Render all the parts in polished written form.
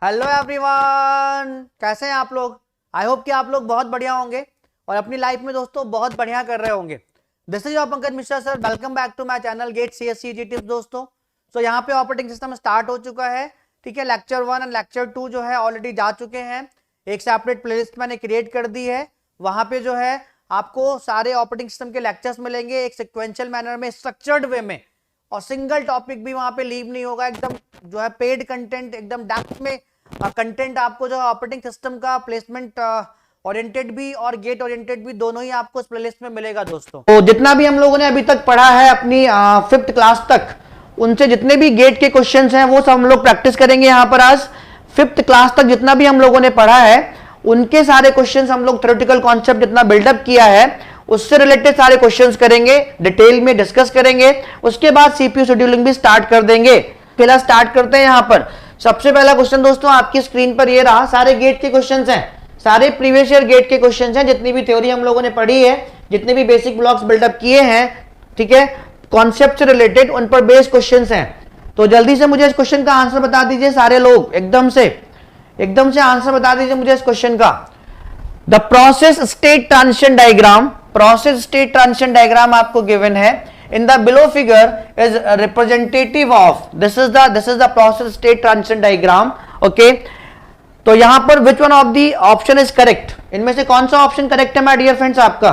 Hello everyone, कैसे हैं आप लोग। आई होप कि आप लोग बहुत बढ़िया होंगे और अपनी लाइफ में दोस्तों बहुत बढ़िया कर रहे होंगे। This is your Pankaj Mishra sir, welcome back to my channel get CSCG tips दोस्तों। सो यहाँ पे ऑपरेटिंग सिस्टम स्टार्ट हो चुका है, ठीक है। लेक्चर 1 और लेक्चर 2 जो है ऑलरेडी जा चुके हैं। एक सेपरेट प्लेलिस्ट मैंने क्रिएट कर दी है, वहां पे जो है आपको सारे ऑपरेटिंग सिस्टम के लेक्चर्स मिलेंगे एक सिक्वेंशियल मैनर में, स्ट्रक्चर्ड वे में, और सिंगल टॉपिक भी वहां पे लीव नहीं होगा। एकदम जो है पेड कंटेंट, एकदम डेप्थ में कंटेंट आपको जो है ऑपरेटिंग सिस्टम का प्लेसमेंट ओरिएंटेड भी और गेट ओरिएंटेड भी दोनों ही आपको इस प्लेलिस्ट में मिलेगा दोस्तों। तो जितना भी हम लोगों ने अभी तक पढ़ा है अपनी 5th क्लास तक, उनसे जितने भी गेट के क्वेश्चंस हैं वो सब हम लोग प्रैक्टिस करेंगे यहाँ पर। आज 5th क्लास तक जितना भी हम लोगों ने पढ़ा है उनके सारे क्वेश्चंस हम लोग थ्योरेटिकल कॉन्सेप्ट जितना बिल्डअप किया है उससे रिलेटेड सारे क्वेश्चंस करेंगे, डिटेल में डिस्कस करेंगे। उसके बाद सीपीयू शेड्यूलिंग भी स्टार्ट कर देंगे। पहला स्टार्ट करते हैं यहाँ पर। सबसे पहला क्वेश्चन दोस्तों आपकी स्क्रीन पर ये रहा, सारे गेट के क्वेश्चंस हैं, सारे प्रीवियस ईयर गेट के क्वेश्चंस हैं। जितनी भी थ्योरी हम लोगों ने पढ़ी है, जितने भी बेसिक ब्लॉक्स बिल्डअप किए हैं, ठीक है, कॉन्सेप्ट से रिलेटेड, उन पर बेस्ड क्वेश्चंस हैं। तो जल्दी से मुझे इस क्वेश्चन का आंसर बता दीजिए सारे लोग, एकदम से आंसर बता दीजिए मुझे इस क्वेश्चन का। The process state transition diagram, process state transition diagram आपको गिवन है in the below figure is representative of this is the process state transition diagram, okay। तो यहां पर which one of the option is correct, इनमें से कौन सा option correct है माय डियर फ्रेंड्स आपका,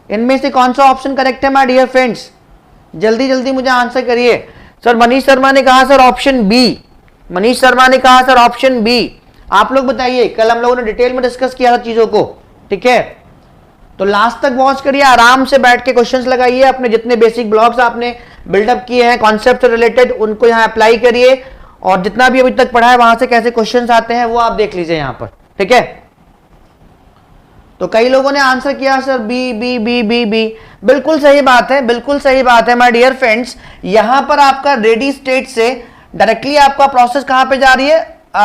इनमें से कौन सा ऑप्शन करेक्ट है माय डियर फ्रेंड्स, जल्दी जल्दी मुझे आंसर करिए। सर मनीष शर्मा ने कहा sir option B, Manish Sharma ने कहा सर ऑप्शन बी। आप लोग बताइए, कल हम लोगों ने डिटेल में डिस्कस किया था चीजों को, ठीक है। तो लास्ट तक वॉच करिए, आराम से बैठ के क्वेश्चंस लगाइए, अपने जितने बेसिक ब्लॉक्स आपने बिल्डअप किए हैं कॉन्सेप्ट से रिलेटेड उनको यहाँ अप्लाई करिए, और जितना भी अभी तक पढ़ा है वहां से कैसे क्वेश्चंस आते हैं वो आप देख लीजिए यहाँ पर, ठीक है। तो कई लोगों ने आंसर किया sir B B B B B, बिल्कुल सही बात है, बिल्कुल सही बात है माय डियर फ्रेंड्स। यहां पर आपका रेडी स्टेट से डायरेक्टली आपका प्रोसेस कहां पे जा रही है,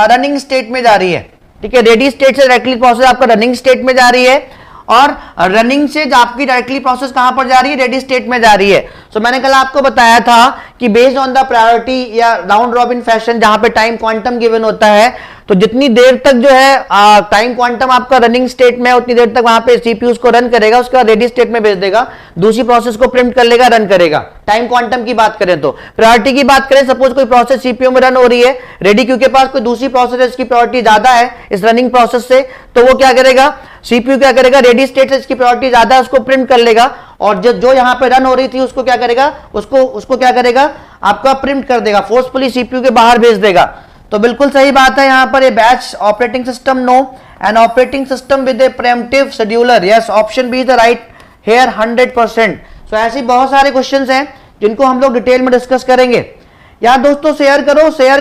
रनिंग स्टेट में जा रही है, ठीक है। रेडी स्टेट से डायरेक्टली प्रोसेस आपका रनिंग स्टेट में जा रही है, और रनिंग से आपकी डायरेक्टली प्रोसेस कहां पर जा रही है, रेडी स्टेट में जा रही है। सो मैंने कल आपको बताया था कि बेस्ड ऑन द प्रायोरिटी या राउंड रॉबिन फैशन, जहां पे टाइम क्वांटम गिवन होता है, तो जितनी देर तक जो है टाइम क्वांटम आपका रनिंग स्टेट में है उतनी देर तक वहां पे सीपीयू उसको रन करेगा, उसके बाद रेडी स्टेट में भेज देगा, दूसरी प्रोसेस को प्रिंट कर लेगा, रन करेगा। टाइम क्वांटम की बात करें तो प्रायोरिटी की बात करें, सपोज कोई प्रोसेस सीपीयू में रन हो रही है, रेडी क्यू के पास कोई दूसरी प्रोसेस है, इसकी प्रायोरिटी ज्यादा है इस रनिंग प्रोसेस से, तो वो क्या करेगा, सीपीयू क्या करेगा, रेडी स्टेट से इसकी प्रायोरिटी ज्यादा है उसको प्रिंट कर लेगा, और जो यहां पे रन हो रही थी उसको क्या करेगा, उसको क्या करेगा, आपका प्रिंट कर देगा, फोर्सफुली सीपीयू के बाहर भेज देगा। तो बिल्कुल सही बात है यहां पर, ये batch operating system no, an operating system with a preemptive scheduler, yes option B is the right here 100%। So ऐसी बहुत सारे क्वेश्चंस हैं जिनको हम लोग डिटेल में डिस्कस करेंगे। यार दोस्तों शेयर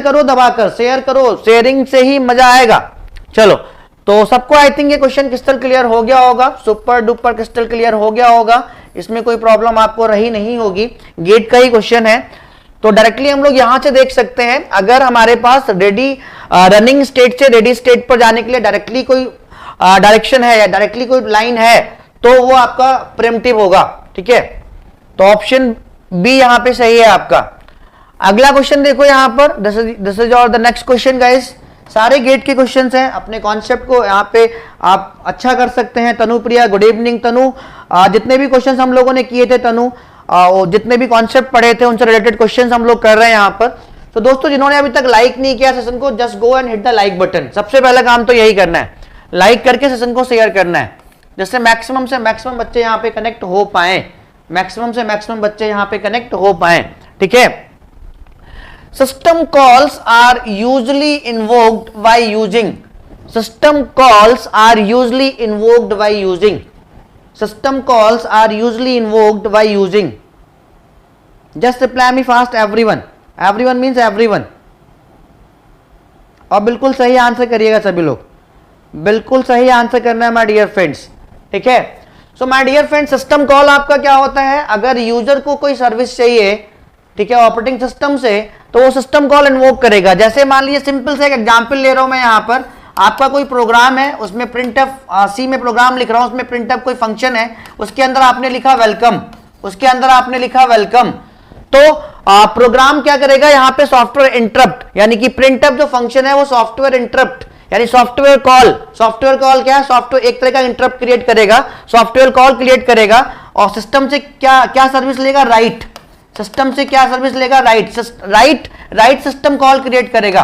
करो दबाकर, शेयर करो, शेयरिंग से ही मजा आएगा। चलो, तो सबको आई थिंक ये क्वेश्चन क्रिस्टल क्लियर हो गया होगा, सुपर डुपर क्रिस्टल क्लियर हो गया होगा, इसमें कोई प्रॉब्लम आपको रही नहीं होगी। गेट का ही क्वेश्चन है, तो डायरेक्टली हम लोग यहां से देख सकते हैं, अगर हमारे पास रेडी रनिंग स्टेट से रेडी स्टेट पर जाने के लिए डायरेक्टली कोई डायरेक्शन है या डायरेक्टली कोई लाइन है तो वो आपका प्रीएम्प्टिव होगा, ठीक है। तो ऑप्शन बी यहां पे सही है आपका। अगला क्वेश्चन देखो यहां पर, दिस इज और द नेक्स्ट क्वेश्चन गाइस। सारे गेट के क्वेश्चंस हैं, अपने कॉन्सेप्ट को यहाँ पे आप अच्छा कर सकते हैं। तनु प्रिया, गुड इवनिंग तनु। जितने भी क्वेश्चंस हम लोगों ने किए थे तनु, जितने भी कॉन्सेप्ट पढ़े थे उनसे रिलेटेड क्वेश्चंस हम लोग कर रहे हैं यहाँ पर। तो दोस्तों जिन्होंने अभी तक लाइक नहीं किया सेशन को, just go and hit the like button. सबसे पहला काम तो यही करना है, लाइक करके सेशन को शेयर करना है, जिससे मैक्सिमम से मैक्सिमम बच्चे यहाँ पे कनेक्ट हो पाए, मैक्सिमम से मैक्सिमम बच्चे यहाँ पे कनेक्ट हो पाए, ठीक है। System calls are usually invoked by using, system calls are usually invoked by using, system calls are usually invoked by using, just reply me fast everyone, everyone means everyone। और बिल्कुल सही आंसर करिएगा सभी लोग, बिल्कुल सही आंसर करना है माय डियर फ्रेंड्स, ठीक है। So my dear friends, system call आपका क्या होता है, अगर यूजर को कोई सर्विस चाहिए, ठीक है, ऑपरेटिंग सिस्टम से, तो वो सिस्टम कॉल इन्वोक करेगा। जैसे मान लीजिए सिंपल से एक एग्जांपल ले रहा हूं मैं यहाँ पर, आपका कोई प्रोग्राम है, उसमें प्रिंटफ सी में प्रोग्राम लिख रहा हूं, उसमें प्रिंटफ कोई फंक्शन है, उसके अंदर आपने लिखा वेलकम, उसके अंदर आपने लिखा वेलकम, तो प्रोग्राम क्या करेगा यहां पे सॉफ्टवेयर इंटरप्ट, यानी कि प्रिंटअप जो फंक्शन है वो सॉफ्टवेयर इंटरप्ट यानी सॉफ्टवेयर कॉल क्या है, सॉफ्टवेयर एक तरह का इंटरप्ट क्रिएट करेगा, सॉफ्टवेयर कॉल क्रिएट करेगा और सिस्टम से क्या क्या सर्विस लेगा, राइट। सिस्टम से क्या सर्विस लेगा, राइट सिस्टम कॉल क्रिएट करेगा,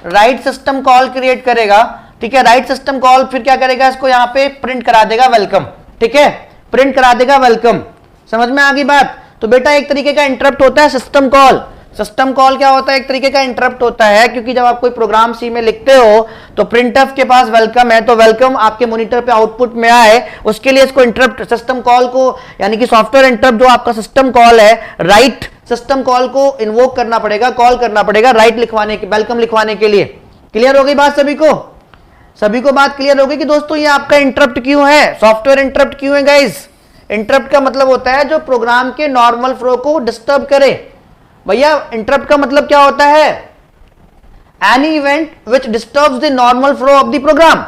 राइट सिस्टम कॉल क्रिएट करेगा, ठीक है। राइट सिस्टम कॉल फिर क्या करेगा, इसको यहां पे प्रिंट करा देगा वेलकम, ठीक है, प्रिंट करा देगा वेलकम। समझ में आ गई बात। तो बेटा एक तरीके का इंटरप्ट होता है सिस्टम कॉल। सिस्टम कॉल क्या होता है, एक तरीके का इंटरप्ट होता है, क्योंकि जब आप कोई प्रोग्राम सी में लिखते हो तो प्रिंटफ के पास वेलकम है, तो वेलकम आपके मॉनिटर पे आउटपुट में आए, उसके लिए इसको इंटरप्ट सिस्टम कॉल को यानी कि सॉफ्टवेयर इंटरप्ट जो आपका सिस्टम कॉल है, राइट सिस्टम कॉल को इन्वोक करना पड़ेगा, कॉल करना पड़ेगा राइट लिखवाने के, वेलकम लिखवाने के लिए। क्लियर हो गई बात सभी को? सभी को बात क्लियर हो गई कि दोस्तों ये आपका इंटरप्ट क्यों है, सॉफ्टवेयर इंटरप्ट क्यों है गाइस। इंटरप्ट का मतलब होता है जो प्रोग्राम के नॉर्मल फ्लो को डिस्टर्ब करे। भैया इंटरप्ट का मतलब क्या होता है, any event which disturbs the normal flow of the program.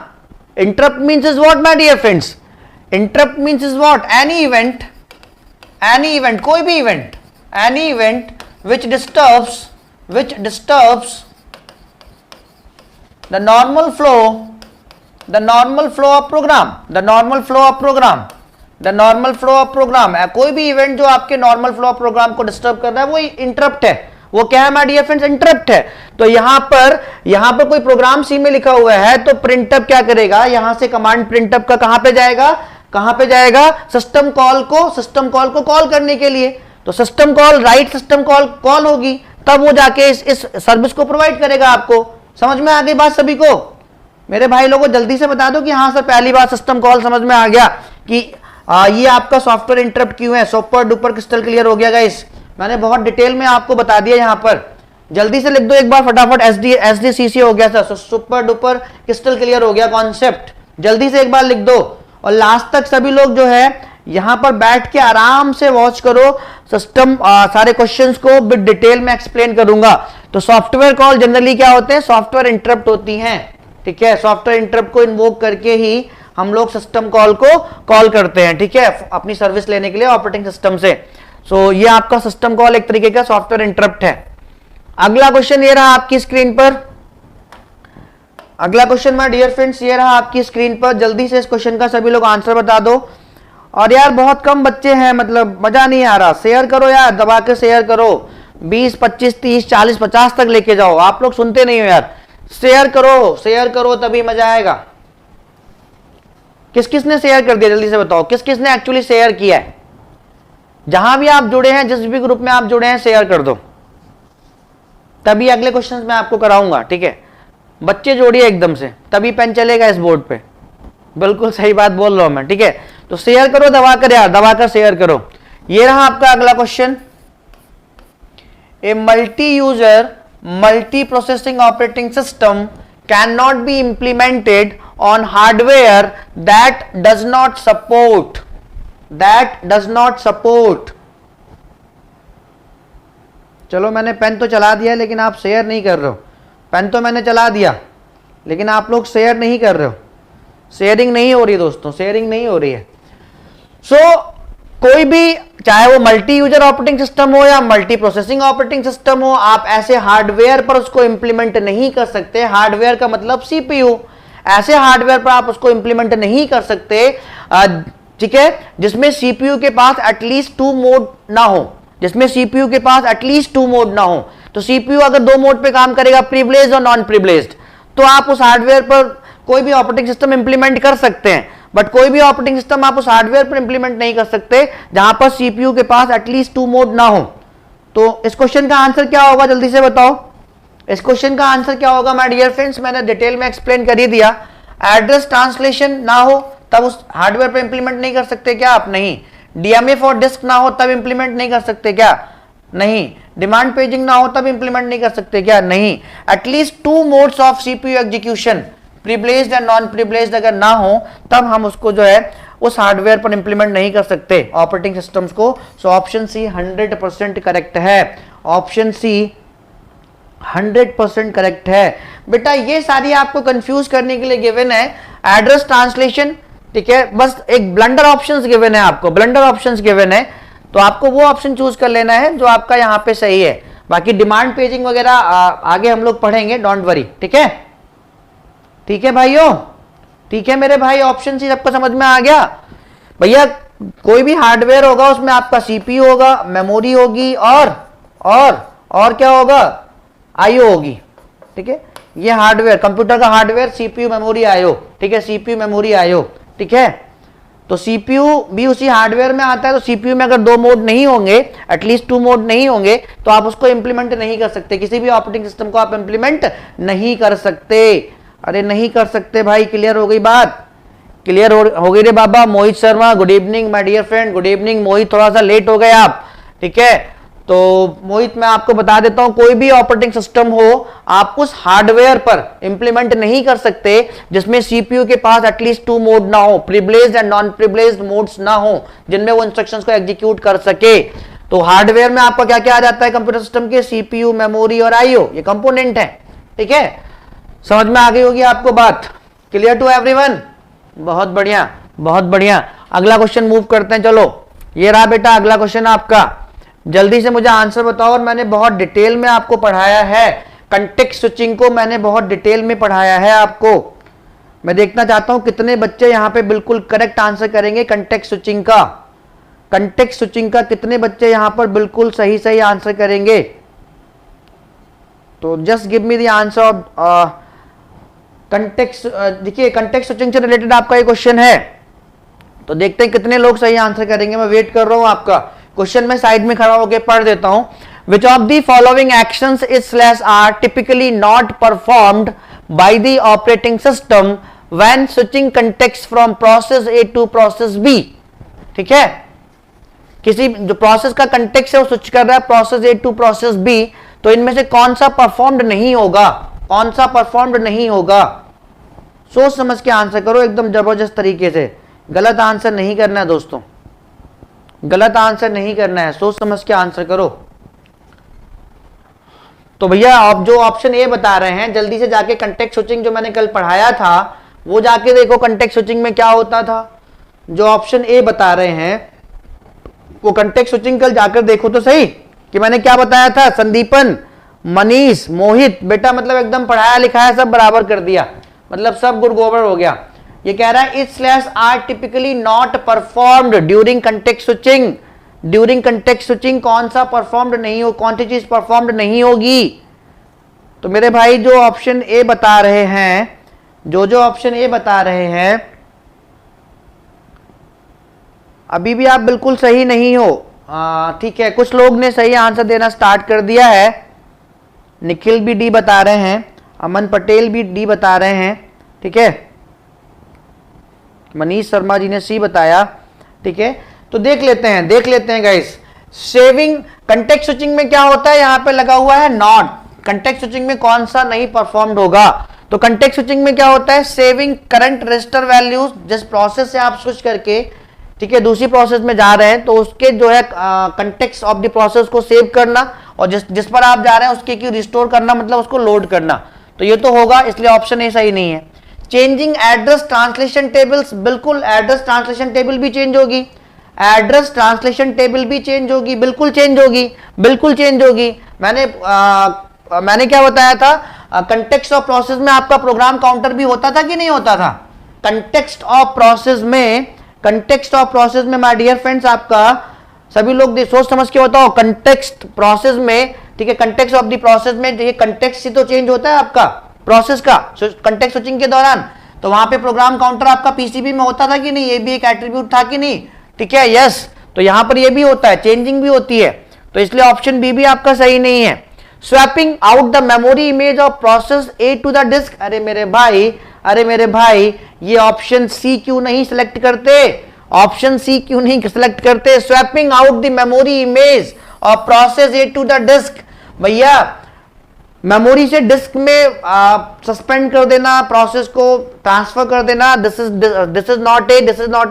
Interrupt means is what my dear friends, interrupt means is what, any event कोई भी event, any event which disturbs the normal flow of program, the normal flow of program है। कोई भी event जो आपके normal flow of programme को disturb कर रहा है वो इंटरप्ट है। वो क्या है माय डियर फ्रेंड्स, इंटरप्ट है। तो यहां पर कोई प्रोग्राम सी में लिखा हुआ है तो प्रिंटअप क्या करेगा, यहां से कमांड प्रिंटअप का कहां पे जाएगा, सिस्टम कॉल को कॉल करने के लिए। तो system call right system call होगी, तब वो जाके इस सर्विस को प्रोवाइड करेगा आपको। समझ में आ गई बात सभी को? मेरे भाई लोगों जल्दी से बता दो कि हाँ सर पहली बार सिस्टम कॉल समझ में आ गया कि ये आपका सॉफ्टवेयर इंटरप्ट क्यों है। सुपर डुपर क्रिस्टल क्लियर हो गया गाइस, मैंने बहुत डिटेल में आपको बता दिया। यहां पर जल्दी से लिख दो एक बार फटाफट, एसडीसीसी हो गया sir, super duper crystal clear हो गया कॉन्सेप्ट, जल्दी से एक बार लिख दो। और लास्ट तक सभी लोग जो है यहां पर बैठ के आराम से वॉच करो, सिस्टम सारे क्वेश्चंस को बिट डिटेल में एक्सप्लेन करूंगा। तो सॉफ्टवेयर कॉल जनरली क्या होते हैं, सॉफ्टवेयर इंटरप्ट होती हैं, ठीक है। सॉफ्टवेयर इंटरप्ट को इन्वोक करके ही हम लोग सिस्टम कॉल को कॉल करते हैं, ठीक है, अपनी सर्विस लेने के लिए ऑपरेटिंग सिस्टम से। सो ये आपका सिस्टम कॉल एक तरीके का सॉफ्टवेयर इंटरप्ट है। अगला क्वेश्चन ये रहा आपकी स्क्रीन पर, अगला क्वेश्चन माय डियर फ्रेंड्स ये रहा आपकी स्क्रीन पर। जल्दी से इस क्वेश्चन का सभी लोग आंसर बता दो। और यार बहुत कम बच्चे हैं, मतलब मजा नहीं आ रहा। शेयर करो यार, दबा के शेयर करो, 20 25 30 40 50 तक लेके जाओ। आप लोग सुनते नहीं हो यार, शेयर करो तभी मजा आएगा। किस किस ने शेयर कर दिया जल्दी से बताओ, किस किस ने एक्चुअली शेयर किया है। जहां भी आप जुड़े हैं, जिस भी ग्रुप में आप जुड़े हैं, शेयर कर दो, तभी अगले क्वेश्चन मैं आपको कराऊंगा, ठीक है। बच्चे जोड़िए एकदम से, तभी पेन चलेगा इस बोर्ड पे। बिल्कुल सही बात बोल रहा हूं मैं, ठीक है। तो शेयर करो दबाकर यार, दबाकर शेयर करो। ये रहा आपका अगला question. A multi user multi processing operating system can not be implemented on hardware that does not support. चलो मैंने पेन तो चला दिया लेकिन आप शेयर नहीं कर रहे हो। पेन तो मैंने चला दिया लेकिन आप लोग शेयर नहीं कर रहे हो। शेयरिंग नहीं हो रही है दोस्तों, शेयरिंग नहीं हो रही है। कोई भी, चाहे वो मल्टी यूजर ऑपरेटिंग सिस्टम हो या मल्टी प्रोसेसिंग ऑपरेटिंग सिस्टम हो, आप ऐसे हार्डवेयर पर उसको इंप्लीमेंट नहीं कर सकते। हार्डवेयर का मतलब सीपीयू, ऐसे हार्डवेयर पर आप उसको इंप्लीमेंट नहीं कर सकते, ठीक है, जिसमें सीपीयू के पास एटलीस्ट 2 मोड ना हो, तो सीपीयू अगर 2 मोड पे काम करेगा, प्रिविलेज्ड और नॉन प्रिविलेज्ड, तो आप उस हार्डवेयर पर कोई भी ऑपरेटिंग सिस्टम इंप्लीमेंट कर सकते हैं। बट कोई भी ऑपरेटिंग सिस्टम आप उस हार्डवेयर पर इंप्लीमेंट नहीं कर सकते जहां पर सीपीयू के पास एटलीस्ट 2 मोड ना हो। तो इस क्वेश्चन का आंसर क्या होगा जल्दी से बताओ। इस क्वेश्चन का आंसर क्या होगा माय डियर फ्रेंड्स, मैंने डिटेल में एक्सप्लेन कर ही दिया। एड्रेस ट्रांसलेशन ना हो तब उस हार्डवेयर पर इंप्लीमेंट नहीं कर सकते क्या आप? नहीं। डीएमए फॉर डिस्क ना हो तब इंप्लीमेंट नहीं कर सकते क्या? नहीं। डिमांड पेजिंग ना हो तब इंप्लीमेंट नहीं कर सकते क्या? नहीं। At least 2 modes of CPU execution, privileged या नॉन प्रिविलेज्ड अगर ना हो तब हम उसको जो है उस हार्डवेयर पर इंप्लीमेंट नहीं कर सकते ऑपरेटिंग सिस्टम्स को। सो ऑप्शन सी 100% करेक्ट है। ऑप्शन सी 100% करेक्ट है। बेटा ये सारी आपको कंफ्यूज करने के लिए गिवन है। एड्रेस ट्रांसलेशन, ठीक है, बस एक ब्लंडर ऑप्शंस गिवन है आपको, ब्लंडर ऑप्शंस गिवन है। तो आपको वो ऑप्शन चूज कर लेना है जो आपका यहाँ पे सही है। बाकी डिमांड पेजिंग वगैरह आगे हम लोग पढ़ेंगे, डोंट वरी। ठीक है, ठीक है भाइयों, ठीक है मेरे भाई, ऑप्शन सी सबको समझ में आ गया। भैया कोई भी हार्डवेयर होगा उसमें आपका सीपीयू होगा, मेमोरी होगी और क्या होगा, आईओ होगी। ठीक है, ये हार्डवेयर, कंप्यूटर का हार्डवेयर, सीपीयू मेमोरी आईओ। ठीक है, सीपीयू मेमोरी आईओ। ठीक है, तो सीपीयू भी उसी हार्डवेयर में आता है। तो सीपीयू में अगर 2 मोड नहीं होंगे, एटलीस्ट 2 मोड नहीं होंगे, तो आप उसको इंप्लीमेंट नहीं कर सकते, किसी भी ऑपरेटिंग सिस्टम को आप इंप्लीमेंट नहीं कर सकते। अरे नहीं कर सकते भाई, क्लियर हो गई बात, क्लियर हो गई रे बाबा। Mohit Sharma, good evening my dear friend, good evening Mohit, थोड़ा सा लेट हो गए आप। ठीक है, तो मोहित मैं आपको बता देता हूं, कोई भी ऑपरेटिंग सिस्टम हो आप उस हार्डवेयर पर इंप्लीमेंट नहीं कर सकते जिसमें सीपीयू के पास एटलीस्ट 2 मोड ना हो, privileged and non privileged modes ना हो जिनमें वो इंस्ट्रक्शंस को एग्जीक्यूट कर सके। तो हार्डवेयर में आपका क्या क्या आ जाता है कंप्यूटर सिस्टम के, सीपीयू, मेमोरी और आईओ, ये कंपोनेंट है। ठीक है, समझ में आ गई होगी आपको बात, क्लियर टू एवरीवन? बहुत बढ़िया, बहुत बढ़िया। अगला क्वेश्चन मूव करते हैं, चलो ये रहा बेटा अगला क्वेश्चन आपका, जल्दी से मुझे आंसर बताओ। और मैंने बहुत डिटेल में आपको पढ़ाया है, कंटेक्स्ट स्विचिंग को मैंने बहुत डिटेल में पढ़ाया है आपको। मैं देखना चाहता हूं कितने बच्चे यहां पे बिल्कुल करेक्ट आंसर करेंगे कंटेक्स्ट स्विचिंग का। कंटेक्स्ट स्विचिंग का कितने बच्चे यहां पर बिल्कुल सही सही आंसर करेंगे? तो just give me the answer of context. देखिए कंटेक्स्ट स्विचिंग से रिलेटेड आपका ये क्वेश्चन है, तो देखते हैं कितने लोग सही आंसर करेंगे। मैं वेट कर रहा हूं आपका क्वेश्चन, में साइड में खड़ा होकर पढ़ देता हूं। Which of the following actions is slash are typically not performed by the operating system when switching context from process A to process B. ठीक है, किसी जो प्रोसेस का कंटेक्स्ट है वो स्विच कर रहा है process A to process B, तो इनमें से कौन सा परफॉर्म्ड नहीं होगा, कौन सा परफॉर्म्ड नहीं होगा? सोच समझ के आंसर करो एकदम जबरदस्त तरीके से, गलत आंसर नहीं करना है दोस्तों, गलत आंसर नहीं करना है, सोच समझ के आंसर करो। तो भैया आप जो ऑप्शन ए बता रहे हैं, जल्दी से जाके कंटेक्स्ट स्विचिंग जो मैंने कल पढ़ाया था वो जाके देखो कंटेक्स्ट स्विचिंग में क्या होता था। जो ऑप्शन ए बता रहे हैं वो कंटेक्स्ट स्विचिंग कल जाकर देखो तो सही कि मैंने क्या बताया था। संदीपन, मनीष, मोहित, बेटा मतलब एकदम पढ़ाया लिखाया सब बराबर कर दिया, मतलब सब गुड़ गोबर हो गया। ये कह रहा है it slash are typically not performed during context switching. During context switching कौन सा परफॉर्म्ड नहीं हो, कौन सी चीज परफॉर्म्ड नहीं होगी? तो मेरे भाई जो ऑप्शन ए बता रहे हैं, जो ऑप्शन ए बता रहे हैं, अभी भी आप बिल्कुल सही नहीं हो। ठीक है, कुछ लोग ने सही आंसर देना स्टार्ट कर दिया है। निखिल भी डी बता रहे हैं, अमन पटेल भी डी बता रहे हैं। ठीक है, मनीष शर्मा जी ने सी बताया। ठीक है, तो देख लेते हैं गाइस। सेविंग कंटेक्स्ट स्विचिंग में क्या होता है, यहां पे लगा हुआ है नॉट। कंटेक्स्ट स्विचिंग में कौन सा नहीं परफॉर्म्ड होगा? तो कंटेक्स्ट स्विचिंग में क्या होता है, सेविंग करंट रजिस्टर वैल्यूज। जिस प्रोसेस से आप स्विच करके ठीक है दूसरी प्रोसेस में जा रहे हैं तो उसके जो है कंटेक्स्ट ऑफ द प्रोसेस को सेव करना, और जिस पर आप जा रहे हैं उसके की रिस्टोर करना, मतलब उसको लोड करना। तो ये तो होगा, इसलिए ऑप्शन ए सही नहीं है। चेंजिंग एड्रेस ट्रांसलेशन टेबल्स, बिल्कुल एड्रेस ट्रांसलेशन टेबल भी चेंज होगी, एड्रेस ट्रांसलेशन टेबल भी चेंज होगी, बिल्कुल चेंज होगी, बिल्कुल चेंज होगी। मैंने क्या बताया था, कंटेक्स्ट ऑफ प्रोसेस में आपका प्रोग्राम काउंटर भी होता था कि नहीं होता था? कंटेक्स्ट ऑफ प्रोसेस में माय डियर फ्रेंड्स, आपका सभी लोग सोच समझ के बताओ, कंटेक्स्ट प्रोसेस में, ठीक है, कंटेक्स्ट ऑफ द प्रोसेस में ये कंटेक्स्ट ही तो चेंज होता है आपका प्रोसेस का कंटेक्स्ट स्विचिंग के दौरान। तो वहां पे प्रोग्राम काउंटर आपका पीसीबी में होता था कि नहीं, ये भी एक एट्रीब्यूट था कि नहीं? ठीक है, यस। तो यहां पर ये भी होता है, चेंजिंग भी होती है, तो इसलिए ऑप्शन बी भी आपका सही नहीं है। Swapping out the memory image of process A to the disk. अरे मेरे भाई ये ऑप्शन सी क्यों नहीं सिलेक्ट करते? ऑप्शन सी क्यों नहीं सिलेक्ट करते? Swapping out the memory image of process A to the disk. भैया मेमोरी से डिस्क में सस्पेंड कर देना, प्रोसेस को ट्रांसफर कर देना, this is not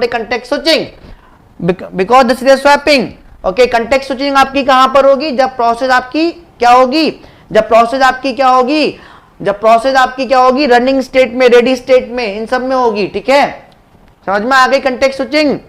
a context switching, because this is swapping. Okay, context switching आपकी कहां पर होगी? जब प्रोसेस आपकी क्या होगी, रनिंग स्टेट में, रेडी स्टेट में, इन सब में होगी। ठीक है, समझ में आ गई कंटेक्स्ट स्विचिंग?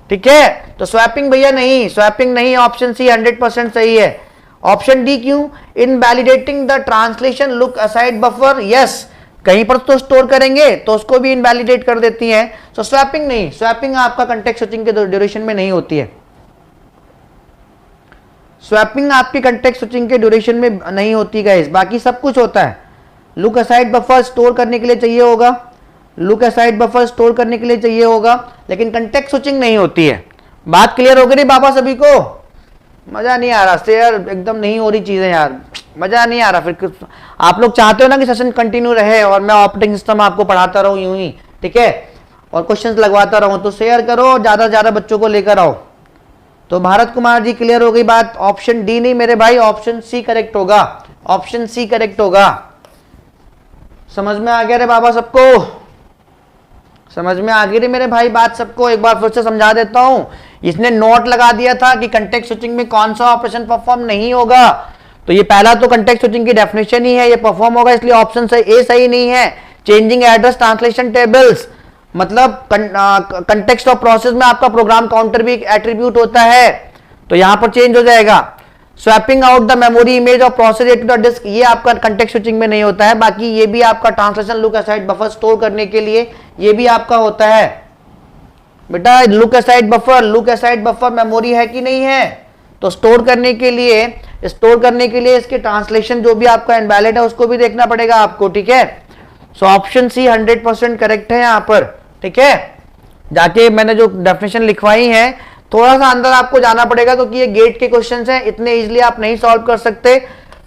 ठीक है, तो स्वैपिंग भैया नहीं, स्वैपिंग नहीं, ऑप्शन सी 100% सही है। ऑप्शन डी क्यों? Invalidating the translation look aside buffer, yes, कहीं पर तो स्टोर करेंगे तो उसको भी इनवैलिडेट कर देती है। सो स्वैपिंग नहीं, स्वैपिंग आपका कंटेक्स्ट स्विचिंग के ड्यूरेशन में नहीं होती है, स्वैपिंग आपके कंटेक्स्ट स्विचिंग के ड्यूरेशन में नहीं होती गाइस, बाकी सब कुछ होता है। लुक असाइड बफर स्टोर करने के लिए चाहिए होगा, लुक असाइड बफर स्टोर करने के लिए चाहिए होगा, लेकिन कंटेक्स्ट स्विचिंग नहीं होती है। बात क्लियर हो गई बाबा सभी को? मजा नहीं आ रहा शेयर, एकदम नहीं हो रही चीजें यार, मजा नहीं आ रहा। फिर आप लोग चाहते हो ना कि सेशन कंटिन्यू रहे और मैं ऑपरेटिंग सिस्टम आपको पढ़ाता रहूं यूं ही, ठीक है, और क्वेश्चंस लगवाता रहूं, तो शेयर करो और ज्यादा से ज्यादा बच्चों को लेकर आओ। तो भारत कुमार जी क्लियर हो गई बात, ऑप्शन डी नहीं मेरे भाई, ऑप्शन सी करेक्ट होगा, ऑप्शन सी करेक्ट होगा। समझ में आ गया रे बाबा सबको? समझ में आ गई रे मेरे भाई बात सबको? एक बार फिर से समझा देता हूं। इसने नोट लगा दिया था कि कंटेक्स्ट स्विचिंग में कौन सा ऑपरेशन परफॉर्म नहीं होगा, तो ये पहला तो कंटेक्स्ट स्विचिंग की डेफिनेशन ही है, ये परफॉर्म होगा, इसलिए ऑप्शन ए सही नहीं है। चेंजिंग एड्रेस ट्रांसलेशन टेबल्स, मतलब कंटेक्स्ट ऑफ प्रोसेस में आपका प्रोग्राम काउंटर भी एक एट्रीब्यूट होता है, तो यहां पर चेंज हो जाएगा। Swapping out the memory image of process to the disk, ये आपका कंटेक्स्ट स्विचिंग में नहीं होता है। बाकी ये भी आपका translation look aside buffer store करने के लिए ये भी आपका होता है। बेटा लुक असाइड बफर मेमोरी है कि नहीं है, तो स्टोर करने के लिए इसके ट्रांसलेशन जो भी आपका इनवैलिड है उसको भी देखना पड़ेगा आपको, ठीक है। सो ऑप्शन सी 100% करेक्ट है यहां पर, ठीक है। जाके मैंने जो डेफिनेशन लिखवाई है थोड़ा सा अंदर आपको जाना पड़ेगा, क्योंकि ये गेट के क्वेश्चंस हैं, इतने इजीली आप नहीं सॉल्व कर सकते,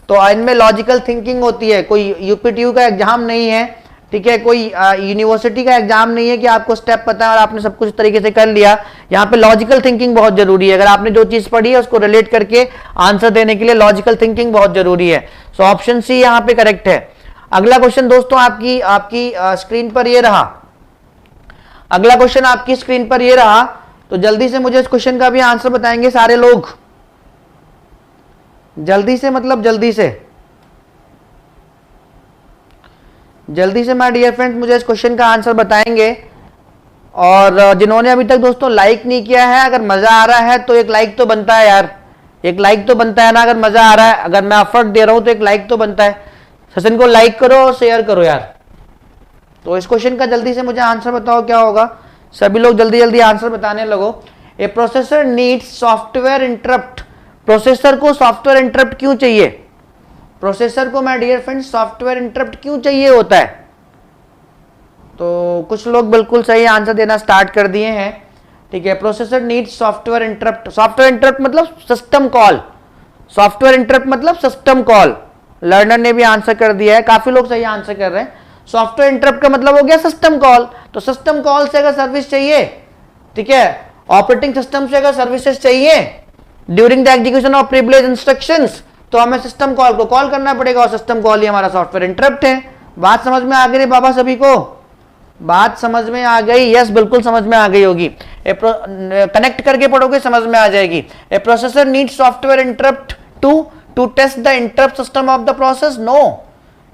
तो इनमें लॉजिकल थिंकिंग होती है। कोई यूपीटीयू का एग्जाम नहीं है, ठीक है, कोई यूनिवर्सिटी का एग्जाम नहीं है कि आपको स्टेप पता है और आपने सब कुछ तरीके से कर लिया। यहाँ पे लॉजिकल थिंकिंग बहुत जरूरी है, अगर आपने जो चीज पढ़ी है उसको रिलेट करके आंसर देने के लिए लॉजिकल थिंकिंग बहुत जरूरी है। सो ऑप्शन सी यहाँ पे करेक्ट है। अगला क्वेश्चन दोस्तों आपकी स्क्रीन पर ये रहा, अगला क्वेश्चन आपकी स्क्रीन पर ये रहा, तो जल्दी से मुझे इस क्वेश्चन का भी आंसर बताएंगे सारे लोग, जल्दी से, मतलब जल्दी से माय डियर फ्रेंड्स मुझे इस क्वेश्चन का आंसर बताएंगे। और जिन्होंने अभी तक दोस्तों लाइक नहीं किया है, अगर मजा आ रहा है तो एक लाइक तो बनता है यार, एक लाइक तो बनता है ना, अगर मजा आ रहा है, अगर मैं एफर्ट दे रहा हूं तो एक लाइक तो बनता है। सेशन को लाइक करो और शेयर करो यार। तो इस क्वेश्चन का जल्दी से मुझे आंसर बताओ क्या होगा, सभी लोग जल्दी जल्दी आंसर बताने लगो। A processor needs software interrupt, processor को सॉफ्टवेयर इंटरप्ट क्यों चाहिए? प्रोसेसर को my dear friends software interrupt क्यों चाहिए होता है? तो कुछ लोग बिल्कुल सही आंसर देना स्टार्ट कर दिए हैं, ठीक है। Processor needs software interrupt, software interrupt मतलब सिस्टम कॉल, सॉफ्टवेयर इंटरप्ट मतलब सिस्टम कॉल। लर्नर ने भी आंसर कर दिया है, काफी लोग सही आंसर कर रहे हैं। सॉफ्टवेयर इंटरप्ट का मतलब हो गया सिस्टम कॉल, तो सिस्टम कॉल से अगर सर्विस चाहिए, ठीक है, ऑपरेटिंग सिस्टम से अगर सर्विसेज चाहिए during the execution of privilege instructions, तो हमें सिस्टम कॉल को कॉल करना पड़ेगा, और सिस्टम कॉल ही हमारा सॉफ्टवेयर इंटरप्ट है। बात समझ में आ गई बाबा सभी को? बात समझ में आ गई? यस बिल्कुल समझ में आ गई होगी, कनेक्ट करके पढ़ोगे समझ में आ जाएगी। A processor needs software interrupt to test the interrupt system of the process, no.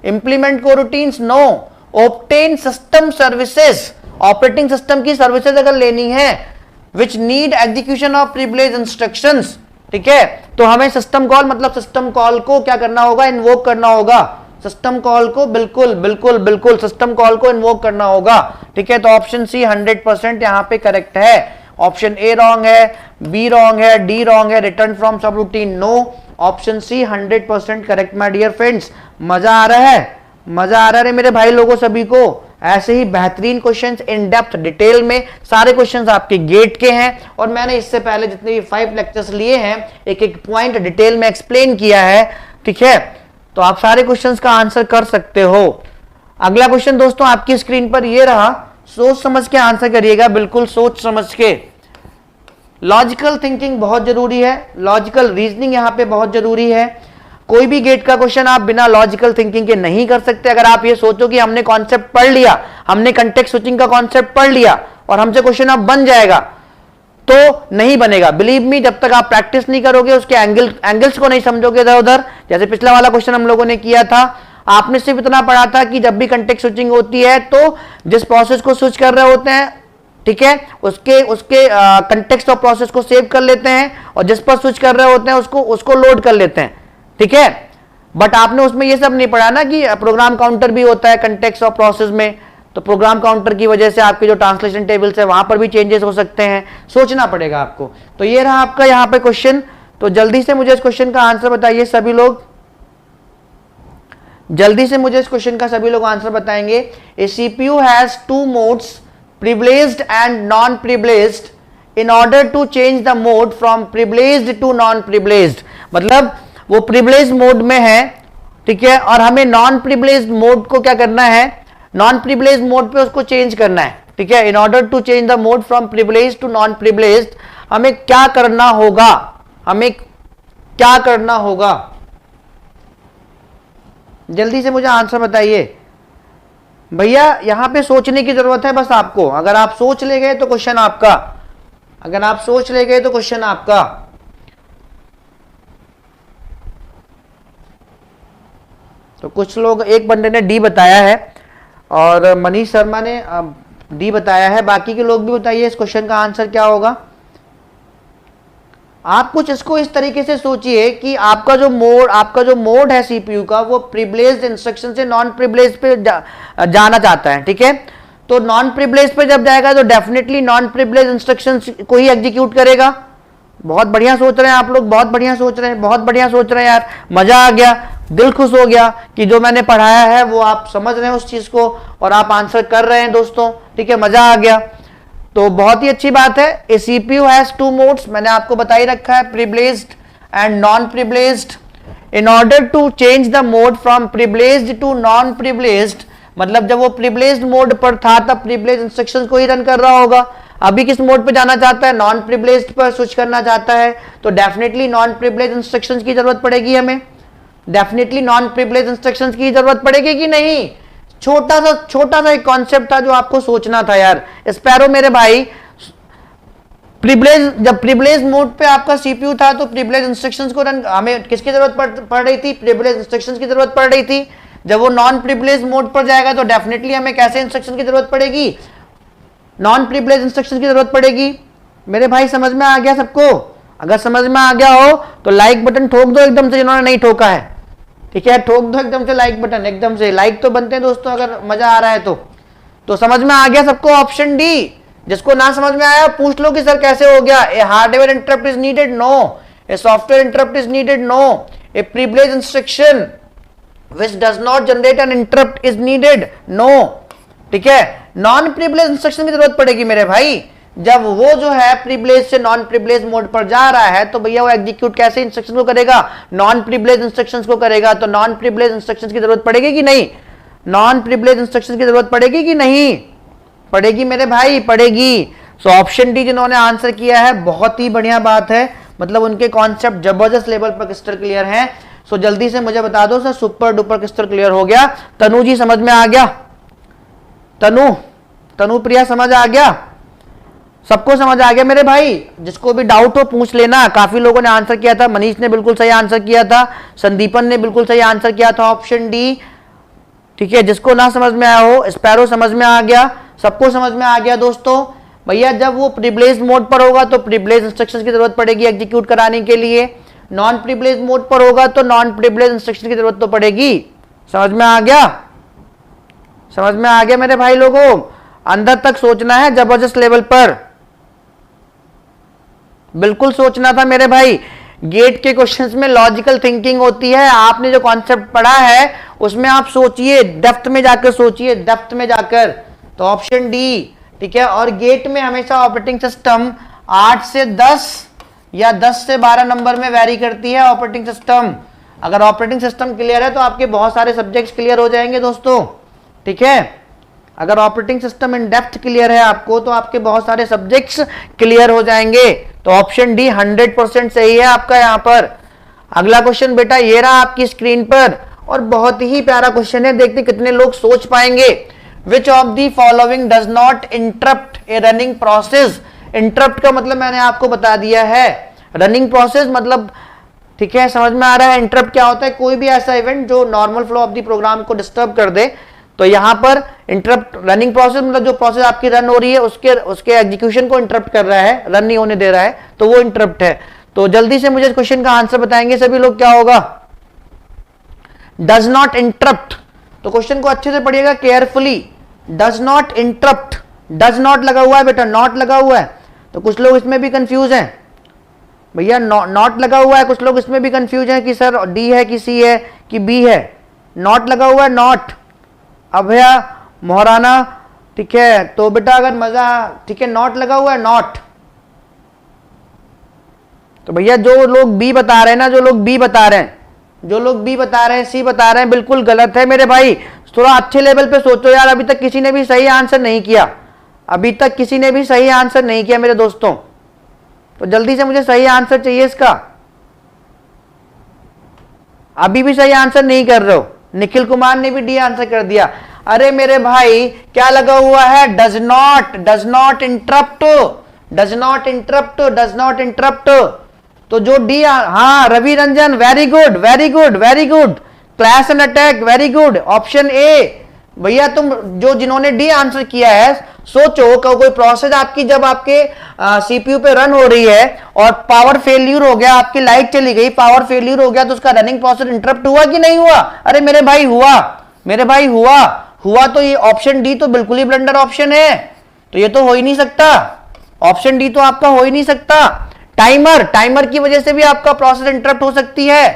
Implement coroutines, no. Obtain system services, operating system की सर्विसेज अगर लेनी है which need execution of privilege instructions, ठीक है, तो हमें सिस्टम कॉल मतलब system call को क्या करना होगा? इन्वोक करना होगा। सिस्टम कॉल को बिल्कुल सिस्टम कॉल को इन्वोक करना होगा, ठीक है। तो ऑप्शन सी 100% यहां पे करेक्ट है। ऑप्शन ए रॉन्ग है, बी रॉन्ग है, डी रॉन्ग है, return from subroutine no. Option C 100% correct my dear friends. मजा आ रहा है? मजा आ रहा है मेरे भाई लोगों सभी को? ऐसे ही बेहतरीन क्वेश्चंस इन डेप्थ डिटेल में, सारे क्वेश्चंस आपके गेट के हैं, और मैंने इससे पहले जितने भी 5 लेक्चर्स लिए हैं एक एक पॉइंट डिटेल में एक्सप्लेन किया है, ठीक है। तो आप सारे क्वेश्चंस का आंसर कर सकते हो। अगला क्वेश्चन दोस्तों आपकी स्क्रीन पर ये रहा, सोच समझ के आंसर करिएगा, बिल्कुल सोच समझ के। लॉजिकल थिंकिंग बहुत जरूरी है, लॉजिकल रीजनिंग यहां पे बहुत जरूरी है। कोई भी गेट का क्वेश्चन आप बिना लॉजिकल थिंकिंग के नहीं कर सकते। अगर आप ये सोचो कि हमने कॉन्सेप्ट पढ़ लिया, हमने कंटेक्स्ट स्विचिंग का कॉन्सेप्ट पढ़ लिया और हमसे क्वेश्चन अब बन जाएगा, तो नहीं बनेगा। बिलीव मी, जब तक आप प्रैक्टिस नहीं करोगे, उसके एंगल्स को नहीं समझोगे इधर उधर। जैसे पिछला वाला क्वेश्चन हम लोगों ने किया था, आपने सिर्फ इतना पढ़ा था कि जब भी कंटेक्स्ट स्विचिंग होती है तो जिस प्रोसेस को स्विच कर रहे होते हैं ठीक है, उसके उसके कंटेक्स्ट ऑफ प्रोसेस को सेव कर लेते हैं और जिस पर स्विच कर रहे होते हैं उसको लोड कर लेते हैं, ठीक है। बट आपने उसमें ये सब नहीं पढ़ा ना कि प्रोग्राम काउंटर भी होता है कंटेक्स्ट ऑफ प्रोसेस में, तो प्रोग्राम काउंटर की वजह से आपके जो ट्रांसलेशन टेबल्स है वहां पर भी चेंजेस हो सकते हैं, सोचना पड़ेगा आपको। तो ये रहा आपका यहाँ पे क्वेश्चन। तो जल्दी से मुझे इस क्वेश्चन का आंसर बताइए सभी लोग, जल्दी से मुझे इस क्वेश्चन का सभी लोग आंसर बताएंगे। A CPU has two modes, privileged and non privileged. In order to change the mode from privileged to non privileged, मतलब वो प्रिविलेज्ड मोड में है, ठीक है, और हमें नॉन प्रिविलेज्ड मोड को क्या करना है, नॉन प्रिविलेज्ड मोड पे उसको चेंज करना है, ठीक है। In order to change the mode from privileged to non privileged हमें क्या करना होगा, हमें क्या करना होगा, जल्दी से मुझे आंसर बताइए भैया। यहां पे सोचने की जरूरत है बस आपको, अगर आप सोच ले गए तो क्वेश्चन आपका, अगर आप सोच ले गए तो क्वेश्चन आपका। तो कुछ लोग, एक बंदे ने डी बताया है और मनीष शर्मा ने डी बताया है, बाकी के लोग भी बताइए इस क्वेश्चन का आंसर क्या होगा। आप कुछ इसको इस तरीके से सोचिए कि आपका जो मोड है सीपीयू का वो प्रिविलेज्ड इंस्ट्रक्शन से नॉन प्रिविलेज्ड पे जाना चाहता है, ठीक है। तो नॉन प्रिविलेज्ड पे जब जाएगा तो डेफिनेटली नॉन प्रिविलेज्ड इंस्ट्रक्शन को ही एग्जीक्यूट करेगा। बहुत बढ़िया सोच रहे हैं आप लोग, बहुत बढ़िया सोच रहे हैं, बहुत बढ़िया सोच रहे हैं यार, मजा आ गया, दिल खुश हो गया कि जो मैंने पढ़ाया है वो आप समझ रहे हैं उस चीज को और आप आंसर कर रहे हैं दोस्तों, ठीक है, मजा आ गया। तो बहुत ही अच्छी बात है। A CPU has two modes, मैंने आपको बता ही रखा है, privileged and non privileged. In order to change the mode from privileged to non privileged, मतलब जब वो प्रिविलेज्ड मोड पर था तब प्रिविलेज्ड इंस्ट्रक्शंस को ही रन कर रहा होगा। अभी किस मोड पे जाना चाहता है, नॉन प्रिविलेज्ड पर स्विच करना चाहता है, तो डेफिनेटली नॉन प्रिविलेज्ड इंस्ट्रक्शंस की जरूरत पड़ेगी हमें, डेफिनेटली नॉन प्रिविलेज्ड इंस्ट्रक्शंस की जरूरत पड़ेगी कि नहीं। छोटा सा एक कॉन्सेप्ट था जो आपको सोचना था यार। स्पैरो मेरे भाई, जब प्रिविलेज मोड पे आपका सीपीयू था तो प्रिविलेज इंस्ट्रक्शंस को रन हमें किसकी जरूरत पड़ रही थी, प्रिविलेज इंस्ट्रक्शंस की जरूरत पड़ रही थी। जब वो नॉन प्रिविलेज मोड पर जाएगा तो डेफिनेटली हमें कैसे इंस्ट्रक्शन की जरूरत पड़ेगी, नॉन प्रिविलेज इंस्ट्रक्शन की जरूरत पड़ेगी। मेरे भाई समझ में आ गया सबको? अगर समझ में आ गया हो तो लाइक बटन ठोक दो एकदम से, जिन्होंने नहीं ठोका है, ठीक है, ठोक दो एकदम से लाइक बटन, एकदम से लाइक तो बनते हैं दोस्तों अगर मजा आ रहा है तो समझ में आ गया सबको? Option D. जिसको ना समझ में आया पूछ लो कि सर कैसे हो गया। A hardware interrupt is needed, no. A software interrupt is needed, no. A privilege instruction which does not generate an interrupt is needed, no। ठीक है, नॉन प्रिविलेज इंस्ट्रक्शन की जरूरत पड़ेगी मेरे भाई। जब वो जो है प्रिविलेज से नॉन प्रिविलेज मोड पर जा रहा है तो भैया वो एग्जीक्यूट कैसे इंस्ट्रक्शन को करेगा, नॉन प्रिविलेज इंस्ट्रक्शंस को करेगा। तो नॉन प्रिविलेज इंस्ट्रक्शंस की जरूरत पड़ेगी कि नहीं, नॉन प्रिविलेज इंस्ट्रक्शंस की जरूरत पड़ेगी कि नहीं पड़ेगी मेरे भाई, पड़ेगी। सो ऑप्शन डी जिन्होंने आंसर किया है बहुत ही बढ़िया बात है, मतलब उनके कॉन्सेप्ट जबरदस्त लेवल पर क्रिस्टल क्लियर है। सो जल्दी से मुझे बता दो sir, super duper crystal clear हो गया। तनु जी समझ में आ गया? तनु प्रिया समझ आ गया? सबको समझ आ गया मेरे भाई? जिसको भी डाउट हो पूछ लेना। काफी लोगों ने आंसर किया था, मनीष ने बिल्कुल सही आंसर किया था, संदीपन ने बिल्कुल सही आंसर किया था ऑप्शन डी, ठीक है। जिसको ना समझ में आया हो, स्पैरो समझ में आ गया, सबको समझ में आ गया दोस्तों। भैया जब वो प्रिविलेज मोड पर होगा तो प्रिविलेज इंस्ट्रक्शंस की जरूरत पड़ेगी एग्जीक्यूट कराने के लिए, नॉन प्रिविलेज मोड पर होगा तो नॉन प्रिविलेज इंस्ट्रक्शन की जरूरत तो पड़ेगी। समझ में आ गया? समझ में आ गया मेरे भाई लोगों? अंदर तक सोचना है जबरदस्त लेवल पर, बिल्कुल सोचना था मेरे भाई। गेट के क्वेश्चंस में लॉजिकल थिंकिंग होती है, आपने जो कॉन्सेप्ट पढ़ा है उसमें आप सोचिए, डेप्थ में जाकर सोचिए, डेप्थ में जाकर। तो ऑप्शन डी, ठीक है। और गेट में हमेशा ऑपरेटिंग सिस्टम 8 से 10 या 10 से 12 नंबर में वैरी करती है ऑपरेटिंग सिस्टम। अगर ऑपरेटिंग सिस्टम क्लियर है तो आपके बहुत सारे सब्जेक्ट्स क्लियर हो जाएंगे दोस्तों, ठीक है। अगर operating system in depth clear है आपको तो आपके बहुत सारे सब्जेक्ट्स क्लियर हो जाएंगे। तो ऑप्शन डी 100% सही है आपका यहाँ पर। अगला क्वेश्चन बेटा ये रहा आपकी स्क्रीन पर और बहुत ही प्यारा क्वेश्चन है, देखते कितने लोग सोच पाएंगे। विच of the following does not interrupt A running process. Interrupt का मतलब मैंने आपको बता दिया है, रनिंग प्रोसेस मतलब, ठीक है, समझ में आ रहा है। इंटरप्ट क्या होता है, कोई भी ऐसा इवेंट जो normal flow of the program को डिस्टर्ब कर दे, तो यहां पर इंटरप्ट रनिंग प्रोसेस मतलब जो प्रोसेस आपकी रन हो रही है उसके एग्जीक्यूशन को इंटरप्ट कर रहा है, रन नहीं होने दे रहा है, तो वो इंटरप्ट है। तो जल्दी से मुझे क्वेश्चन का आंसर बताएंगे सभी लोग, क्या होगा? Does not interrupt. तो क्वेश्चन को अच्छे से पढ़िएगा carefully. Does not interrupt, does not लगा हुआ है बेटा, नॉट लगा हुआ है। तो कुछ लोग इसमें भी कंफ्यूज हैं भैया, नॉट लगा हुआ है, कुछ लोग इसमें भी कंफ्यूज हैं कि सर डी है कि सी है कि बी है। नॉट लगा हुआ है, नॉट। अभया मोहराना, ठीक है, तो बेटा अगर मजा, ठीक है, नॉट लगा हुआ है, नॉट। तो भैया जो लोग बी बता रहे हैं ना, जो लोग बी बता रहे हैं, जो लोग बी बता रहे हैं, सी बता रहे हैं, बिल्कुल गलत है मेरे भाई। थोड़ा अच्छे लेवल पे सोचो यार, अभी तक किसी ने भी सही आंसर नहीं किया, अभी तक किसी ने भी सही आंसर नहीं किया मेरे दोस्तों। तो जल्दी से मुझे सही आंसर चाहिए इसका। अभी भी सही आंसर नहीं कर रहे हो। निखिल कुमार ने भी डी आंसर कर दिया। अरे मेरे भाई क्या लगा हुआ है? Does not, does not interrupt, does not interrupt, does not interrupt. तो जो डी, हाँ Ravi Ranjan, very good very good very good. Clash and attack, very good, option A. भैया तुम जो जिन्होंने डी आंसर किया है, सोचो कोई प्रोसेस आपकी जब आपके सीपीयू पे रन हो रही है और पावर फेल्यूर हो गया, आपकी लाइट चली गई, पावर फेल्यूर हो गया, तो उसका रनिंग प्रोसेस इंटरप्ट हुआ कि नहीं हुआ? अरे मेरे भाई हुआ, मेरे भाई हुआ। हुआ तो ये ऑप्शन डी तो बिल्कुल ही ब्लंडर ऑप्शन है, तो ये तो हो ही नहीं सकता, ऑप्शन डी तो आपका हो ही नहीं सकता। टाइमर, टाइमर की वजह से भी आपका प्रोसेस इंटरप्ट हो सकती है,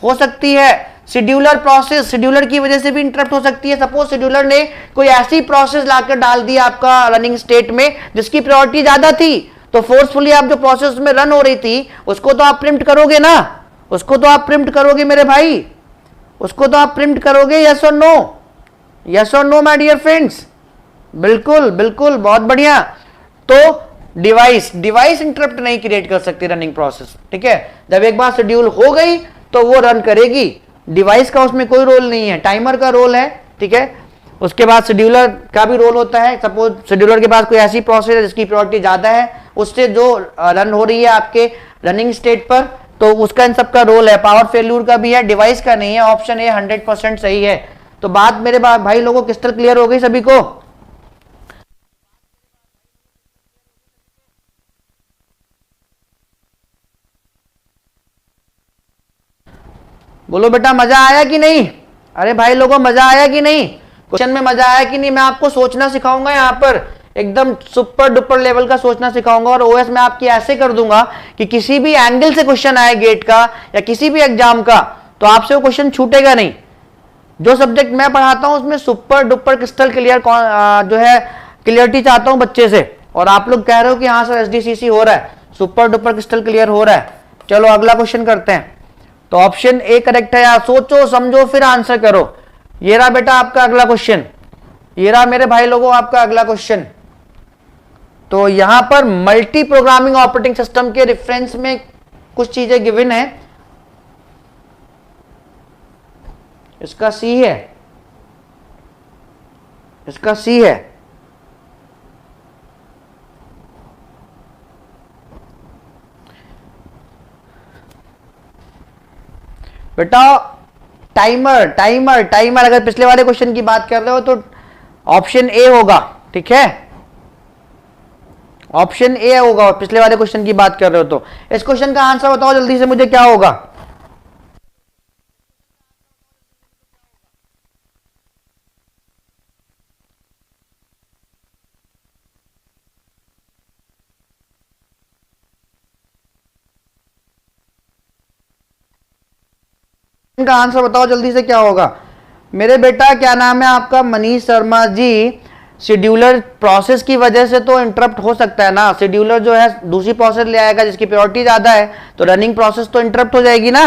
हो सकती है। शेड्यूलर प्रोसेस, शेड्यूलर की वजह से भी इंटरप्ट हो सकती है। सपोज शेड्यूलर ने कोई ऐसी प्रोसेस लाकर डाल दी आपका रनिंग स्टेट में जिसकी प्रायोरिटी ज्यादा थी, तो फोर्सफुली आप जो प्रोसेस में रन हो रही थी उसको तो आप प्रिम्प्ट करोगे ना, उसको तो आप प्रिम्प्ट करोगे मेरे भाई, उसको तो आप प्रिम्प्ट करोगे। यस और नो, यस और नो माय डियर फ्रेंड्स, बिल्कुल बिल्कुल, बहुत बढ़िया। तो डिवाइस, डिवाइस इंटरप्ट नहीं क्रिएट कर सकती रनिंग प्रोसेस, ठीक है। जब एक बार शेड्यूल हो गई तो वो रन करेगी, डिवाइस का उसमें कोई रोल नहीं है, टाइमर का रोल है, ठीक है। उसके बाद शेड्यूलर का भी रोल होता है। सपोज शेड्यूलर के पास कोई ऐसी प्रोसेस है जिसकी प्रायोरिटी ज्यादा है, उससे जो रन हो रही है आपके रनिंग स्टेट पर, तो उसका इन सब का रोल है। पावर फेल्यूर का भी है, डिवाइस का नहीं है। ऑप्शन ए 100% सही है। तो बात मेरे भाई लोगों क्रिस्टल क्लियर हो गई सभी को? बोलो बेटा मजा आया कि नहीं? अरे भाई लोगों मजा आया कि नहीं? क्वेश्चन में मजा आया कि नहीं? मैं आपको सोचना सिखाऊंगा, यहाँ पर एकदम सुपर डुपर लेवल का सोचना सिखाऊंगा, और ओएस में आपकी ऐसे कर दूंगा कि किसी भी एंगल से क्वेश्चन आए गेट का या किसी भी एग्जाम का, तो आपसे वो क्वेश्चन छूटेगा नहीं। जो सब्जेक्ट मैं पढ़ाता हूं उसमें सुपर डुपर क्रिस्टल क्लियर जो है क्लियरिटी चाहता हूं बच्चे से, और आप लोग कह रहे हो कि हाँ सर एसडीसीसी हो रहा है, सुपर डुपर क्रिस्टल क्लियर हो रहा है। चलो अगला क्वेश्चन करते हैं। तो ऑप्शन ए करेक्ट है यार, सोचो समझो फिर आंसर करो। ये रहा बेटा आपका अगला क्वेश्चन, ये रहा मेरे भाई लोगों आपका अगला क्वेश्चन। तो यहां पर मल्टी प्रोग्रामिंग ऑपरेटिंग सिस्टम के रेफरेंस में कुछ चीजें गिवन है। इसका सी है, इसका सी है। बेटा टाइमर, टाइमर, टाइमर, अगर पिछले वाले क्वेश्चन की बात कर रहे हो तो ऑप्शन ए होगा, ठीक है, ऑप्शन ए होगा। पिछले वाले क्वेश्चन की बात कर रहे हो तो इस क्वेश्चन का आंसर बताओ जल्दी से मुझे, क्या होगा? का आंसर बताओ जल्दी से, क्या होगा मेरे बेटा? क्या नाम है आपका? मनीष शर्मा जी। शेड्यूलर प्रोसेस की वजह से तो इंटरप्ट हो सकता है ना, शेड्यूलर जो है दूसरी प्रोसेस ले आएगा जिसकी प्रायोरिटी ज्यादा है, तो रनिंग प्रोसेस तो इंटरप्ट हो जाएगी ना।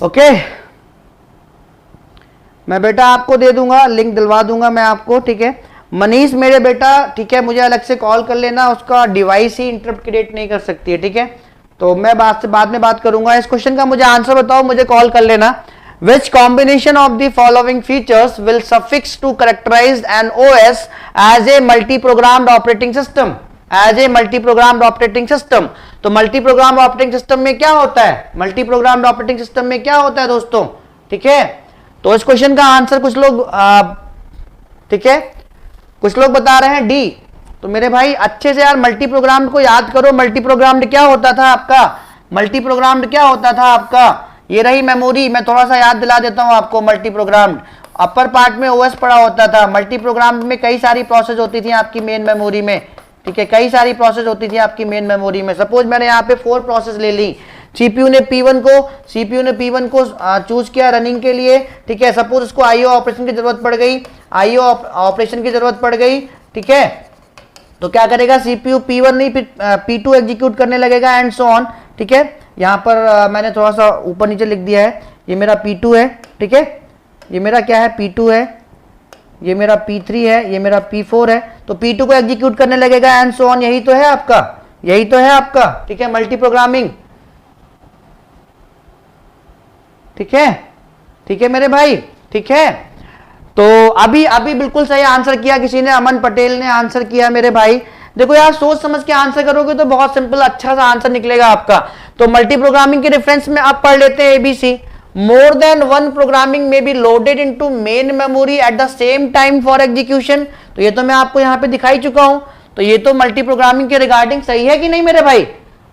ओके मैं बेटा आपको दे दूंगा, लिंक दिलवा दूंगा मैं आपको, ठीक है। मनीष मेरे बेटा, ठीक है, मुझे अलग से कॉल कर लेना, उसका डिवाइस ही इंटरप्ट क्रिएट नहीं कर सकती है, ठीक है। तो मैं बाद में बात करूंगा। इस क्वेश्चन का मुझे आंसर बताओ, मुझे कॉल कर लेना। Which combination of the following features will suffix to characterize an OS as a multi-programmed operating system? As a multi-programmed operating system. तो multi-programmed operating system में क्या होता है? multi-programmed operating system में क्या होता है दोस्तों? ठीक है, तो इस क्वेश्चन का आंसर कुछ लोग, ठीक है, कुछ लोग बता रहे हैं डी। तो मेरे भाई अच्छे से यार मल्टी प्रोग्राम्ड को याद करो। मल्टी प्रोग्राम्ड क्या होता था आपका? मल्टी प्रोग्राम्ड क्या होता था आपका? ये रही मेमोरी, मैं थोड़ा सा याद दिला देता हूं आपको। मल्टी प्रोग्राम्ड अपर पार्ट में ओएस पड़ा होता था। मल्टी प्रोग्राम्ड में कई सारी प्रोसेस होती थी आपकी मेन मेमोरी में, ठीक है, कई सारी प्रोसेस होती थी आपकी मेन मेमोरी में। सपोज मैंने यहाँ पे 4 प्रोसेस ले ली, सीपीयू ने P1 को चूज किया रनिंग के लिए, ठीक है। सपोज उसको आईओ ऑपरेशन की जरूरत पड़ गई, आईओ ऑपरेशन की जरूरत पड़ गई, ठीक है। तो क्या करेगा सीपीयू? P1 नहीं P2 एग्जीक्यूट करने लगेगा एंड सो ऑन, ठीक है। यहाँ पर मैंने थोड़ा सा ऊपर नीचे लिख दिया है, ये मेरा P2 है, ठीक है, ये मेरा क्या है? P2 है, ये मेरा P3 है, ये मेरा P4 है। तो P2 को एग्जीक्यूट करने लगेगा एंड सो ऑन। यही तो है आपका, यही तो है आपका, ठीक है, मल्टी प्रोग्रामिंग, ठीक है, ठीक है मेरे भाई, ठीक है। तो अभी बिल्कुल सही आंसर किया किसी ने, अमन पटेल ने आंसर किया मेरे भाई। देखो यार सोच समझ के आंसर करोगे तो बहुत सिंपल अच्छा सा आंसर निकलेगा आपका। तो मल्टी प्रोग्रामिंग के रेफरेंस में आप पढ़ लेते हैं ABC. More than one programming में be loaded into main memory at the same time for execution. तो ये तो मैं आपको यहाँ पे दिखाई चुका हूं। तो ये तो मल्टी प्रोग्रामिंग के रिगार्डिंग सही है कि नहीं मेरे भाई?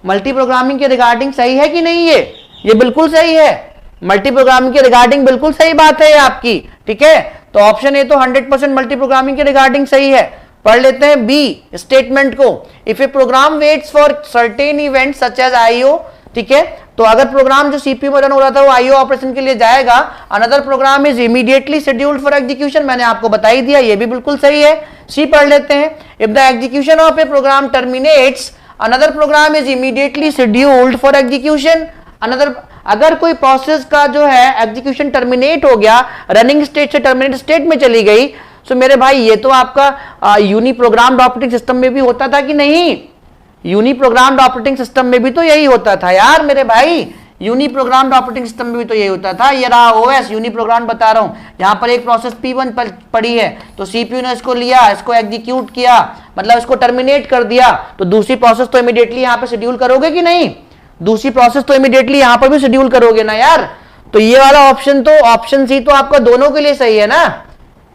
मल्टी प्रोग्रामिंग के रिगार्डिंग सही है कि नहीं? ये बिल्कुल सही है। मल्टी प्रोग्रामिंग के रिगार्डिंग बिल्कुल सही बात है आपकी, ठीक है। तो ऑप्शन ए तो 100% मल्टी प्रोग्रामिंग के रिगार्डिंग सही है। पढ़ लेते हैं बी स्टेटमेंट को। If a program waits for certain event such as IO, ठीक है, तो अगर प्रोग्राम जो सीपीयू में रन हो रहा था वो आईओ ऑपरेशन के लिए जाएगा, another program is immediately scheduled for execution. मैंने आपको बता ही दिया, ये भी बिल्कुल सही है। सी पढ़ लेते हैं। If the execution of a program terminates another program is immediately scheduled for execution. Another, अगर कोई प्रोसेस का जो है एग्जीक्यूशन टर्मिनेट हो गया, रनिंग स्टेट से टर्मिनेट स्टेट में चली गई, तो मेरे भाई ये तो आपका यूनी प्रोग्राम्ड ऑपरेटिंग सिस्टम में भी होता था कि नहीं? यूनी प्रोग्राम्ड ऑपरेटिंग सिस्टम में भी तो यही होता था यार मेरे भाई। यूनी प्रोग्राम्ड ऑपरेटिंग सिस्टम में भी तो यही होता था। ये रहा ओएस, यूनी प्रोग्राम बता रहा हूं। यहां पर एक प्रोसेस P1 पड़ी है, तो सीपीयू ने इसको लिया, इसको एग्जीक्यूट किया, मतलब इसको टर्मिनेट कर दिया। तो दूसरी प्रोसेस तो इमीडिएटली यहां पर शेड्यूल करोगे कि नहीं? दूसरी प्रोसेस तो इमीडिएटली यहां पर भी शेड्यूल करोगे ना यार। तो ये वाला ऑप्शन तो, ऑप्शन सी तो आपका दोनों के लिए सही है ना।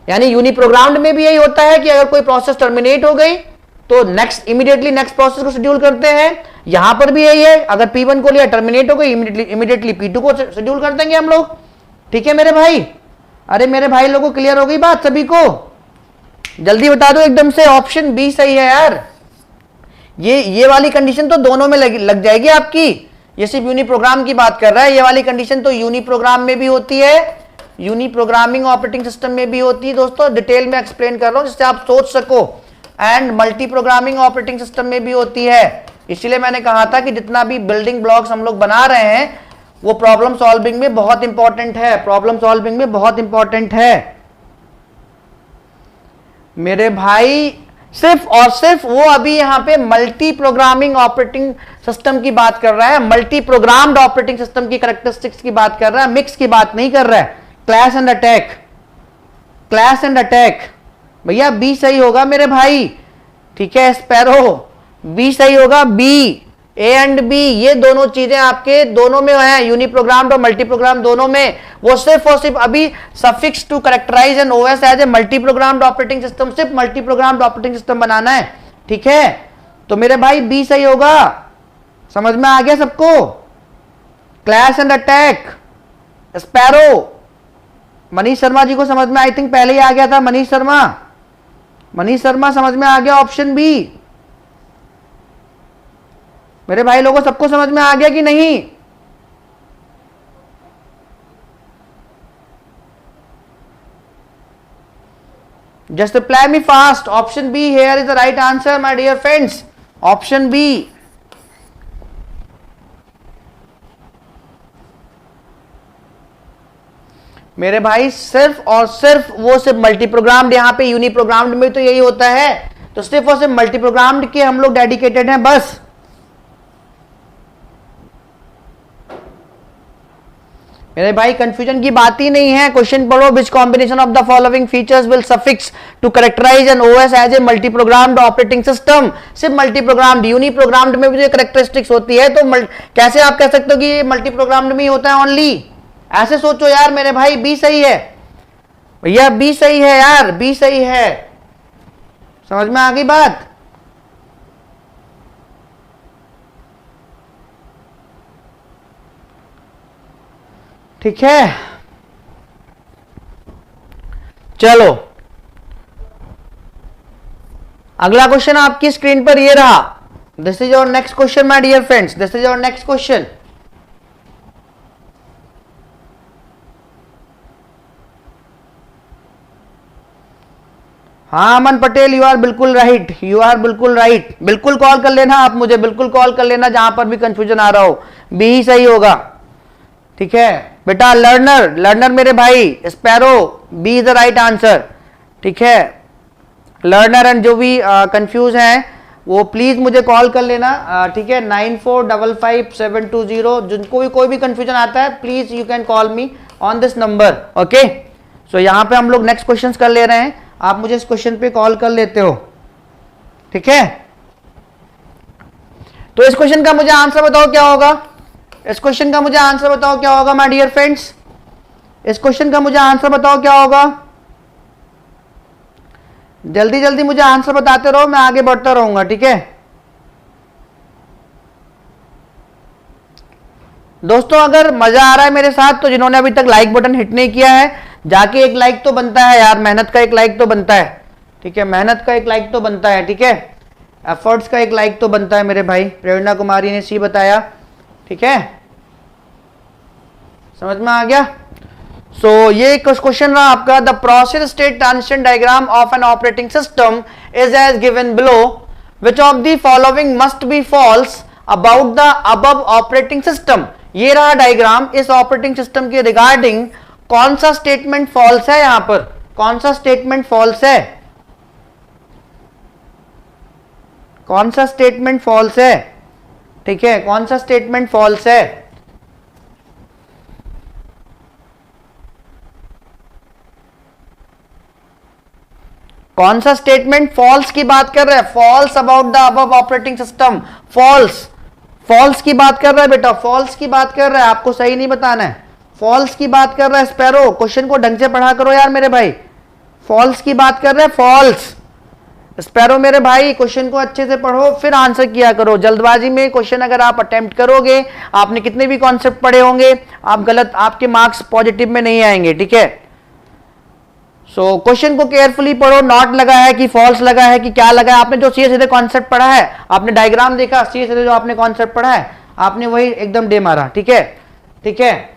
यानी यूनी प्रोग्राम्ड में भी यही होता है कि अगर कोई प्रोसेस टर्मिनेट हो गई तो नेक्स्ट इमीडिएटली नेक्स्ट प्रोसेस को शेड्यूल करते हैं। यहां पर भी यही है, अगर P1 को लिया टर्मिनेट हो गई, इमीडिएटली P2 को शेड्यूल कर देंगे हम लोग, ठीक है मेरे भाई। अरे मेरे भाई लोगों को क्लियर हो गई बात सभी को? जल्दी बता दो एकदम से, ऑप्शन बी सही है यार। ये वाली कंडीशन तो दोनों में लग जाएगी आपकी। ये सिर्फ यूनी प्रोग्राम की बात कर रहा है, ये वाली कंडीशन तो यूनी प्रोग्राम में भी होती है, यूनी प्रोग्रामिंग ऑपरेटिंग सिस्टम में भी होती है। दोस्तों डिटेल में एक्सप्लेन कर रहा हूं जिससे आप सोच सको। And multi programming operating system में भी होती है। इसलिए मैंने कहा था कि जितना भी बिल्डिंग ब्लॉक्स हम लोग बना रहे हैं वो प्रॉब्लम सॉल्विंग में बहुत इंपॉर्टेंट है, प्रॉब्लम सॉल्विंग में बहुत इंपॉर्टेंट है मेरे भाई। सिर्फ और सिर्फ वो अभी यहां पे मल्टी प्रोग्रामिंग ऑपरेटिंग सिस्टम की बात कर रहा है, मल्टी प्रोग्राम्ड ऑपरेटिंग सिस्टम की कैरेक्टरिस्टिक्स की बात कर रहा है, मिक्स की बात नहीं कर रहा है। Clash and attack, clash and attack भैया बी सही होगा मेरे भाई, ठीक है। स्पैरो बी सही होगा, बी, ए एंड बी ये दोनों चीजें आपके दोनों में है, यूनी प्रोग्राम्ड और मल्टी प्रोग्राम दोनों में। वो सिर्फ और सिर्फ अभी suffix to characterize an OS as a multi programmed operating system, सिर्फ मल्टी प्रोग्राम्ड ऑपरेटिंग सिस्टम बनाना है, ठीक है। तो मेरे भाई बी सही होगा। समझ में आ गया सबको? Clash and attack, sparrow, Manish Sharma ji को समझ में आई थिंक पहले ही आ गया था। मनीष शर्मा समझ में आ गया ऑप्शन बी। मेरे भाई लोगों सबको समझ में आ गया कि नहीं? Just reply me fast. Option B here is the right answer my dear friends, option B. मेरे भाई सिर्फ और सिर्फ वो सिर्फ मल्टी प्रोग्राम्ड, यहाँ पे यूनी प्रोग्राम्ड में तो यही होता है, तो सिर्फ और सिर्फ मल्टी प्रोग्राम्ड के हम लोग डेडिकेटेड हैं बस। मेरे भाई कंफ्यूजन की बात ही नहीं है। क्वेश्चन पढ़ो, which combination of the following features will suffix to characterize an OS as a multi programmed operating system. सिर्फ मल्टी प्रोग्राम्ड, यूनी प्रोग्राम्ड में भी जो कैरेक्टरिस्टिक्स होती है, तो कैसे आप कह सकते हो कि ये मल्टी प्रोग्राम्ड में ही होता है ओनली? ऐसे सोचो यार मेरे भाई, बी सही है भैया, बी सही है यार, बी सही है। समझ में आ गई बात? ठीक है, चलो अगला क्वेश्चन आपकी स्क्रीन पर ये रहा। This is your next question my dear friends, this is your next question. हाँ अमन पटेल, यू आर बिल्कुल राइट, यू आर बिल्कुल राइट। बिल्कुल कॉल कर लेना आप मुझे, बिल्कुल कॉल कर लेना जहां पर भी कंफ्यूजन आ रहा हो, बी ही सही होगा। ठीक है बेटा, लर्नर, लर्नर मेरे भाई, Sparrow, B is the right answer. ठीक है, लर्नर एंड जो भी कंफ्यूज हैं वो प्लीज मुझे कॉल कर लेना। ठीक है, 94555720, जिनको भी कोई भी कंफ्यूजन आता है please you can call me on this number. Okay, so यहां पे हम लोग नेक्स्ट क्वेश्चन कर ले रहे हैं, आप मुझे इस क्वेश्चन पे कॉल कर लेते हो। ठीक है, तो इस क्वेश्चन का मुझे आंसर बताओ क्या होगा, इस क्वेश्चन का मुझे आंसर बताओ क्या होगा माय डियर फ्रेंड्स, इस क्वेश्चन का मुझे आंसर बताओ क्या होगा। जल्दी जल्दी मुझे आंसर बताते रहो, मैं आगे बढ़ता रहूंगा। ठीक है दोस्तों, अगर मजा आ रहा है मेरे साथ तो जिन्होंने अभी तक लाइक बटन हिट नहीं किया है, जाके एक लाइक तो बनता है यार, मेहनत का एक लाइक तो बनता है। ठीक है, मेहनत का एक लाइक तो बनता है। ठीक है, एफर्ट्स का एक लाइक तो बनता है मेरे भाई। प्रेरणा कुमारी ने सी बताया। ठीक है, समझ में आ गया। सो ये क्वेश्चन रहा आपका, the process state transition diagram of an operating system is as given below, which of the following must be false about the above operating system. ये रहा डायग्राम, इस ऑपरेटिंग सिस्टम के रिगार्डिंग कौन सा स्टेटमेंट फॉल्स है, यहां पर कौन सा स्टेटमेंट फॉल्स है, कौन सा स्टेटमेंट फॉल्स है। ठीक है, कौन सा स्टेटमेंट फॉल्स है, कौन सा स्टेटमेंट फॉल्स की बात कर रहा है, false about the above operating system, false, false की बात कर रहा है बेटा, फॉल्स की बात कर रहा है, आपको सही नहीं बताना है, फॉल्स की बात कर रहा है। स्पैरो, क्वेश्चन को ढंग से पढ़ा करो यार मेरे भाई, फॉल्स की बात कर रहे हैं, फॉल्स। स्पैरो मेरे भाई, क्वेश्चन को अच्छे से पढ़ो फिर आंसर किया करो। जल्दबाजी में क्वेश्चन अगर आप अटेम्प्ट करोगे, आपने कितने भी कॉन्सेप्ट पढ़े होंगे, आप गलत, आपके मार्क्स पॉजिटिव में नहीं आएंगे। ठीक है, सो क्वेश्चन को केयरफुली पढ़ो, नॉट लगा है कि फॉल्स लगा है कि क्या लगा है, आपने जो सीधे सीधे कॉन्सेप्ट पढ़ा है, आपने डायग्राम देखा, सीधे सीधे जो आपने कॉन्सेप्ट पढ़ा है आपने वही एकदम डे मारा। ठीक है, ठीक है,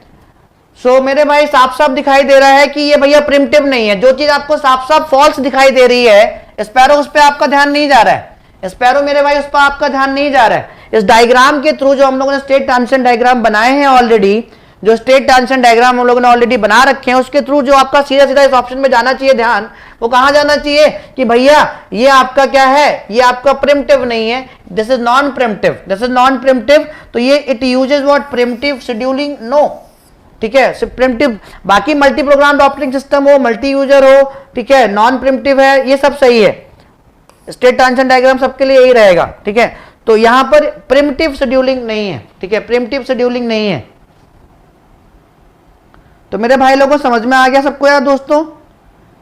सो मेरे भाई साफ साफ दिखाई दे रहा है कि ये भैया प्रिमिटिव नहीं है। जो चीज आपको साफ साफ फॉल्स दिखाई दे रही है, स्पैरो उस पर आपका ध्यान नहीं जा रहा है, स्पैरो मेरे भाई उस पर आपका ध्यान नहीं जा रहा है। इस डायग्राम के थ्रू जो हम लोगों ने स्टेट ट्रांजिशन डायग्राम बनाए हैं ऑलरेडी, जो स्टेट ट्रांजिशन डायग्राम हम लोगों ने ऑलरेडी बना रखे हैं, उसके थ्रू जो आपका सीधा सीधा इस ऑप्शन में जाना चाहिए ध्यान, वो कहां जाना चाहिए कि भैया ये आपका क्या है, ये आपका प्रिमिटिव नहीं है, this is non primitive, this is non primitive. तो ये it uses what, primitive scheduling, no. ठीक है, सिर्फ प्रिमिटिव, बाकी मल्टी प्रोग्राम्ड ऑपरेटिंग सिस्टम हो, मल्टी यूजर हो, ठीक है, नॉन प्रिमिटिव है, ये सब सही है। स्टेट ट्रांजिशन डायग्राम सबके लिए यही रहेगा। ठीक है, तो यहां पर प्रिमिटिव शेड्यूलिंग नहीं है। ठीक है, प्रिमिटिव शेड्यूलिंग नहीं है। तो मेरे भाई लोगों को समझ में आ गया सबको यार दोस्तों,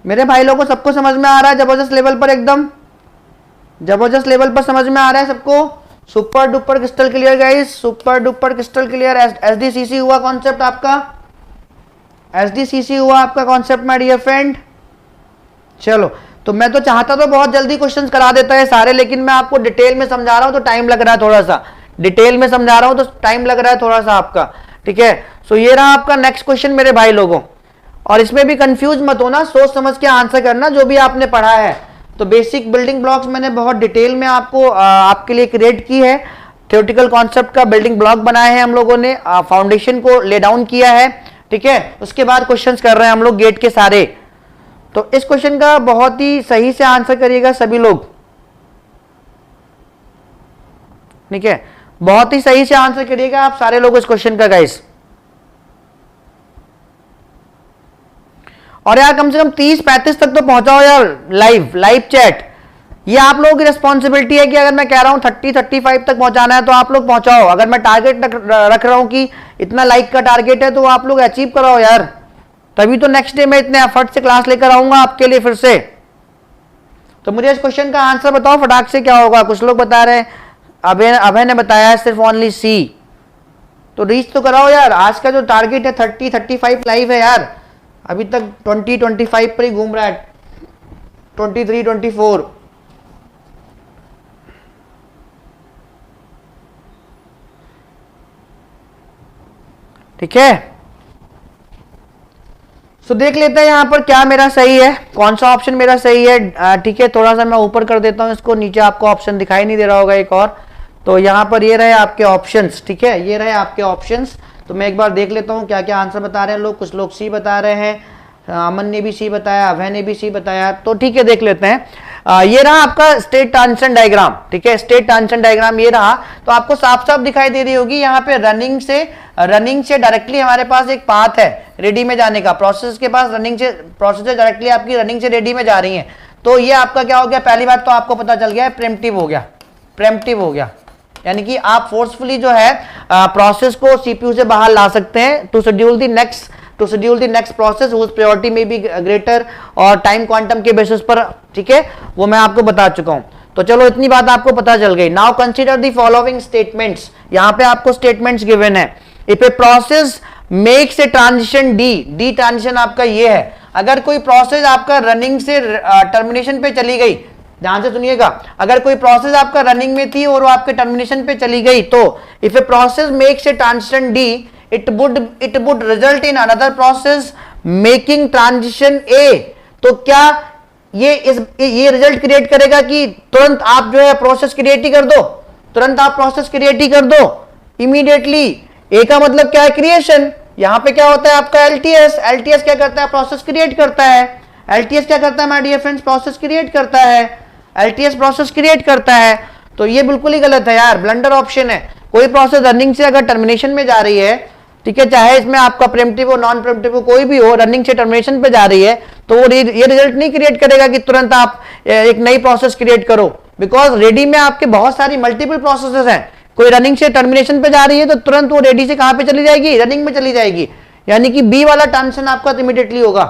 मेरे भाई लोगों को सबको समझ में आ रहा है, जबरदस्त लेवल पर, एकदम जबरदस्त लेवल पर समझ में आ रहा है सबको। Super duper crystal clear guys, super duper crystal clear. SDCC हुआ कॉन्सेप्ट आपका, एसडीसीसी हुआ आपका कॉन्सेप्ट माय डियर फ्रेंड। चलो, तो मैं तो चाहता तो बहुत जल्दी क्वेश्चंस करा देता है सारे, लेकिन मैं आपको डिटेल में समझा रहा हूं तो टाइम लग रहा है थोड़ा सा, डिटेल में समझा रहा हूं तो टाइम लग रहा है थोड़ा सा आपका। ठीक है, सो ये रहा आपका नेक्स्ट क्वेश्चन मेरे भाई लोगों, और इसमें भी कंफ्यूज मत होना, सोच समझ के आंसर करना जो भी आपने पढ़ा है। तो बेसिक बिल्डिंग ब्लॉक्स मैंने बहुत डिटेल में आपको आपके लिए क्रिएट की है, थ्योरेटिकल कॉन्सेप्ट का बिल्डिंग ब्लॉक बनाए हैं हम लोगों ने, फाउंडेशन को ले डाउन किया है। ठीक है, उसके बाद क्वेश्चंस कर रहे हैं हम लोग गेट के सारे। तो इस क्वेश्चन का बहुत ही सही से आंसर करिएगा सभी लोग, ठीक है, बहुत ही सही से आंसर करिएगा आप सारे लोग इस क्वेश्चन का गाइस। और यार कम से कम 30-35 तक तो पहुंचाओ यार, लाइव चैट। ये आप लोगों की रिस्पॉन्सिबिलिटी है कि अगर मैं कह रहा हूं 30-35 तक पहुंचाना है तो आप लोग पहुंचाओ। अगर मैं टारगेट रख रहा हूं कि इतना लाइक का टारगेट है तो आप लोग अचीव कराओ यार, तभी तो नेक्स्ट डे मैं इतने एफर्ट से क्लास लेकर आऊंगा आपके लिए फिर से। तो मुझे इस क्वेश्चन का आंसर बताओ फटाक से, क्या होगा? कुछ लोग बता रहे हैं, अभय ने बताया है सिर्फ ओनली सी। तो रीच तो कराओ यार, आज का जो टारगेट है 30-35 लाइव है यार, अभी तक 20-25 पर ही घूम रहा है, 23-24। ठीक है, सो देख लेते हैं यहां पर क्या मेरा सही है, कौन सा ऑप्शन मेरा सही है। ठीक है, थोड़ा सा मैं ऊपर कर देता हूं इसको, नीचे आपको ऑप्शन दिखाई नहीं दे रहा होगा एक और। तो यहां पर ये रहे आपके ऑप्शंस, ठीक है, ये रहे आपके ऑप्शंस। तो मैं एक बार देख लेता हूं क्या क्या आंसर बता रहे हैं लोग। कुछ लोग सी बता रहे हैं, अमन ने भी सी बताया, अभय ने भी सी बताया। तो ठीक है, देख लेते हैं। ये रहा आपका स्टेट ट्रांजिशन डायग्राम, ठीक है, स्टेट ट्रांजिशन डायग्राम ये रहा। तो आपको साफ साफ दिखाई दे रही होगी यहाँ पे रनिंग से डायरेक्टली हमारे पास एक पाथ है रेडी में जाने का। प्रोसेस के पास रनिंग से, प्रोसेस डायरेक्टली आपकी रनिंग से रेडी में जा रही है। तो ये आपका क्या हो गया, पहली बात तो आपको पता चल गया है, प्रेम्प्टिव हो गया, प्रेम्प्टिव हो गया। यानी कि आप फोर्सफुली जो है प्रोसेस को सीपीयू से बाहर ला सकते हैं to schedule the next process whose priority में बी ग्रेटर और टाइम क्वांटम के बेसिस पर, ठीक है, वो मैं आपको बता चुका हूं। तो चलो इतनी बात आपको पता चल गई। Now consider the following statements, यहां पे आपको स्टेटमेंट्स गिवन है। If a process makes a transition D transition आपका ये है, अगर कोई प्रोसेस आपका रनिंग से टर्मिनेशन पे चली गई, ध्यान से सुनिएगा, अगर कोई प्रोसेस आपका रनिंग में थी और वो आपके टर्मिनेशन पे चली गई, तो if a process makes a transition D it would result in another process making transition A। तो क्या ये रिजल्ट क्रिएट करेगा कि तुरंत आप जो है प्रोसेस क्रिएट ही कर दो, तुरंत आप प्रोसेस क्रिएट ही कर दो इमीडिएटली। ए का मतलब क्या है, क्रिएशन। यहां पे क्या होता है आपका एलटीएस क्या करता है, प्रोसेस क्रिएट करता है। एलटीएस क्या करता है my dear friends, process create करता है। एलटीएस प्रोसेस क्रिएट करता है। तो ये बिल्कुल ही गलत है यार, ब्लंडर ऑप्शन है। कोई प्रोसेस रनिंग से अगर टर्मिनेशन में जा रही है, ठीक है, चाहे इसमें आपका प्रेम्प्टिव हो नॉन प्रेम्प्टिव हो कोई भी हो, रनिंग से टर्मिनेशन पे जा रही है, तो वो ये रिजल्ट नहीं क्रिएट करेगा कि तुरंत आप एक नई प्रोसेस क्रिएट करो, बिकॉज रेडी में आपके बहुत सारी मल्टीपल प्रोसेसेस हैं। कोई रनिंग से टर्मिनेशन पे जा रही है तो तुरंत वो रेडी से कहां पे चली जाएगी, रनिंग में चली जाएगी। यानी कि बी वाला ट्रांजिशन आपका इमीडिएटली होगा,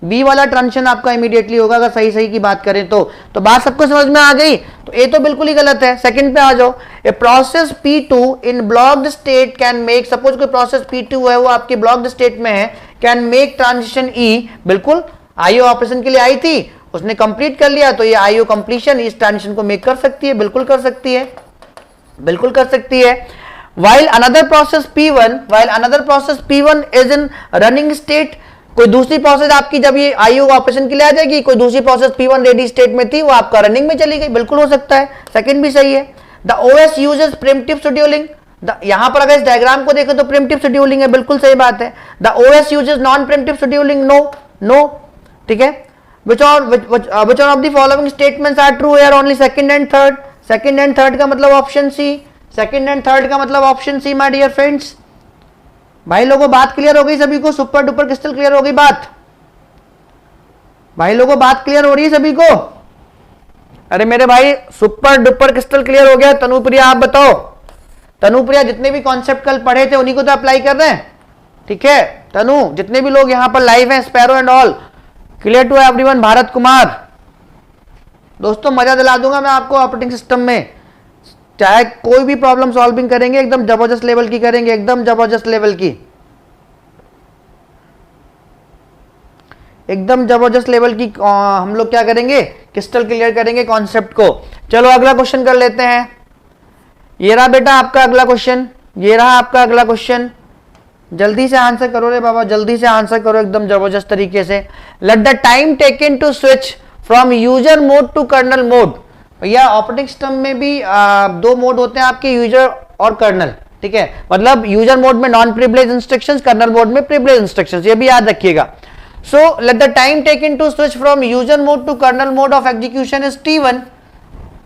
बी वाला ट्रांजिशन आपका इमीडिएटली होगा अगर सही की बात करें तो बात सबको समझ में आ गई। तो ए तो बिल्कुल ही गलत है। सेकंड पे आ जाओ, a process P2 in blocked state can make, suppose कोई प्रोसेस P2 है वो आपकी ब्लॉक्ड स्टेट में है, कैन मेक ट्रांजिशन E। बिल्कुल आईओ ऑपरेशन के लिए आई थी, उसने कंप्लीट कर लिया, तो ये आईओ कंप्लीशन इस ट्रांजिशन को मेक कर सकती है, बिल्कुल कर सकती है, बिल्कुल कर सकती है। while another process P1 is in running state, कोई दूसरी प्रोसेस आपकी जब ये आईओ ऑपरेशन के लिए आ जाएगी, कोई दूसरी प्रोसेस P1 रेडी स्टेट में थी वो आपका रनिंग में चली गई, बिल्कुल हो सकता है। सेकंड भी सही है। The OS uses primitive scheduling, यहां पर अगर इस डायग्राम को देखें तो प्रिमिटिव शेड्यूलिंग है, बिल्कुल सही बात है। The OS uses non primitive scheduling, no, ठीक है। which one of the following statements are true here, only second and third का मतलब option C, second and third का मतलब option C my dear friends. भाई लोगों बात क्लियर हो गई सभी को, सुपर डुपर क्रिस्टल क्लियर हो गई बात, भाई लोगों बात क्लियर हो रही है सभी को? अरे मेरे भाई सुपर डुपर क्रिस्टल क्लियर हो गया। तनुप्रिया आप बताओ, तनुप्रिया जितने भी कॉन्सेप्ट कल पढ़े थे उन्हीं को तो अप्लाई कर रहे हैं, ठीक है। तनु जितने भी लोग यहां पर लाइव हैं, Sparrow and all, clear to everyone. Bharat Kumar दोस्तों मजा दिला दूंगा मैं आपको ऑपरेटिंग सिस्टम में, चाहे कोई भी प्रॉब्लम सॉल्विंग करेंगे एकदम जबरदस्त लेवल की करेंगे, एकदम जबरदस्त लेवल की, एकदम जबरदस्त लेवल की हम लोग क्या करेंगे, क्रिस्टल क्लियर करेंगे कॉन्सेप्ट को। चलो अगला क्वेश्चन कर लेते हैं। ये रहा बेटा आपका अगला क्वेश्चन, ये रहा आपका अगला क्वेश्चन। जल्दी से आंसर करो रे बाबा, जल्दी से आंसर करो एकदम जबरदस्त तरीके से। Let the time taken to switch from user mode to kernel mode. भैया ऑपरेटिंग सिस्टम में भी दो मोड होते हैं आपके, यूजर और कर्नल, ठीक है, मतलब यूजर मोड में non privilege instructions, kernel mode में प्रिविलेज इंस्ट्रक्शंस, ये भी याद रखिएगा। So let the time taken to switch from user mode to kernel mode of execution is T1,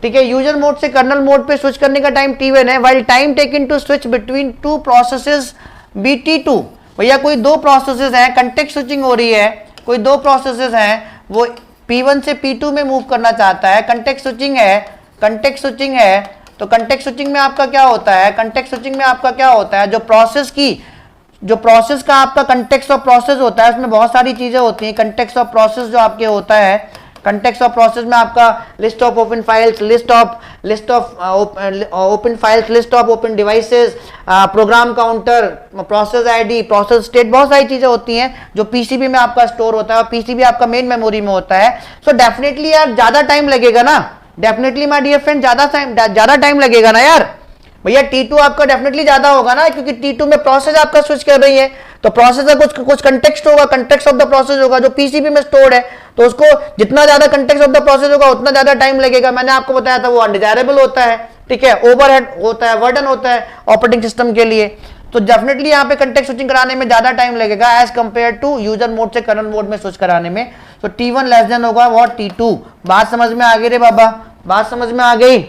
ठीक है, यूजर मोड से कर्नल मोड पे स्विच करने का टाइम T1 है, while time taken to switch between two processes be T2। भैया कोई दो प्रोसेसेस हैं, कंटेक्स्ट स्विचिंग हो रही है, कोई दो प्रोसेसेस हैं, वो P1 से P2 में मूव करना चाहता है, कंटेक्स्ट स्विचिंग है, कंटेक्स्ट स्विचिंग है, तो कंटेक्स्ट स्विचिंग में आपका क्या होता है, कंटेक्स्ट स्विचिंग में आपका क्या होता है, जो प्रोसेस का आपका कंटेक्स्ट ऑफ प्रोसेस होता है, उसमें बहुत सारी चीजें होती हैं। कंटेक्स्ट ऑफ प्रोसेस जो आपके होता है, कंटेक्स्ट ऑफ प्रोसेस में आपका list of open files, list of open files, list of open devices, program counter, process ID, process state, बहुत सारी चीजें होती हैं जो पीसीबी में आपका स्टोर होता है, और पीसीबी आपका मेन मेमोरी में होता है। सो डेफिनेटली यार ज्यादा टाइम लगेगा ना, डेफिनेटली माय डियर फ्रेंड ज्यादा टाइम लगेगा ना यार। भैया T2 आपका डेफिनेटली ज्यादा होगा ना, क्योंकि T2 में प्रोसेस आपका स्विच कर रही है, तो प्रोसेस का कुछ कंटेक्स्ट होगा, कंटेक्स्ट ऑफ द प्रोसेस होगा जो पीसीबी में स्टोर्ड है, तो उसको जितना ज्यादा कंटेक्स्ट ऑफ द प्रोसेस होगा उतना ज्यादा टाइम लगेगा। मैंने आपको बताया था वो अनडिजायरेबल होता है, ठीक है, ओवरहेड होता है, वर्डन होता है ऑपरेटिंग सिस्टम के लिए। तो डेफिनेटली यहाँ पे कंटेक्स्ट स्विचिंग कराने में ज्यादा टाइम लगेगा as compare to user mode से कर्नल मोड में स्विच कराने में। तो T1 लेस देन होगा व्हाट T2। बात समझ में आ गई रे बाबा, बात समझ में आ गई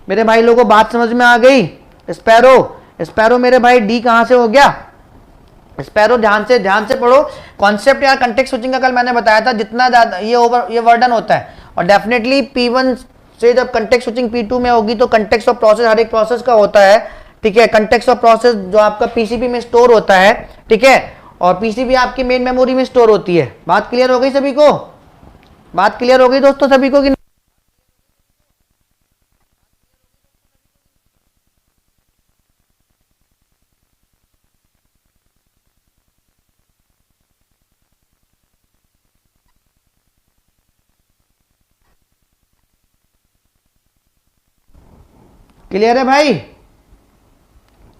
मेरे भाई लोगों, बात समझ में आ गई। स्पैरो मेरे भाई डी कहां से हो गया, स्पैरो ध्यान से पढ़ो कॉन्सेप्ट यार। कंटेक्स्ट स्विचिंग का कल मैंने बताया था, जितना ज्यादा ये वर्डन होता है, और डेफिनेटली P1 से जब कंटेक्स्ट स्विचिंग P2 में होगी तो कंटेक्स्ट ऑफ प्रोसेस हर एक प्रोसेस का होता है, ठीक है, कंटेक्स्ट ऑफ प्रोसेस जो आपका पीसीबी में स्टोर होता है, ठीक है, और पीसीबी आपकी मेन मेमोरी में स्टोर होती है। बात क्लियर हो गई सभी को, बात क्लियर हो गई दोस्तों सभी को कि क्लियर है भाई,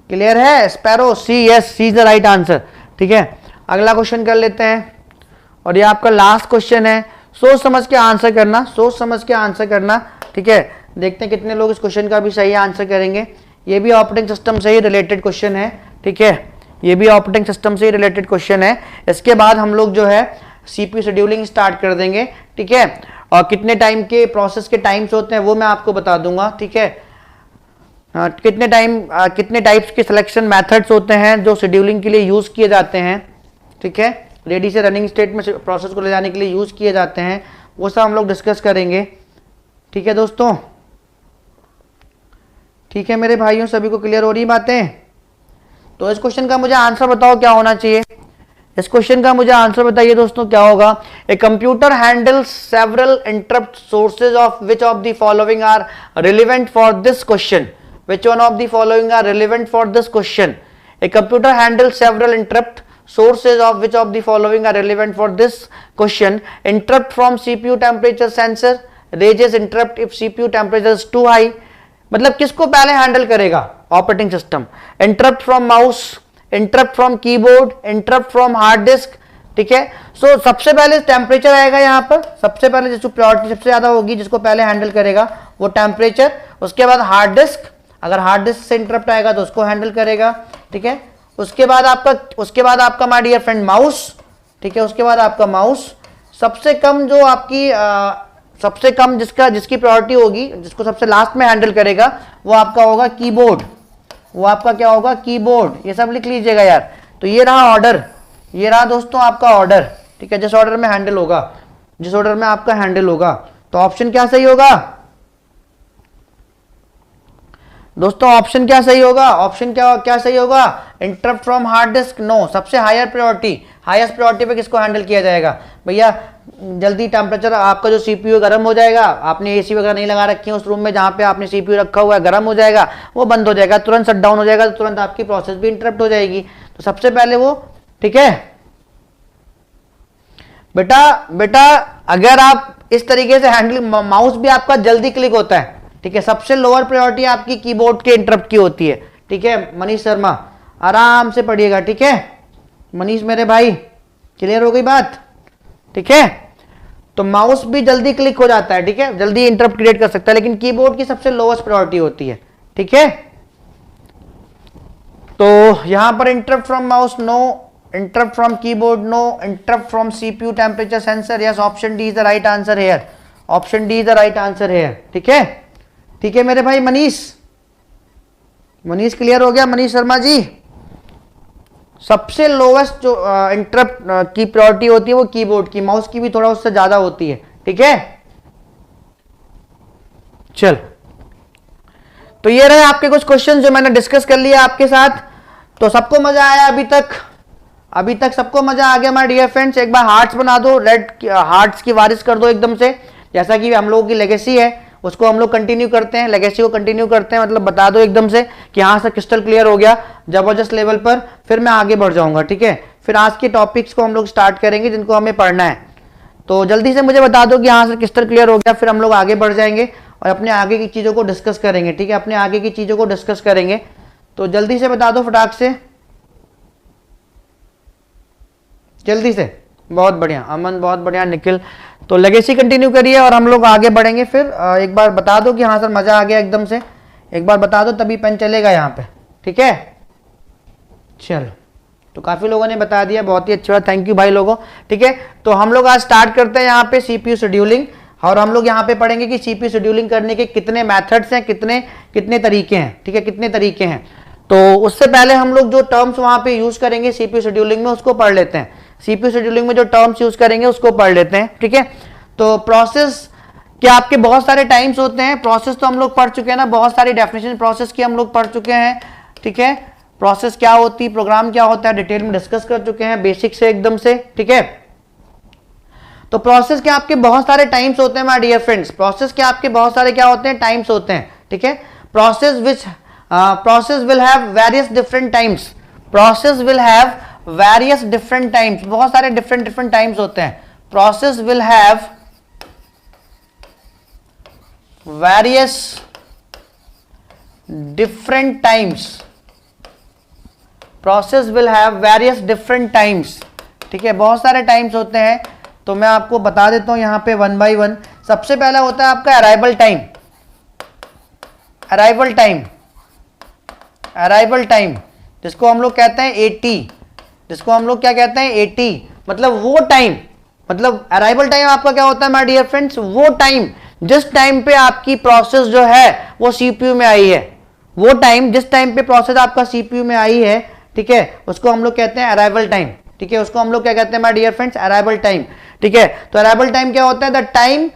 क्लियर है। Sparrow C, yes C is the right answer, ठीक है। अगला क्वेश्चन कर लेते हैं, और ये आपका लास्ट क्वेश्चन है। सोच समझ के आंसर करना, सोच समझ के आंसर करना, ठीक है। देखते हैं कितने लोग इस क्वेश्चन का भी सही आंसर करेंगे। ये भी ऑपरेटिंग सिस्टम से ही रिलेटेड क्वेश्चन है, ठीक है, ये भी ऑपरेटिंग सिस्टम से ही रिलेटेड क्वेश्चन है। इसके बाद हम लोग जो है सीपीयू शेड्यूलिंग स्टार्ट कर देंगे, ठीक है, और कितने टाइम के प्रोसेस के टाइम्स होते हैं वो मैं आपको बता दूंगा, ठीक है। कितने टाइप्स के सिलेक्शन मेथड्स होते हैं जो शेड्यूलिंग के लिए यूज किए जाते हैं, ठीक है, रेडी से रनिंग स्टेट में प्रोसेस को ले जाने के लिए यूज किए जाते हैं, वो सब हम लोग डिस्कस करेंगे, ठीक है दोस्तों। ठीक है मेरे भाइयों, सभी को क्लियर हो रही बातें। तो इस क्वेश्चन का मुझे आंसर बताओ क्या होना चाहिए, इस क्वेश्चन का मुझे आंसर बताइए दोस्तों क्या होगा। A computer handles several interrupt sources of which of the following are relevant for this question, which one of the following are relevant for this question? A computer handles several interrupt sources of which of the following are relevant for this question? Interrupt from CPU temperature sensor raises interrupt if CPU temperature is too high। मतलब किसको पहले handle करेगा operating system. Interrupt from mouse, interrupt from keyboard, interrupt from hard disc, ठीक है। सो सबसे पहले temperature आएगा यहाँ पर, सबसे पहले जिसको प्रायोरिटी सबसे ज्यादा होगी, जिसको पहले हैंडल करेगा वो टेम्परेचर। उसके बाद हार्ड डिस्क, अगर हार्ड डिस्क से इंटरप्ट आएगा तो उसको हैंडल करेगा, ठीक है। उसके बाद आपका माय डियर फ्रेंड माउस, ठीक है, उसके बाद आपका माउस। सबसे कम जो आपकी सबसे कम जिसकी प्रायोरिटी होगी, जिसको सबसे लास्ट में हैंडल करेगा वो आपका होगा कीबोर्ड, वो आपका क्या होगा कीबोर्ड। ये सब लिख लीजिएगा यार। तो ये रहा ऑर्डर, ये रहा दोस्तों आपका ऑर्डर, ठीक है, जिस ऑर्डर में हैंडल होगा, जिस ऑर्डर में आपका हैंडल होगा। तो ऑप्शन क्या सही होगा दोस्तों, ऑप्शन क्या सही होगा, ऑप्शन क्या सही होगा। Interrupt from hard disk, no. सबसे हायर प्रायोरिटी, हाईएस्ट प्रायोरिटी पे किसको हैंडल किया जाएगा भैया, जल्दी टेम्परेचर आपका जो सीपीयू गर्म हो जाएगा, आपने एसी वगैरह नहीं लगा रखी है उस रूम में जहां पे आपने सीपीयू रखा हुआ है, गर्म हो जाएगा, वो बंद हो जाएगा, तुरंत शट डाउन हो जाएगा, तो तुरंत आपकी प्रोसेस भी इंटरप्ट हो जाएगी। तो सबसे पहले वो, ठीक है बेटा अगर आप इस तरीके से हैंडल, माउस भी आपका जल्दी क्लिक होता है, ठीक है। सबसे लोअर प्रायोरिटी आपकी कीबोर्ड के इंटरप्ट की होती है, ठीक है। मनीष शर्मा आराम से पढ़िएगा, ठीक है मनीष मेरे भाई, क्लियर हो गई बात, ठीक है। तो माउस भी जल्दी क्लिक हो जाता है, ठीक है, जल्दी इंटरप्ट क्रिएट कर सकता है, लेकिन कीबोर्ड की सबसे लोएस्ट प्रायोरिटी होती है, ठीक है। तो यहां पर interrupt from mouse no, interrupt from keyboard no, interrupt from CPU temperature sensor, yes option D is the right answer here, option D is the right answer here. ठीक है, ठीक है मेरे भाई मनीष, मनीष क्लियर हो गया? मनीष शर्मा जी, सबसे लोवेस्ट जो इंटरप्ट की प्रायोरिटी होती है वो कीबोर्ड की, माउस की भी थोड़ा उससे ज्यादा होती है। ठीक है, चल तो ये रहे आपके कुछ क्वेश्चन जो मैंने डिस्कस कर लिया आपके साथ। तो सबको मजा आया अभी तक? अभी तक सबको मजा आ गया माय डियर फ्रेंड्स? एक बार हार्ट्स बना दो, रेड हार्ट्स की बारिश कर दो एकदम से, जैसा कि हम लोगों की लेगेसी है उसको हम लोग कंटिन्यू करते हैं, लेगेसी को कंटिन्यू करते हैं, मतलब बता दो एकदम से कि हाँ सर क्रिस्टल क्लियर हो गया जबरदस्त लेवल पर, फिर मैं आगे बढ़ जाऊंगा। ठीक है, फिर आज के टॉपिक्स को हम लोग स्टार्ट करेंगे जिनको हमें पढ़ना है। तो जल्दी से मुझे बता दो कि हाँ सर क्रिस्टल क्लियर हो गया, फिर हम लोग आगे बढ़ जाएंगे और अपने आगे की चीज़ों को डिस्कस करेंगे। ठीक है, अपने आगे की चीज़ों को डिस्कस करेंगे, तो जल्दी से बता दो फटाक से, जल्दी से। बहुत बढ़िया अमन, बहुत बढ़िया निखिल। तो लेगेसी कंटिन्यू करिए और हम लोग आगे बढ़ेंगे। फिर एक बार बता दो कि हाँ सर मजा आ गया एकदम से, एक बार बता दो तभी पेन चलेगा यहाँ पे। ठीक है, चलो तो काफी लोगों ने बता दिया, बहुत ही अच्छा, थैंक यू भाई लोगों। ठीक है, तो हम लोग आज स्टार्ट करते हैं यहाँ पे सीपीयू शेड्यूलिंग, और हम लोग यहाँ पे पढ़ेंगे कि सीपीयू शेड्यूलिंग करने के कितने मेथड्स हैं, कितने कितने तरीके हैं। ठीक है, कितने तरीके हैं। तो उससे पहले हम लोग जो टर्म्स वहां पे यूज करेंगे सीपीयू शेड्यूलिंग में उसको पढ़ लेते हैं। सीपीयू शेड्यूलिंग में जो टर्म्स यूज करेंगे उसको पढ़ लेते हैं। ठीक है, तो प्रोसेस के आपके बहुत सारे टाइम्स होते हैं। प्रोसेस तो हम लोग पढ़ चुके हैं ना, बहुत सारी डेफिनेशन प्रोसेस की हम लोग पढ़ चुके हैं। ठीक है, प्रोसेस क्या होती है, प्रोग्राम क्या होता है, डिटेल में डिस्कस कर चुके हैं बेसिक से एकदम से। ठीक है, तो प्रोसेस के आपके बहुत सारे टाइम्स होते हैं माय डियर फ्रेंड्स, प्रोसेस के आपके बहुत सारे क्या होते हैं, टाइम्स होते हैं। ठीक है, process will have various different times, process will have various different times, बहुत सारे डिफरेंट टाइम्स होते हैं। Process will have various different times, process will have various different times. ठीक है, बहुत सारे टाइम्स होते हैं, तो मैं आपको बता देता हूं यहां पे वन बाय वन। सबसे पहला होता है आपका arrival time, arrival time, arrival time जिसको हम लोग कहते हैं एटी, जिसको हम लोग क्या कहते हैं एटी, मतलब वो टाइम, मतलब अराइवल टाइम आपका क्या होता है माय डियर फ्रेंड्स, वो टाइम जिस टाइम पे आपकी प्रोसेस जो है वो सीपीयू में आई है, वो टाइम जिस टाइम पे प्रोसेस आपका सीपीयू में आई है। ठीक है, उसको हम लोग कहते हैं अराइवल टाइम। ठीक है, उसको हम लोग क्या कहते हैं my dear friends, arrival time. ठीक है, तो अराइवल टाइम क्या होता है, the time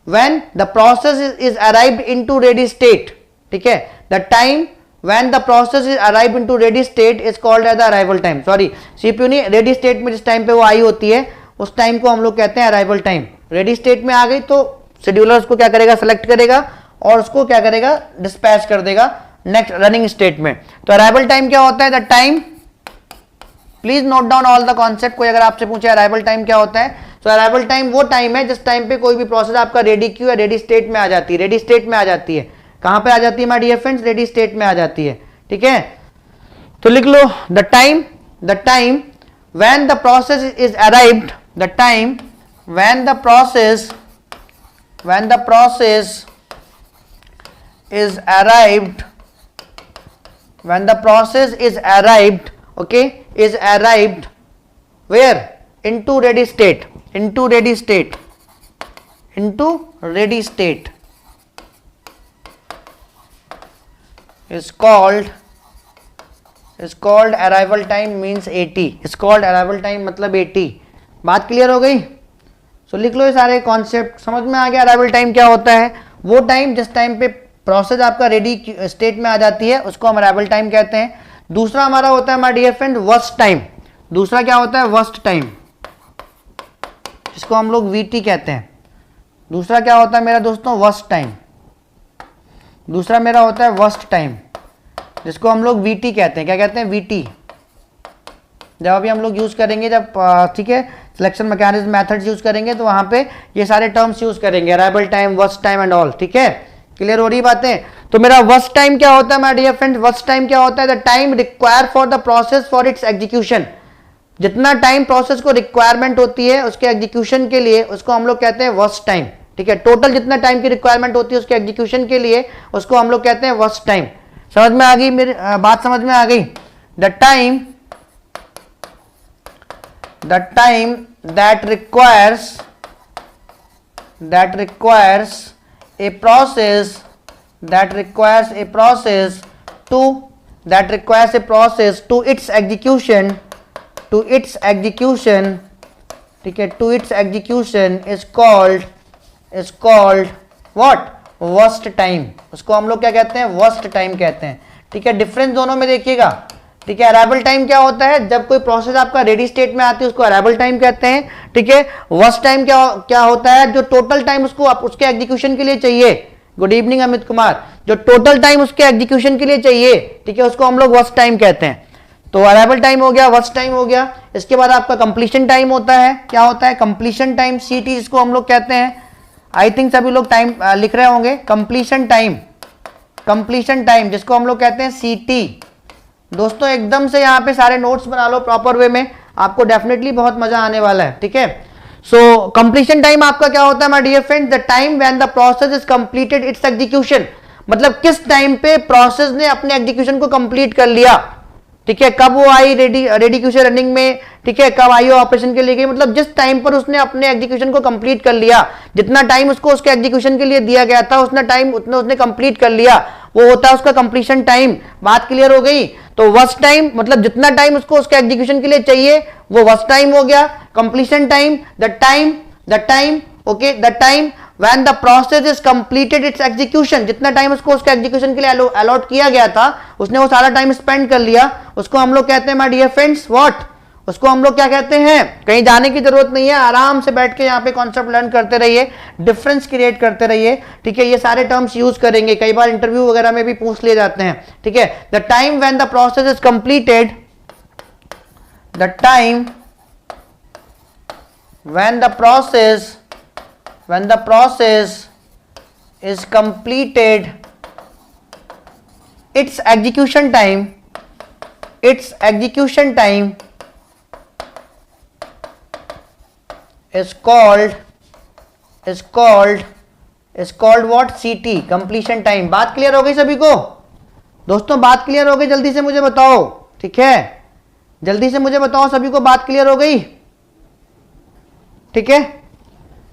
when the process is arrived into ready state. ठीक है, the time when the process is arrived into ready state is called as the arrival time। Sorry, CPU नहीं, ready state में जिस time पे वो आई होती है उस टाइम को हम लोग कहते हैं अराइवल टाइम। रेडी स्टेट में आ गई तो शेड्यूलर उसको क्या करेगा, सेलेक्ट करेगा और उसको क्या करेगा, डिस्पैच कर देगा नेक्स्ट रनिंग स्टेट में। तो अराइवल टाइम क्या होता है, the time, please note down all the concept. कोई अगर आपसे पूछे अराइवल टाइम क्या होता है, तो अराइवल टाइम वो टाइम है जिस टाइम पे कोई भी प्रोसेस आपका रेडी क्यू या रेडी स्टेट में आ जाती है, रेडी स्टेट में आ जाती है। कहां पे आ जाती है my dear friends, ready state में आ जाती है। ठीक है, तो लिख लो the time when the process is arrived, the time when the process is arrived, when the process is arrived, okay, is arrived where, into ready state, into ready state, into ready state is called arrival time, means 80 is called arrival time, मतलब 80। बात clear हो गई? सो लिख लो ये सारे concept, समझ में आ गया। अराइवल टाइम क्या होता है, वो टाइम जिस टाइम पे प्रोसेस आपका रेडी स्टेट में आ जाती है उसको हम अराइवल टाइम कहते हैं। दूसरा हमारा होता है my dear friend worst time. दूसरा क्या होता है, वर्स्ट टाइम, जिसको हम लोग वीटी कहते हैं। दूसरा क्या होता है मेरा दोस्तों, वर्स्ट टाइम। दूसरा मेरा होता है वर्स्ट टाइम, जिसको हम लोग वीटी कहते हैं। क्या कहते हैं, वीटी। जब अभी हम लोग यूज करेंगे, जब ठीक है सिलेक्शन मैकेनिज्म मेथड्स यूज करेंगे तो वहां पे ये सारे टर्म्स यूज करेंगे, arrival time, worst time and all. ठीक है, क्लियर हो रही बातें? तो मेरा वर्स्ट टाइम क्या होता है my dear friends, worst time क्या होता है, the time require for the process for its execution. जितना टाइम प्रोसेस को रिक्वायरमेंट होती है उसके एग्जीक्यूशन के लिए, उसको हम लोग कहते हैं वर्स्ट टाइम। ठीक है, टोटल जितना टाइम की रिक्वायरमेंट होती है उसके एग्जीक्यूशन के लिए उसको हम लोग कहते हैं वर्स्ट टाइम। समझ में आ गई मेरी बात, समझ में आ गई? The time that requires a process to its execution, ठीक है, to its execution is called what? Worst time. उसको हम लोग क्या कहते हैं? वर्स्ट टाइम कहते हैं। ठीक है, डिफरेंस दोनों में देखिएगा। ठीक है, अराइवल टाइम क्या होता है? जब कोई प्रोसेस आपका रेडी स्टेट में आती है उसको अराइवल टाइम कहते हैं। ठीक है, वर्स्ट टाइम क्या होता है? जो टोटल टाइम उसको उसके एग्जीक्यूशन के लिए चाहिए। Good evening Amit Kumar. जो टोटल टाइम उसके एग्जीक्यूशन के लिए चाहिए, ठीक है, उसको हम लोग वर्स्ट टाइम कहते हैं। तो अराइवल टाइम हो गया, वर्स्ट टाइम हो गया। इसके बाद आपका कंप्लीशन टाइम होता है। क्या होता है? कंप्लीशन टाइम, सीटी जिसको हम लोग कहते हैं। आई थिंक सभी लोग टाइम लिख रहे होंगे। कंप्लीशन टाइम जिसको हम लोग कहते हैं सीटी। दोस्तों एकदम से यहाँ पे सारे नोट्स बना लो प्रॉपर वे में, आपको डेफिनेटली बहुत मजा आने वाला है। ठीक है, सो कंप्लीशन टाइम आपका क्या होता है my dear friends? The time when the process is completed its execution. मतलब किस टाइम पे प्रोसेस ने अपने एग्जीक्यूशन को कंप्लीट कर लिया। ठीक है, कब वो आई रेडी क्यू से रनिंग में, ठीक है, कब आई ऑपरेशन के लिए गई, मतलब जिस टाइम पर उसने अपने एग्जीक्यूशन को कंप्लीट कर लिया, जितना टाइम उसको उसके एग्जीक्यूशन के लिए दिया गया था उतना टाइम उसने कंप्लीट कर लिया, वो होता है उसका कंप्लीशन टाइम। बात क्लियर हो गई? तो वर्स्ट टाइम मतलब जितना टाइम उसको उसके एग्जीक्यूशन के लिए चाहिए वो वर्स्ट टाइम हो गया। Completion time, the time okay, the time when the process is completed its execution, जितना टाइम उसको उसके एग्जीक्यूशन के लिए अलॉट किया गया था उसने वो सारा टाइम स्पेंड कर लिया, उसको हम लोग कहते हैं माय डियर फ्रेंड्स व्हाट? उसको हम लोग क्या कहते हैं? कहीं जाने की जरूरत नहीं है, आराम से बैठ के यहाँ पे कॉन्सेप्ट लर्न करते रहिए, डिफरेंस क्रिएट करते रहिए। ठीक है, ये सारे टर्म्स यूज करेंगे, कई बार इंटरव्यू वगैरह में भी पूछ लिए जाते हैं। ठीक है, the time when the process is completed, the time when the process is completed its execution time is called what? CT, completion time। बात क्लियर हो गई सभी को? दोस्तों बात क्लियर हो गई? जल्दी से मुझे बताओ। ठीक है, जल्दी से मुझे बताओ सभी को बात क्लियर हो गई? ठीक है,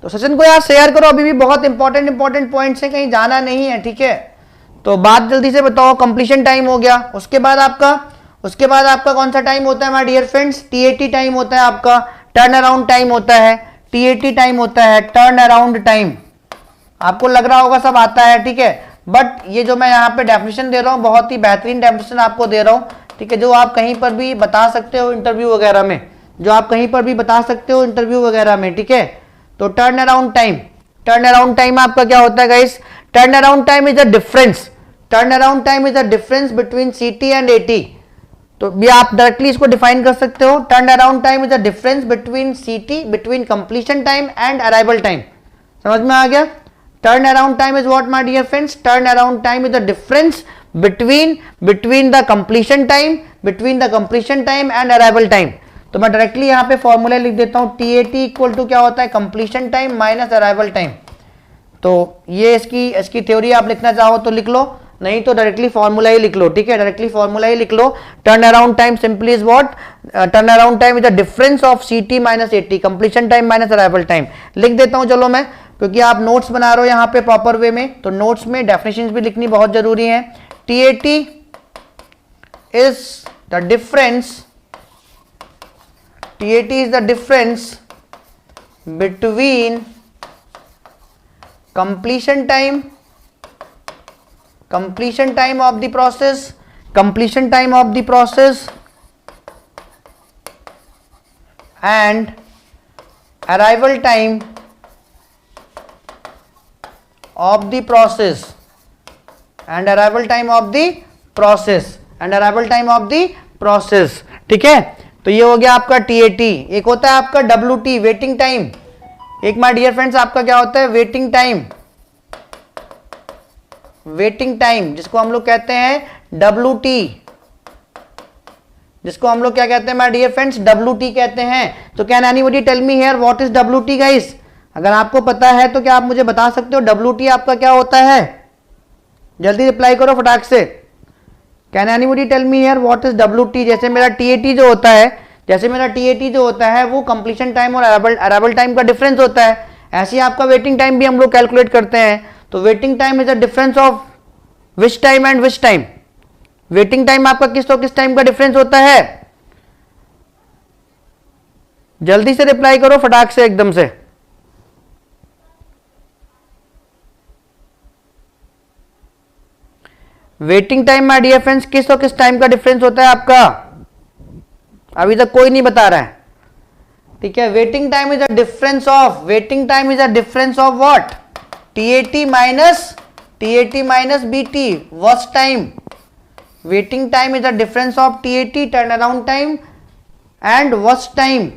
तो सेशन को यार शेयर करो, अभी भी बहुत इंपॉर्टेंट पॉइंट्स हैं, कहीं जाना नहीं है। ठीक है, तो बात जल्दी से बताओ। कंप्लीशन टाइम हो गया, उसके बाद आपका कौन सा टाइम होता है my dear friends? TAT time होता है आपका, टर्न अराउंड टाइम होता है, टीएटी टाइम होता है, टर्न अराउंड टाइम। आपको लग रहा होगा सब आता है, ठीक है, बट ये जो मैं यहाँ पे डेफिनेशन दे रहा हूँ बहुत ही बेहतरीन डेफिनेशन आपको दे रहा हूँ। ठीक है, जो आप कहीं पर भी बता सकते हो इंटरव्यू वगैरह में, ठीक है। तो टर्न अराउंड टाइम आपका क्या होता है guys? Turn around time is the difference between CT and AT. तो भी आप डायरेक्टली इसको डिफाइन कर सकते हो। Turn around time is the difference between CT, between completion time and arrival time. समझ में आ गया? Turn around time is what my dear friends? Turn around time is the difference between the completion time and arrival time. तो मैं directly यहाँ पे formula लिख देता हूँ, टीएटी इक्वल टू क्या होता है? Completion time minus arrival time. तो ये इसकी थ्योरी आप लिखना चाहो तो लिख लो, नहीं तो डायरेक्टली फॉर्मूला ही लिख लो। ठीक है, डायरेक्टली फॉर्मूला ही लिख लो। Turn around time simply is what? Turn around time is the difference of CT minus AT, completion time minus arrival time. लिख देता हूँ चलो मैं, क्योंकि आप नोट्स बना रहे हो यहाँ पे प्रॉपर वे में, तो नोट्स में डेफिनेशंस भी लिखनी बहुत जरूरी है। TAT is the difference, TAT is the difference between completion time of the process and arrival time of the process ठीक है। तो ये हो गया आपका टीएटी। एक होता है आपका डब्ल्यूटी, वेटिंग टाइम। एक माय डियर फ्रेंड्स आपका क्या होता है? वेटिंग टाइम जिसको हम लोग कहते हैं डब्ल्यूटी, जिसको हम लोग क्या कहते हैं माय डियर फ्रेंड्स? डब्ल्यूटी कहते हैं। तो can anybody tell me here what is WT guys? अगर आपको पता है तो क्या आप मुझे बता सकते हो डब्ल्यूटी आपका क्या होता है? जल्दी रिप्लाई करो फटाक से। Can anybody tell me here what is WT? जैसे मेरा TAT जो होता है, जैसे मेरा TAT जो होता है वो कंप्लीशन टाइम और अराइवल टाइम का डिफरेंस होता है, ऐसे ही आपका वेटिंग टाइम भी हम लोग कैलकुलेट करते हैं। तो waiting time is the difference of which time and which time? Waiting time आपका किस तो किस टाइम का डिफरेंस होता है? जल्दी से रिप्लाई करो फटाक से एकदम से। Waiting time my dear friends किस और किस टाइम का डिफरेंस होता है आपका? अभी तक कोई नहीं बता रहा है, ठीक है। Waiting time is a difference of, waiting time is a difference of what? TAT minus BT, worst time. Waiting time is a difference of TAT, turn around time, and worst time,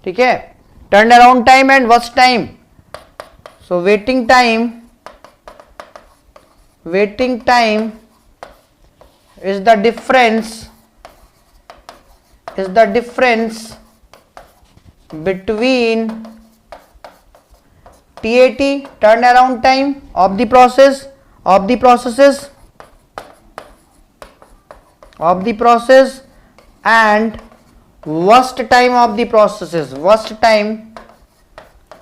ठीक है, turn around time and worst time. So waiting time is the difference between TAT, turnaround time of the process, and worst time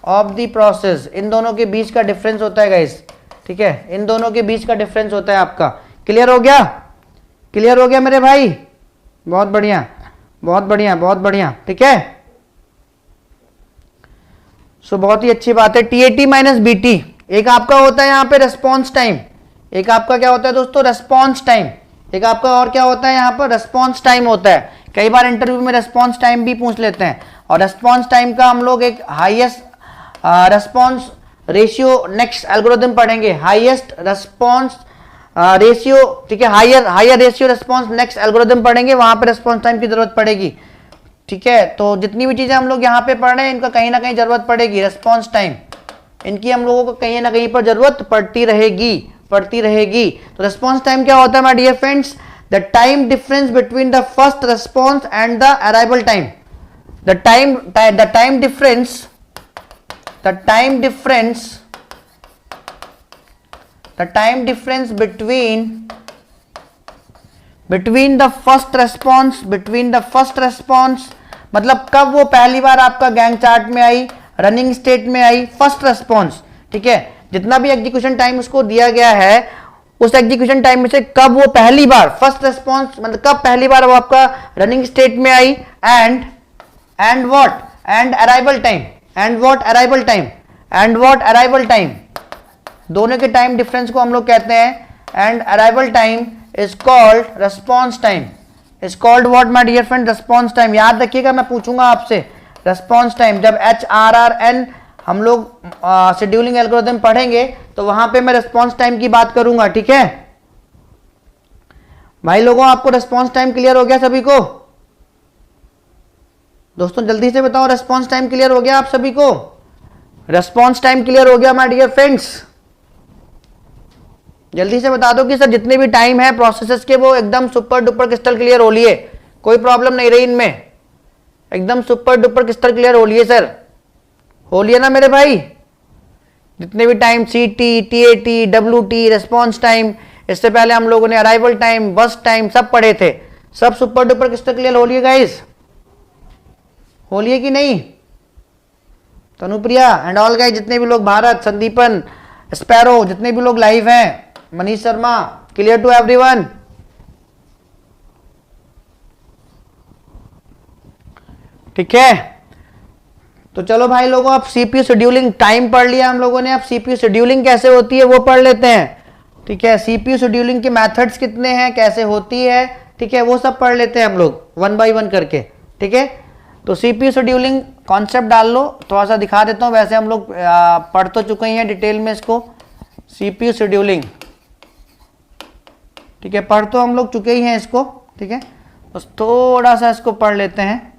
of the process, इन दोनों के बीच का difference होता है guys, ठीक है, इन दोनों के बीच का डिफरेंस होता है आपका। क्लियर हो गया? क्लियर हो गया मेरे भाई? बहुत बढ़िया, बहुत बढ़िया, बहुत बढ़िया, ठीक है। सो बहुत ही अच्छी बात है। TAT माइनस BT, एक आपका होता है यहाँ पे रेस्पॉन्स टाइम, एक आपका क्या होता है दोस्तों? Response time. एक आपका और क्या होता है यहाँ पर? रेस्पॉन्स टाइम होता है। कई बार इंटरव्यू में रेस्पॉन्स टाइम भी पूछ लेते हैं, और रेस्पॉन्स टाइम का हम लोग एक highest response ratio next algorithm पढ़ेंगे, हाईएस्ट रेस्पॉन्स रेशियो, ठीक है, higher ratio response next algorithm पढ़ेंगे, वहां पे रेस्पॉन्स टाइम की जरूरत पड़ेगी, ठीक है। तो जितनी भी चीजें हम लोग यहाँ पे पढ़ रहे हैं इनका कहीं ना कहीं जरूरत पड़ेगी, रेस्पॉन्स टाइम, इनकी हम लोगों को कहीं ना कहीं पर जरूरत पड़ती रहेगी। तो रेस्पॉन्स टाइम क्या होता है my dear friends? The time difference between the first response and the arrival time. The time difference between the first response, मतलब कब वो पहली बार आपका गैंग चार्ट में आई, रनिंग स्टेट में आई, फर्स्ट रेस्पॉन्स, ठीक है। जितना भी एग्जीक्यूशन टाइम उसको दिया गया है, उस एग्जीक्यूशन टाइम में से कब वो पहली बार फर्स्ट रेस्पॉन्स, मतलब कब पहली बार वो आपका रनिंग स्टेट में आई, एंड अराइवल टाइम, दोनों के टाइम डिफरेंस को हम लोग कहते हैं, and arrival time is called response time, is called what my dear friend? Response time. याद रखिएगा, मैं पूछूंगा आपसे रेस्पॉन्स टाइम, जब HRRN हम लोग शेड्यूलिंग एल्गोरिथम पढ़ेंगे तो वहां पे मैं रेस्पॉन्स टाइम की बात करूंगा, ठीक है भाई लोगों। आपको रेस्पॉन्स टाइम क्लियर हो गया सभी को? दोस्तों जल्दी से बताओ, रेस्पॉन्स टाइम क्लियर हो गया आप सभी को? रेस्पॉन्स टाइम क्लियर हो गया माय डियर फ्रेंड्स? जल्दी से बता दो कि सर जितने भी टाइम है प्रोसेसेस के वो एकदम सुपर डुपर क्रिस्टल क्लियर हो लिए, कोई प्रॉब्लम नहीं रही इनमें, एकदम सुपर डुपर क्रिस्टल क्लियर हो लिए सर, हो लिए ना मेरे भाई? जितने भी time CT, TAT, WT, response time, इससे पहले हम लोगों ने अराइवल टाइम, बस टाइम सब पढ़े थे, सब सुपर डुपर क्रिस्टल क्लियर हो लिए गाइस? हो लिए कि नहीं? तनुप्रिया एंड ऑल गाइस, जितने भी लोग, भारत, संदीपन, स्पैरो, जितने भी लोग लाइव हैं, Manish Sharma, clear to everyone? ठीक है, तो चलो भाई लोगों, अब CPU शेड्यूलिंग टाइम पढ़ लिया हम लोगों ने, अब CPU शेड्यूलिंग कैसे होती है वो पढ़ लेते हैं, ठीक है। CPU शेड्यूलिंग के मेथड्स कितने हैं, कैसे होती है, ठीक है, वो सब पढ़ लेते हैं हम लोग वन बाय वन करके, ठीक है। तो CPU शेड्यूलिंग कॉन्सेप्ट डाल लो, थोड़ा सा दिखा देता हूं, वैसे हम लोग पढ़ तो चुके हैं डिटेल में इसको, CPU शेड्यूलिंग, ठीक है, पढ़ तो हम लोग चुके ही हैं इसको, ठीक है, बस थोड़ा सा इसको पढ़ लेते हैं,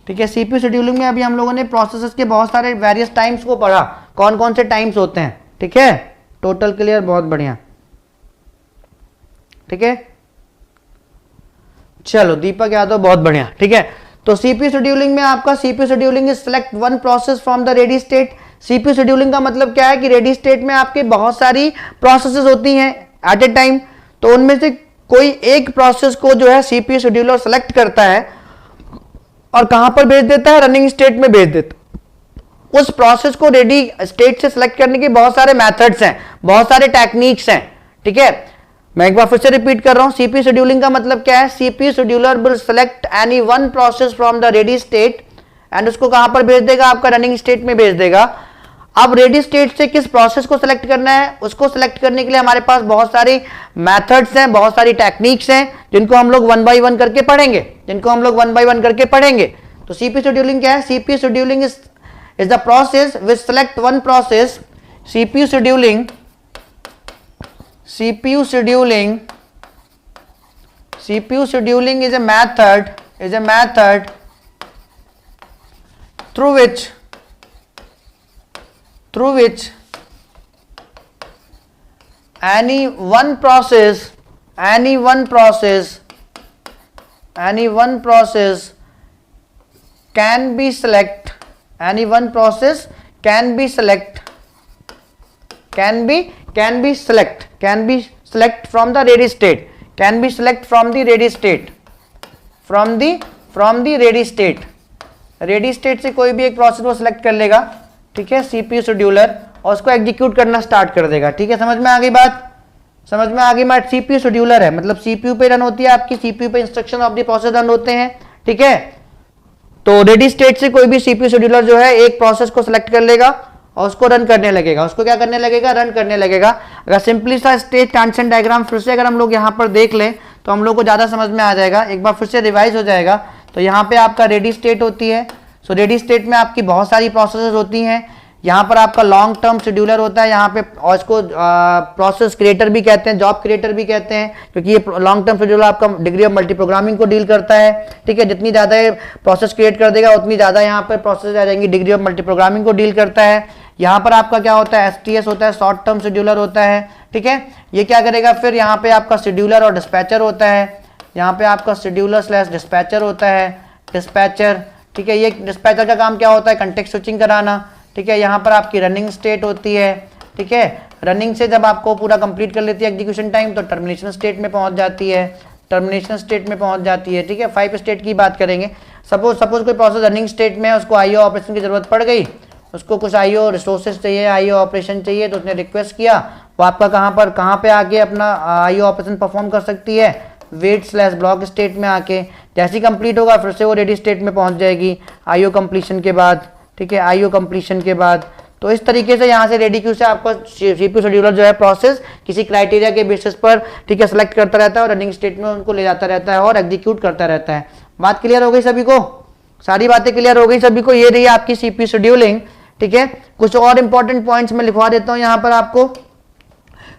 ठीक है। CPU शेड्यूलिंग में अभी हम लोगों ने प्रोसेसेस के बहुत सारे वेरियस टाइम्स को पढ़ा, कौन कौन से टाइम्स होते हैं, ठीक है। टोटल क्लियर, बहुत बढ़िया, ठीक है। चलो दीपक यादव, बहुत बढ़िया, ठीक है। तो CPU शेड्यूलिंग में आपका CPU scheduling is select one process from the ready state, CPU scheduling का मतलब क्या है कि रेडी स्टेट में आपके बहुत सारी प्रोसेसेस होती हैं एट ए टाइम, तो उनमें से कोई एक प्रोसेस को जो है सीपीयू शेड्यूलर सेलेक्ट करता है और कहां पर भेज देता है, रनिंग स्टेट में भेज देता है। उस प्रोसेस को रेडी स्टेट से सिलेक्ट करने के बहुत सारे मेथड्स हैं, बहुत सारे टेक्निक्स हैं, ठीक है। मैं एक बार फिर से रिपीट कर रहा हूं, सीपीयू शेड्यूलिंग का मतलब क्या है, CPU scheduler will select any one process from the ready state and उसको कहां पर भेज देगा, आपका रनिंग स्टेट में भेज देगा। अब रेडी स्टेट से किस प्रोसेस को सिलेक्ट करना है, उसको सिलेक्ट करने के लिए हमारे पास बहुत सारी मेथड्स हैं, बहुत सारी टेक्निक्स हैं, जिनको हम लोग वन बाय वन करके पढ़ेंगे, तो सीपीयू शेड्यूलिंग क्या है, CPU scheduling is the process which select one process. CPU scheduling is a method through which any one process can be select from the ready state, ready state से कोई भी एक process को select कर लेगा, ठीक है, सीपीयू शेड्यूलर, और उसको एग्जीक्यूट करना स्टार्ट कर देगा, ठीक है। समझ में आ गई बात, सीपीयू शेड्यूलर है मतलब सीपीयू पे रन होती है आपकी, सीपीयू पे instruction of the process run होते हैं, ठीक है। तो रेडी स्टेट से कोई भी सीपीयू शेड्यूलर जो है एक प्रोसेस को सिलेक्ट कर लेगा और उसको रन करने लगेगा, रन करने लगेगा। अगर सिंपली सा स्टेट ट्रांजिशन डायग्राम फिर से अगर हम लोग यहाँ पर देख लें तो हम लोग को ज्यादा समझ में आ जाएगा, एक बार फिर से रिवाइज हो जाएगा। तो यहाँ पे आपका रेडी स्टेट होती है, सो रेडी स्टेट में आपकी बहुत सारी प्रोसेसेस होती हैं। यहाँ पर आपका लॉन्ग टर्म शेड्यूलर होता है यहाँ पे, और इसको प्रोसेस क्रिएटर भी कहते हैं, जॉब क्रिएटर भी कहते हैं, क्योंकि ये लॉन्ग टर्म शेड्यूलर आपका डिग्री ऑफ मल्टी प्रोग्रामिंग को डील करता है, ठीक है। जितनी ज़्यादा ये प्रोसेस क्रिएट कर देगा उतनी ज़्यादा यहाँ पर प्रोसेस आ जाएंगी, डिग्री ऑफ मल्टी प्रोग्रामिंग को डील करता है। यहाँ पर आपका क्या होता है, एसटीएस होता है, शॉर्ट टर्म शेड्यूलर होता है, ठीक है। ये क्या करेगा, फिर यहाँ पे आपका शेड्यूलर और डिस्पैचर होता है, यहाँ पे आपका शेड्यूलर स्लैश डिस्पैचर होता है, डिस्पैचर, ठीक है। ये डिस्पैचर का काम क्या होता है, कंटेक्स्ट स्विचिंग कराना, ठीक है। यहाँ पर आपकी रनिंग स्टेट होती है, ठीक है। रनिंग से जब आपको पूरा कंप्लीट कर लेती है एग्जीक्यूशन टाइम तो टर्मिनेशन स्टेट में पहुंच जाती है, ठीक है। 5 स्टेट की बात करेंगे। सपोज कोई प्रोसेस रनिंग स्टेट में है, उसको आईओ ऑपरेशन की जरूरत पड़ गई, उसको कुछ आईओ रिसोर्सेज चाहिए, आईओ ऑपरेशन चाहिए, तो उसने रिक्वेस्ट किया, वो आपका कहाँ पे आके अपना आईओ ऑपरेशन परफॉर्म कर सकती है, वेट स्लैश ब्लॉक स्टेट में आके। जैसे कंप्लीट होगा फिर से वो रेडी स्टेट में पहुंच जाएगी आईओ कंप्लीशन के बाद, ठीक है, आईओ कंप्लीशन के बाद। तो इस तरीके से यहाँ से रेडी क्यू से आपका सीपीयू शेड्यूलर जो है प्रोसेस किसी क्राइटेरिया के बेसिस पर, ठीक है, सेलेक्ट करता रहता है और रनिंग स्टेट में उनको ले जाता रहता है और एग्जीक्यूट करता रहता है। बात क्लियर हो गई सभी को, सारी बातें क्लियर हो गई सभी को। ये रही आपकी सीपीयू शेड्यूलिंग, ठीक है। कुछ और इंपॉर्टेंट पॉइंट्स में लिखवा देता हूँ यहाँ पर आपको,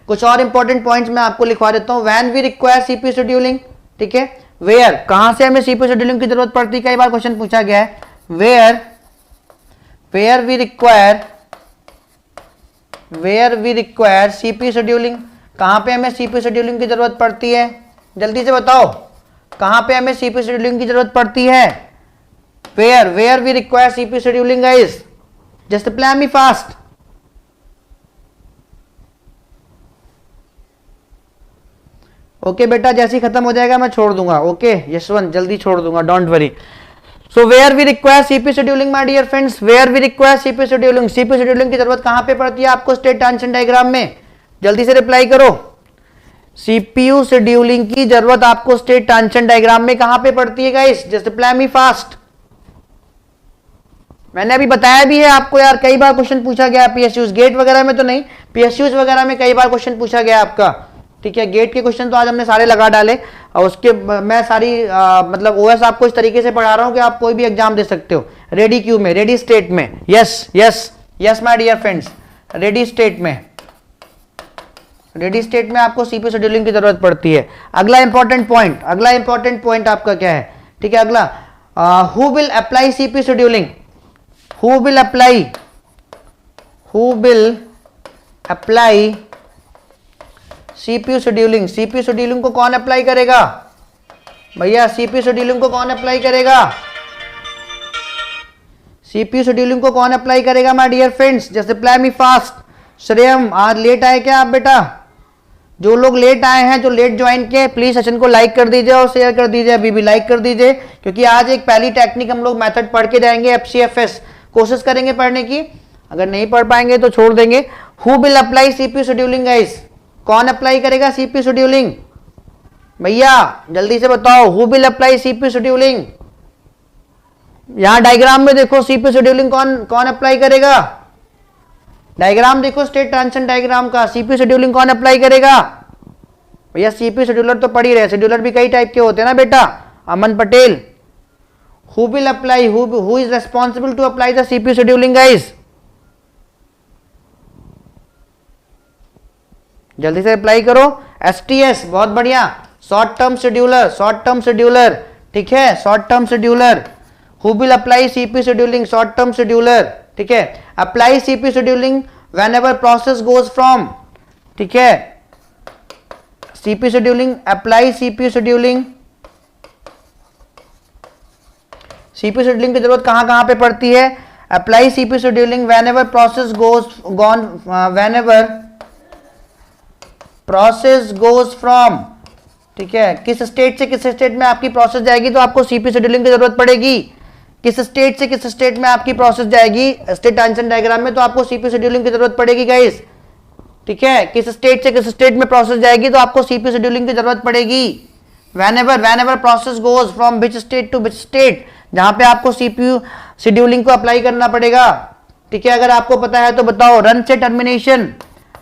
लिखवा देता हूँ। When we require CPU scheduling, ठीक है, वेयर, कहां से हमें सीपीयू शेड्यूलिंग की जरूरत पड़ती है, कई बार क्वेश्चन पूछा गया है। Where we require CPU scheduling, कहां पे हमें सीपीयू शेड्यूलिंग की जरूरत पड़ती है, जल्दी से बताओ, कहां पे हमें सीपीयू शेड्यूलिंग की जरूरत पड़ती है। Where we require CPU scheduling guys, just reply me fast. Okay बेटा, जैसे ही खत्म हो जाएगा मैं छोड़ दूंगा, ओके यशवंत, जल्दी छोड़ दूंगा, don't worry. So where we require CPU scheduling my dear friends, where we require CPU scheduling, CPU scheduling की जरूरत कहां पे पड़ती है आपको स्टेट ट्रांजिशन डायग्राम में, जल्दी से रिप्लाई करो। सीपीयू शेड्यूलिंग की जरूरत आपको स्टेट ट्रांजिशन डायग्राम में कहां पे पड़ती है guys, just reply me fast. मैंने अभी बताया भी है आपको यार, कई बार क्वेश्चन पूछा गया पीएसयूज, गेट वगैरह में तो नहीं, पीएसयूज वगैरह में कई बार क्वेश्चन पूछा गया आपका, ठीक है। गेट के क्वेश्चन तो आज हमने सारे लगा डाले और उसके मैं सारी मतलब ओएस आपको इस तरीके से पढ़ा रहा हूं कि आप कोई भी एग्जाम दे सकते हो रेडी क्यू में, रेडी स्टेट में। Yes my dear friends, ready state में आपको सीपीयू शेड्यूलिंग की जरूरत पड़ती है। अगला इंपॉर्टेंट पॉइंट आपका क्या है, ठीक है। अगला, who will apply CPU scheduling, who will apply CPU scheduling, CPU scheduling को कौन अप्लाई करेगा भैया, सीपीयू शेड्यूलिंग को कौन अप्लाई करेगा, सीपीयू शेड्यूलिंग को कौन अप्लाई करेगा my dear friends? Just reply me fast. Shreyam, आज लेट आए क्या आप बेटा? जो लोग लेट आए हैं, जो लेट ज्वाइन किए, प्लीज सेशन को लाइक कर दीजिए और शेयर कर दीजिए। अभी भी लाइक कर दीजिए, क्योंकि आज एक पहली टेक्निक हम लोग मेथड पढ़ के जाएंगे FCFS। कोशिश करेंगे पढ़ने की, अगर नहीं पढ़ पाएंगे तो छोड़ देंगे। Who will apply CPU scheduling guys? कौन अप्लाई करेगा सीपीयू शेड्यूलिंग? भैया जल्दी से बताओ, who will apply CPU scheduling? यहां डायग्राम में देखो, सीपीयू शेड्यूलिंग कौन अप्लाई करेगा? डायग्राम देखो, स्टेट ट्रांजिशन डायग्राम का। सीपीयू शेड्यूलिंग कौन अप्लाई करेगा? भैया सीपीयू शेड्यूलर तो पढ़ ही रहे, शेड्यूलर भी कई टाइप के होते हैं ना बेटा। Aman Patel, who will apply, who is responsible to apply the CPU scheduling guys? जल्दी से अप्लाई करो। STS, बहुत बढ़िया, short term scheduler, short term scheduler, ठीक है, short term scheduler. Who will apply CPU scheduling? Short term scheduler, ठीक है। Apply CPU scheduling whenever process goes from, ठीक है, CPU scheduling, apply CPU scheduling. CPU scheduling की जरूरत कहां कहां पे पड़ती है? Apply CPU scheduling whenever process whenever process goes from, ठीक है, किस स्टेट से किस स्टेट में आपकी प्रोसेस जाएगी तो आपको सीपीयू शेड्यूलिंग की जरूरत पड़ेगी। किस स्टेट से किस स्टेट में आपकी प्रोसेस जाएगी स्टेट ट्रांजिशन डायग्राम में, तो आपको सीपीयू शेड्यूलिंग की जरूरत पड़ेगी गाइस, ठीक है। किस स्टेट से किस स्टेट में प्रोसेस जाएगी तो आपको सीपीयू शेड्यूलिंग की जरूरत पड़ेगी। Whenever process goes from which state to which state, जहां पे आपको सीपीयू शेड्यूलिंग को अप्लाई करना पड़ेगा, ठीक है। अगर आपको पता है तो बताओ। रन से टर्मिनेशन,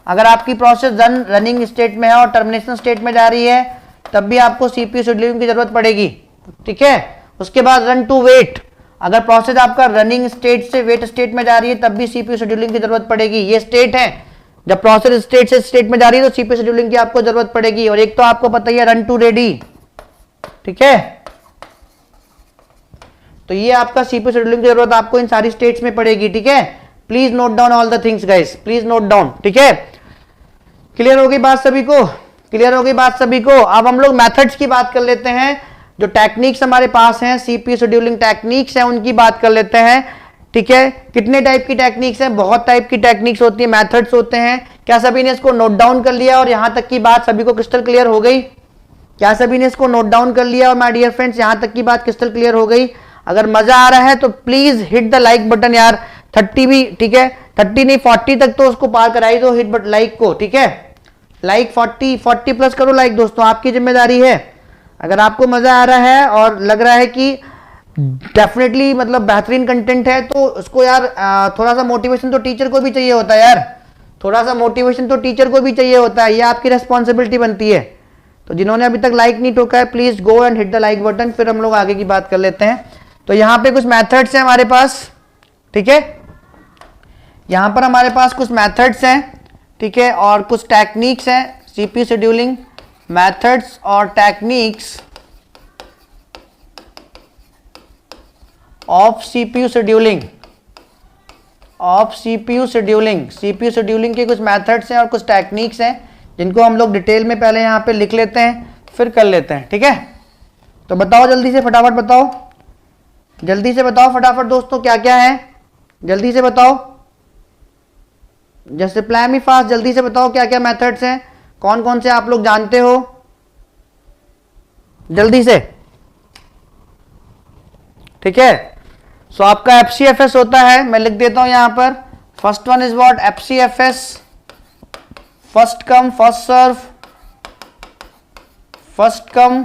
अगर आपकी प्रोसेस रनिंग स्टेट में है और टर्मिनेशन स्टेट में जा रही है तब भी आपको सीपीयू शेड्यूलिंग की जरूरत पड़ेगी, ठीक है। उसके बाद रन टू वेट, अगर प्रोसेस आपका रनिंग स्टेट से वेट स्टेट में जा रही है तब भी सीपीयू शेड्यूलिंग की जरूरत पड़ेगी। ये स्टेट है, जब प्रोसेस स्टेट से स्टेट में जा रही है तो सीपीयू शेड्यूलिंग की आपको जरूरत पड़ेगी। और एक तो आपको पता ही है रन टू रेडी, ठीक है। तो ये आपका सीपीयू शेड्यूलिंग की जरूरत आपको इन सारी स्टेट्स में पड़ेगी, ठीक है। Please note down all the things guys, please note down, ठीक है। क्लियर हो गई बात सभी को? क्लियर हो गई बात सभी को? अब हम लोग मेथड्स की बात कर लेते हैं, जो टेक्निक्स हमारे पास हैं, सीपीयू शेड्यूलिंग टेक्निक्स हैं, उनकी बात कर लेते हैं, ठीक है। कितने टाइप की टेक्निक्स हैं? बहुत टाइप की टेक्निक्स होती है, मेथड्स होते हैं। क्या सभी ने इसको नोट डाउन कर लिया और यहां तक की बात सभी को क्रिस्टल क्लियर हो गई? क्या सभी ने इसको नोट डाउन कर लिया और माय डियर फ्रेंड्स यहां तक की बात क्रिस्टल क्लियर हो गई? अगर मजा आ रहा है तो please hit the like button यार। 30 भी, ठीक है, 30 नहीं 40 तक तो उसको पार कराई दो, हिट बट लाइक को, ठीक है। लाइक 40 प्लस करो लाइक दोस्तों, आपकी जिम्मेदारी है। अगर आपको मजा आ रहा है और लग रहा है कि डेफिनेटली मतलब बेहतरीन कंटेंट है तो उसको यार थोड़ा सा मोटिवेशन तो टीचर को भी चाहिए होता है यार, थोड़ा सा मोटिवेशन तो टीचर को भी चाहिए होता है, ये आपकी रेस्पॉन्सिबिलिटी बनती है। तो जिन्होंने अभी तक लाइक नहीं ठोका है please go and hit the like button, फिर हम लोग आगे की बात कर लेते हैं। तो यहाँ पे कुछ मेथड्स हैं हमारे पास, ठीक है, यहाँ पर हमारे पास कुछ मेथड्स हैं, ठीक है, और कुछ टेक्निक्स हैं। सीपीयू शेड्यूलिंग मेथड्स और techniques of CPU scheduling, of CPU scheduling, CPU scheduling के कुछ मेथड्स हैं और कुछ टेक्निक्स हैं जिनको हम लोग डिटेल में पहले यहाँ पे लिख लेते हैं फिर कर लेते हैं, ठीक है। तो बताओ जल्दी से, फटाफट बताओ, जल्दी से बताओ फटाफट दोस्तों क्या क्या है, जल्दी से बताओ, जस्ट रिप्लाई मी फास्ट, जल्दी से बताओ क्या क्या मेथड्स हैं, कौन कौन से आप लोग जानते हो, जल्दी से, ठीक है। सो आपका FCFS होता है, मैं लिख देता हूं यहां पर। First one is what? FCFS, first come first serve, first come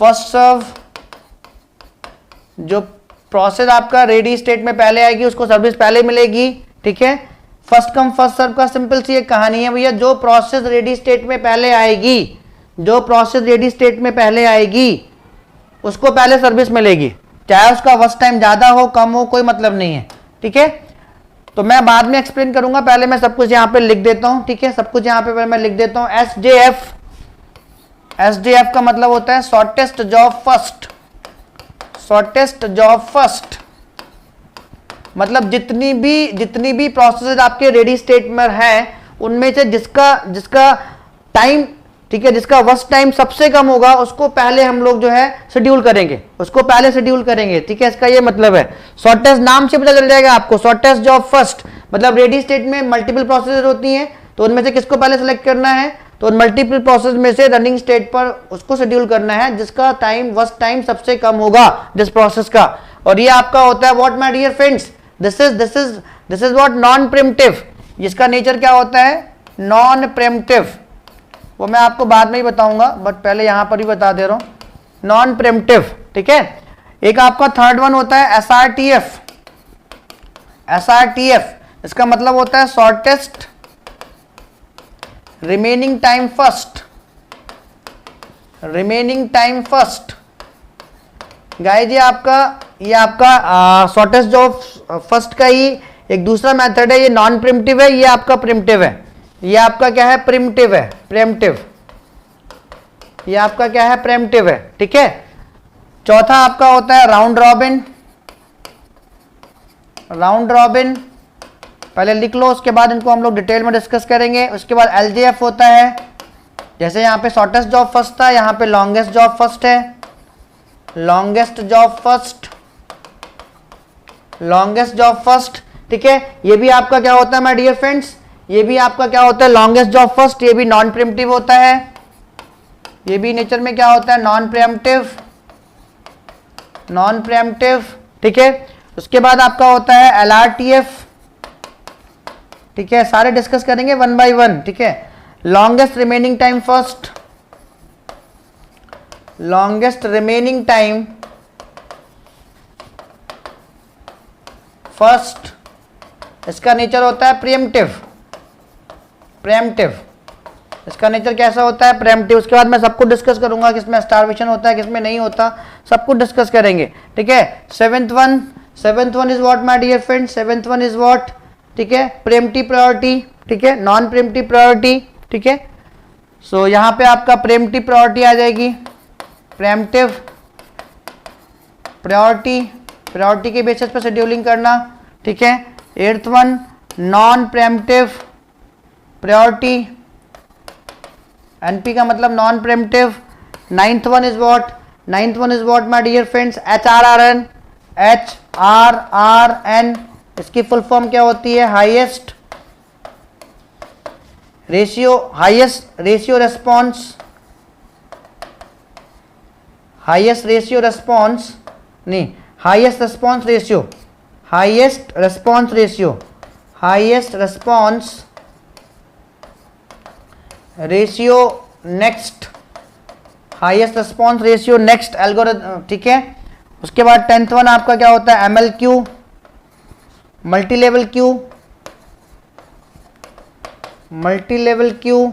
first serve. जो प्रोसेस आपका रेडी स्टेट में पहले आएगी उसको सर्विस पहले मिलेगी, ठीक है। फर्स्ट कम फर्स्ट सर्व का सिंपल सी एक कहानी है भैया, जो प्रोसेस रेडी स्टेट में पहले आएगी, जो प्रोसेस रेडी स्टेट में पहले आएगी उसको पहले सर्विस मिलेगी, चाहे उसका वर्क टाइम ज्यादा हो कम हो कोई मतलब नहीं है, ठीक है। तो मैं बाद में एक्सप्लेन करूंगा, पहले मैं सब कुछ यहां पे लिख देता हूं, ठीक है, सब कुछ यहां पे मैं लिख देता हूं। SJF, SJF का मतलब होता है shortest job first, shortest job first, मतलब जितनी भी प्रोसेस आपके रेडी स्टेट में है उनमें से जिसका टाइम, ठीक है, जिसका वर्स्ट टाइम सबसे कम होगा उसको पहले हम लोग जो है शेड्यूल करेंगे, उसको पहले शेड्यूल करेंगे। ठीक है, इसका ये मतलब है। शॉर्टेस्ट नाम से पता चल जाएगा आपको, शॉर्टेस्ट जॉब फर्स्ट, मतलब रेडी स्टेट में मल्टीपल प्रोसेस होती हैं, तो उनमें से किसको पहले सेलेक्ट करना है, तो मल्टीपल प्रोसेस में से रनिंग स्टेट पर उसको शेड्यूल करना है जिसका टाइम वर्स्ट टाइम सबसे कम होगा जिस प्रोसेस का। और ये आपका होता है what my dear friends, this is what non primitive, जिसका नेचर क्या होता है, नॉन प्रिमिटिव। वो मैं आपको बाद में ही बताऊंगा, बट पहले यहां पर ही बता दे रहा हूं, नॉन प्रिमिटिव। ठीक है, एक आपका थर्ड वन होता है एसआरटीएफ। एसआरटीएफ इसका मतलब होता है shortest remaining time first, remaining time first. Guys ये आपका शॉर्टेस्ट जॉब फर्स्ट का ही एक दूसरा मेथड है, ये नॉन प्रिमिटिव है, ये आपका प्रिमिटिव है, ये आपका क्या है, प्रिमिटिव है, प्रिमिटिव, ये आपका क्या है, प्रिमिटिव है। ठीक है, चौथा आपका होता है राउंड रॉबिन। राउंड रॉबिन पहले लिख लो, उसके बाद इनको हम लोग डिटेल में डिस्कस करेंगे। उसके बाद एलजेएफ होता है, जैसे यहाँ पे शॉर्टेस्ट जॉब फर्स्ट था, यहाँ पे लॉन्गेस्ट जॉब फर्स्ट है, longest job first, longest job first. ठीक है, ये भी आपका क्या होता है माय डियर फ्रेंड्स, ये भी आपका क्या होता है, लॉन्गेस्ट जॉब फर्स्ट, ये भी नॉन प्रिमिटिव होता है, ये भी नेचर में क्या होता है, नॉन प्रिएम्प्टिव, नॉन प्रिएम्प्टिव। ठीक है, उसके बाद आपका होता है एलआरटीएफ। ठीक है, सारे डिस्कस करेंगे वन बाय वन। ठीक है, longest remaining time first, longest remaining time first, इसका नेचर होता है प्रिएम्प्टिव, प्रिएम्प्टिव, इसका नेचर कैसा होता है, प्रिएम्प्टिव। उसके बाद मैं सबको डिस्कस करूंगा किसमें स्टारवेशन होता है, किसमें नहीं होता, सबको डिस्कस करेंगे। ठीक है, seventh one is what my dear friends, seventh one is what, ठीक है, प्रिएम्प्टिव प्रायोरिटी। ठीक है, नॉन प्रिएम्प्टिव प्रायोरिटी। ठीक है, सो यहां पे आपका प्रिएम्प्टिव प्रायोरिटी आ जाएगी, प्रिएम्प्टिव प्रायोरिटी, प्रायोरिटी के बेसिस पर शेड्यूलिंग करना। ठीक है, eighth one non preemptive priority, NP का मतलब non preemptive. Ninth one is what, ninth one is what my dear friends, HRRN, HRRN, इसकी फुल फॉर्म क्या होती है, highest ratio, highest ratio response, highest ratio response नहीं, highest response ratio, highest response ratio, highest response ratio next, highest response ratio next algorithm. ठीक है, उसके बाद 10th one आपका क्या होता है, MLQ, multi level Q, multi level queue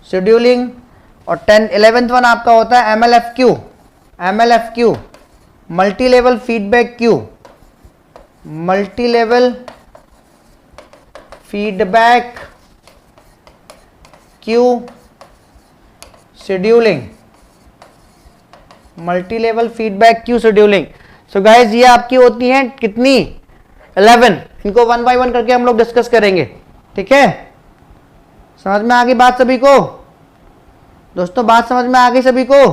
scheduling. और 11th वन आपका होता है MLFQ, MLFQ multi level feedback queue, multi level feedback queue scheduling, multi level feedback queue scheduling. So guys ये आपकी होती हैं कितनी, 11, इनको वन बाय वन करके हम लोग डिस्कस करेंगे। ठीक है, समझ में आ गई बात सभी को दोस्तों, बात समझ में आ गई सभी को।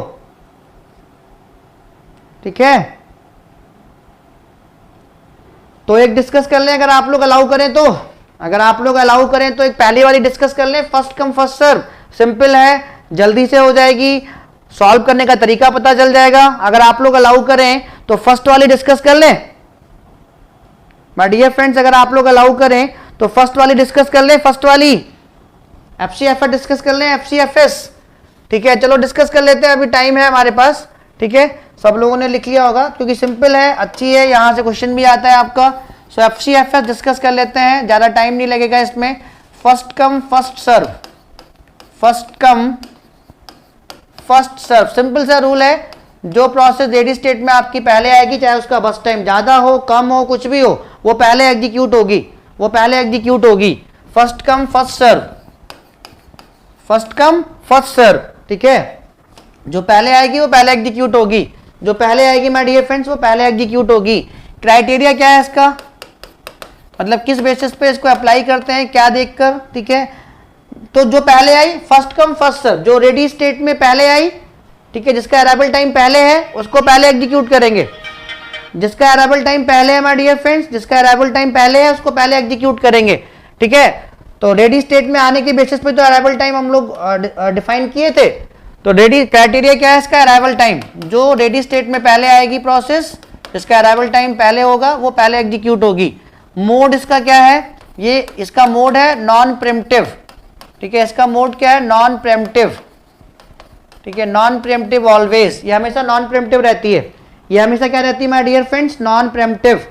ठीक है, तो एक डिस्कस कर लें, अगर आप लोग अलाउ करें तो, अगर आप लोग अलाउ करें तो एक पहली वाली डिस्कस कर लें, first come first serve, simple है, जल्दी से हो जाएगी, सॉल्व करने का तरीका पता चल जाएगा। अगर आप लोग अलाउ करें तो फर्स्ट वाली डिस्कस कर लें माय डियर फ्रेंड्स, अगर आप लोग अलाउ करें तो फर्स्ट वाली डिस्कस कर लें, फर्स्ट वाली एफसीएफएस डिस्कस कर लें, एफसीएफएस। ठीक है, चलो डिस्कस कर लेते हैं, अभी टाइम है हमारे पास। ठीक है, सब लोगों ने लिख लिया होगा क्योंकि सिंपल है, अच्छी है, यहां से क्वेश्चन भी आता है आपका। सो एफसीएफएस डिस्कस कर लेते हैं, ज्यादा टाइम नहीं लगेगा इसमें। First come first serve, first come first serve, simple सा रूल है, जो प्रोसेस रेडी स्टेट में आपकी पहले आएगी, चाहे उसका बस टाइम ज्यादा हो कम हो कुछ भी हो, वो पहले एग्जीक्यूट होगी, वो पहले एग्जीक्यूट होगी। First come first serve, first come first serve. ठीक है, जो पहले आएगी वो पहले एग्जीक्यूट होगी, जो पहले आएगी माय डियर फ्रेंड्स वो पहले एग्जीक्यूट होगी। क्राइटेरिया क्या है इसका, मतलब किस बेसिस पे इसको अप्लाई करते हैं, क्या देखकर। ठीक है, तो जो पहले आई फर्स्ट कम फर्स्ट सर्व, जो रेडी स्टेट में पहले आई, ठीक है, जिसका अराइवल टाइम पहले है उसको पहले एग्जीक्यूट करेंगे, जिसका अराइवल टाइम पहले है माय डियर फ्रेंड्स, जिसका अराइवल टाइम पहले है उसको पहले एग्जीक्यूट करेंगे, ठीक है। तो रेडी स्टेट में आने के बेसिस पे तो अराइवल टाइम हम लोग डिफाइन किए थे। तो रेडी क्राइटेरिया क्या है इसका, अराइवल टाइम, जो रेडी स्टेट में पहले आएगी प्रोसेस, जिसका अराइवल टाइम पहले होगा वो पहले एग्जीक्यूट होगी। मोड इसका क्या है, ये इसका मोड है नॉन प्रीम्प्टिव, ठीक है, इसका मोड क्या है, नॉन प्रीम्प्टिव, ठीक है, नॉन प्रीम्प्टिव ऑलवेज, ये हमेशा नॉन प्रीम्प्टिव रहती है, ये हमेशा क्या रहती है माय डियर फ्रेंड्स, नॉन प्रीम्प्टिव,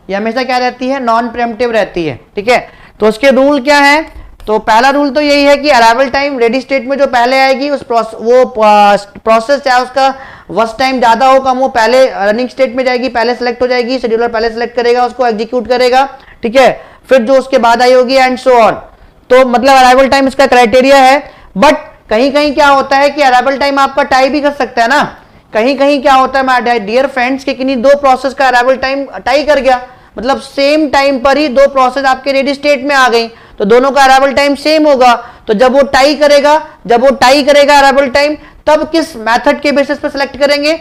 ये हमेशा क्या रहती है, नॉन प्रीम्प्टिव रहती है, ठीक है। तो उसके रूल क्या है, तो पहला रूल तो यही है कि अराइवल टाइम रेडी स्टेट में जो पहले आएगी उस प्रोसेस चाहे उसका वर्स्ट टाइम ज्यादा हो कम हो, पहले रनिंग स्टेट में जाएगी, पहले सेलेक्ट हो जाएगी, शेड्यूलर पहले सेलेक्ट करेगा, उसको एग्जीक्यूट करेगा, ठीक है, फिर जो उसके बाद आई होगी एंड सो ऑन। तो मतलब अराइवल टाइम इसका क्राइटेरिया है। बट कहीं कहीं क्या होता है कि अराइवल टाइम आपका टाई भी कर सकता है ना, कहीं कहीं क्या होता है माय डियर फ्रेंड्स कि किन्हीं दो प्रोसेस का अराइवल टाइम टाई कर गया, मतलब सेम टाइम पर ही दो प्रोसेस आपके रेडी स्टेट में आ गई, तो दोनों का अराइवल टाइम सेम होगा। तो जब वो टाई करेगा अराइवल टाइम, तब किस मेथड के बेसिस पर सिलेक्ट करेंगे,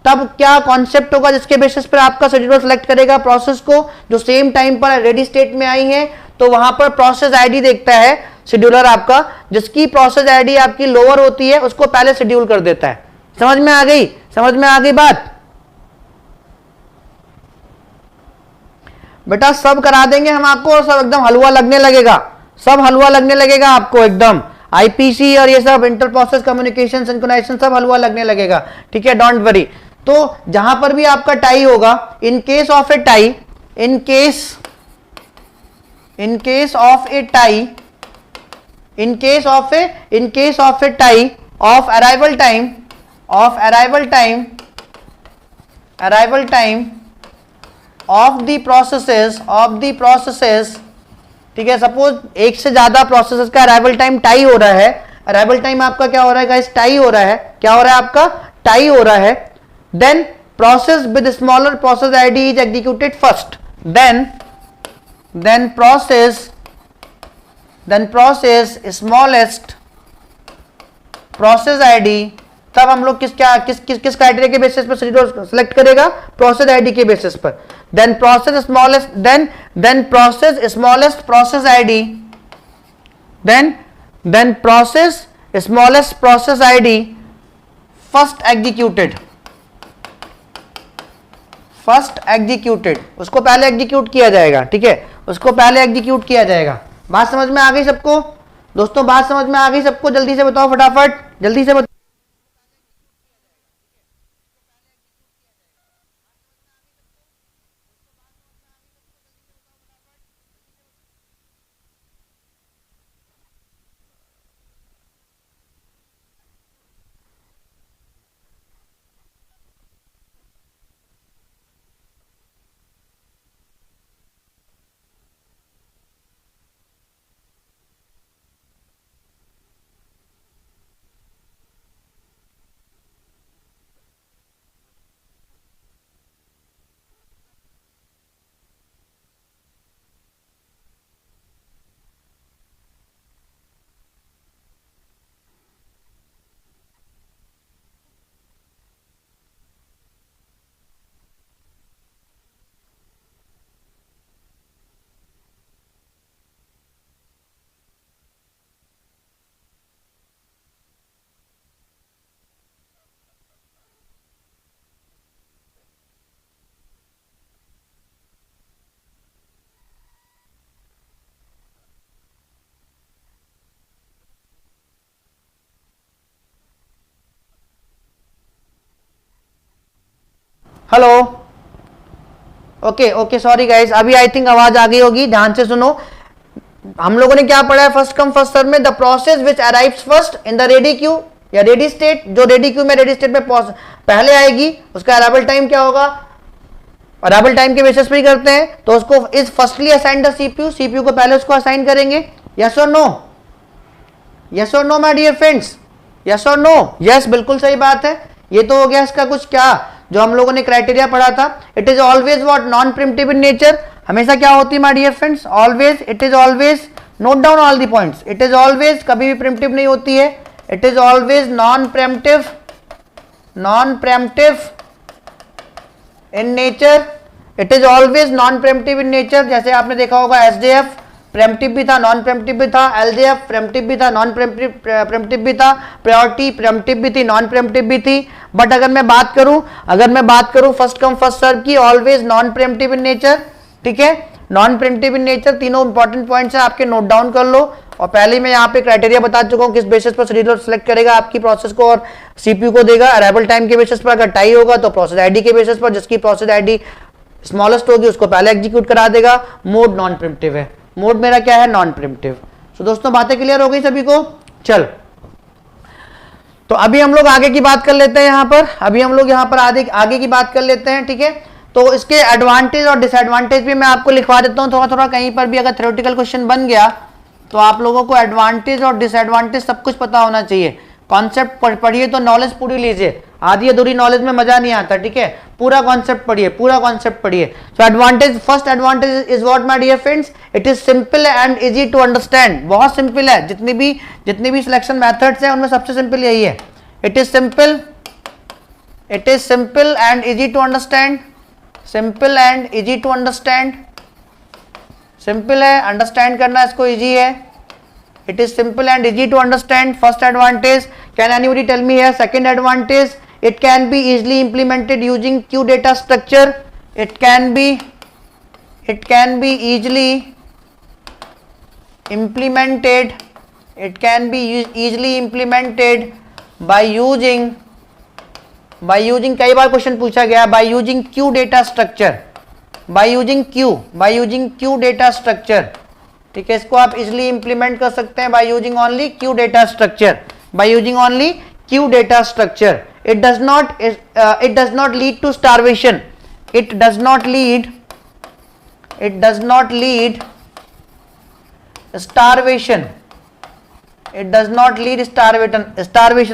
तब क्या कॉन्सेप्ट होगा जिसके बेसिस पर आपका शेड्यूलर सिलेक्ट करेगा प्रोसेस को जो सेम टाइम पर रेडी स्टेट में आई है। तो वहां पर प्रोसेस आईडी देखता है शेड्यूलर आपका, जिसकी प्रोसेस आईडी आपकी लोअर होती है उसको पहले शेड्यूल कर देता है। समझ में आ गई, समझ में आ गई बात बेटा, सब करा देंगे हम आपको और सब एकदम हलवा लगने लगेगा, सब हलवा लगने लगेगा आपको एकदम, आईपीसी और ये सब इंटर प्रोसेस कम्युनिकेशन सिंक्रोनाइजेशन सब हलवा लगने लगेगा, ठीक है, डोंट वरी। तो जहां पर भी आपका टाई होगा, in case of A tie, in case of A tie, in case of A tie of arrival time of the processes, ठीक है, सपोज एक से ज्यादा प्रोसेसेस का अराइवल टाइम टाई हो रहा है, अराइवल टाइम आपका क्या हो रहा है गाइस, टाई हो रहा है, क्या हो रहा है आपका, टाई हो रहा है। Then process with smaller process ID is executed first, then process smallest process ID, तब हम लोग किस क्राइटेरिया के बेसिस पर शेड्यूलर सेलेक्ट करेगा, प्रोसेस आईडी के बेसिस पर। Then process smallest process ID, then process smallest process ID first executed, उसको पहले एग्जीक्यूट किया जाएगा, ठीक है, उसको पहले एग्जीक्यूट किया जाएगा। बात समझ में आ गई सबको दोस्तों, बात समझ में आ गई सबको, जल्दी से बताओ फटाफट, जल्दी से बताओ। हेलो, ओके सॉरी गाइस, अभी आई थिंक आवाज आ गई होगी, ध्यान से सुनो। हम लोगों ने क्या पढ़ा है फर्स्ट कम फर्स्ट सर्व में, the process which arrives first in the ready queue या रेडी स्टेट, जो रेडी क्यू में रेडी स्टेट में पहले आएगी उसका अराइवल टाइम क्या होगा, अराइवल टाइम के बेसिस पे ही करते हैं, तो उसको is firstly assign the CPU को पहले उसको असाइन करेंगे। यस और नो, यस और no my dear friends, yes और नो, यस बिल्कुल सही बात है। ये तो हो गया इसका कुछ क्या जो हम लोगों ने क्राइटेरिया पढ़ा था। It is always what, non primitive in nature, हमेशा क्या होती है my dear friends, always, it is always note down all the points. It is always, कभी भी प्रिमिटिव नहीं होती है, it is always non preemptive in nature, it is always non preemptive in nature. जैसे आपने देखा होगा एसजेएफ प्रेम्प्टिव भी था, नॉन प्रेम्प्टिव भी था, एलजेएफ प्रेम्प्टिव भी था, नॉन प्रेम्प्टिव भी था, प्रायोरिटी प्रेम्प्टिव भी थी, नॉन प्रेम्प्टिव भी थी। बट अगर मैं बात करूं फर्स्ट कम फर्स्ट सर्व की, always non preemptive in nature, ठीक है, नॉन प्रेम्प्टिव इन नेचर। तीनों इंपॉर्टेंट पॉइंट्स हैं आपके, नोट डाउन कर लो। और पहले मैं यहाँ पे क्राइटेरिया बता चुका हूँ किस बेसिस पर शेड्यूलर सिलेक्ट करेगा आपकी प्रोसेस को और सीपीयू को देगा। अराइवल टाइम के बेसिस पर, अगर टाई होगा तो प्रोसेस आईडी के बेसिस पर, जिसकी प्रोसेस आईडी स्मॉलेस्ट होगी उसको पहले एग्जीक्यूट करा देगा। मोड नॉन प्रिमिटिव है, मोड मेरा क्या है, नॉन प्रिमिटिव। तो दोस्तों बातें क्लियर हो गई सभी को। चल तो अभी हम लोग आगे की बात कर लेते हैं। यहाँ पर आगे की बात कर लेते हैं, ठीक है। तो इसके एडवांटेज और डिसएडवांटेज भी मैं आपको लिखवा देता हूँ थोड़ा थोड़ा, कहीं पर भी अगर थ्योरेटिकल क्वेश्चन बन गया तो आप लोगों को एडवांटेज और डिसएडवांटेज सब कुछ पता होना चाहिए। कॉन्सेप्ट पढ़िए तो नॉलेज पूरी लीजिए, आधी अधूरी नॉलेज में मजा नहीं आता, ठीक है। पूरा कॉन्सेप्ट पढ़िए। So advantage, first advantage is what my dear friends, it is simple and easy to understand. बहुत सिंपल है, जितनी भी सिलेक्शन मेथड्स हैं उनमें सबसे सिंपल यही है। It is simple and easy to understand. Simple है, अंडरस्टैंड करना इसको इजी है। It is simple and easy to understand, first advantage. Can anybody tell me here second advantage? It can be easily implemented using queue data structure. It can be easily implemented. It can be easily implemented by using कई बार question पूछा गया, by using queue data structure, by using queue data structure, ठीक है। इसको आप easily implement कर सकते हैं by using only queue data structure. It does not lead to starvation. It does not lead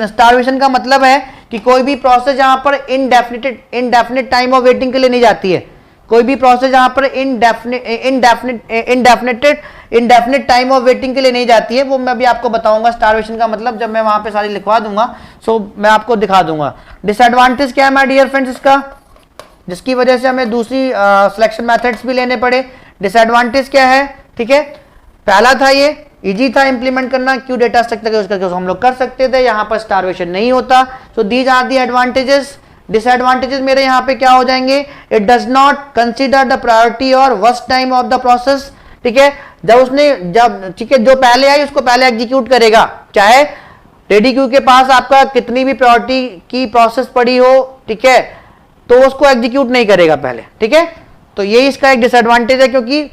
starvation का मतलब है कि कोई भी प्रोसेस जहां पर इनडेफिनिट टाइम ऑफ वेटिंग के लिए नहीं जाती है, कोई भी प्रोसेस जहां पर इनडेफिनिट टाइम ऑफ वेटिंग के लिए नहीं जाती है, वो मैं अभी आपको बताऊंगा स्टारवेशन का मतलब, जब मैं वहां पे सारी लिखवा दूंगा। सो मैं आपको दिखा दूंगा। डिसएडवांटेज क्या है माय डियर फ्रेंड्स इसका, जिसकी वजह से हमें दूसरी सिलेक्शन मेथड्स भी लेने पड़े। डिसएडवांटेज क्या है, ठीक है। पहला था ये इजी था इंप्लीमेंट करना, क्यू डेटा स्ट्रक्चर यूज करके हम लोग कर सकते थे, यहाँ पर स्टारवेशन नहीं होता। So these are the advantages. Disadvantages मेरे यहाँ पे क्या हो जाएंगे, it does not consider the priority और burst time of the process, ठीक है। ठीक है, जो पहले आई उसको पहले एग्जीक्यूट करेगा, चाहे रेडी क्यू के पास आपका कितनी भी प्रायोरिटी की प्रोसेस पड़ी हो, ठीक है, तो उसको एग्जीक्यूट नहीं करेगा पहले, ठीक है। तो ये इसका एक डिसएडवांटेज है, क्योंकि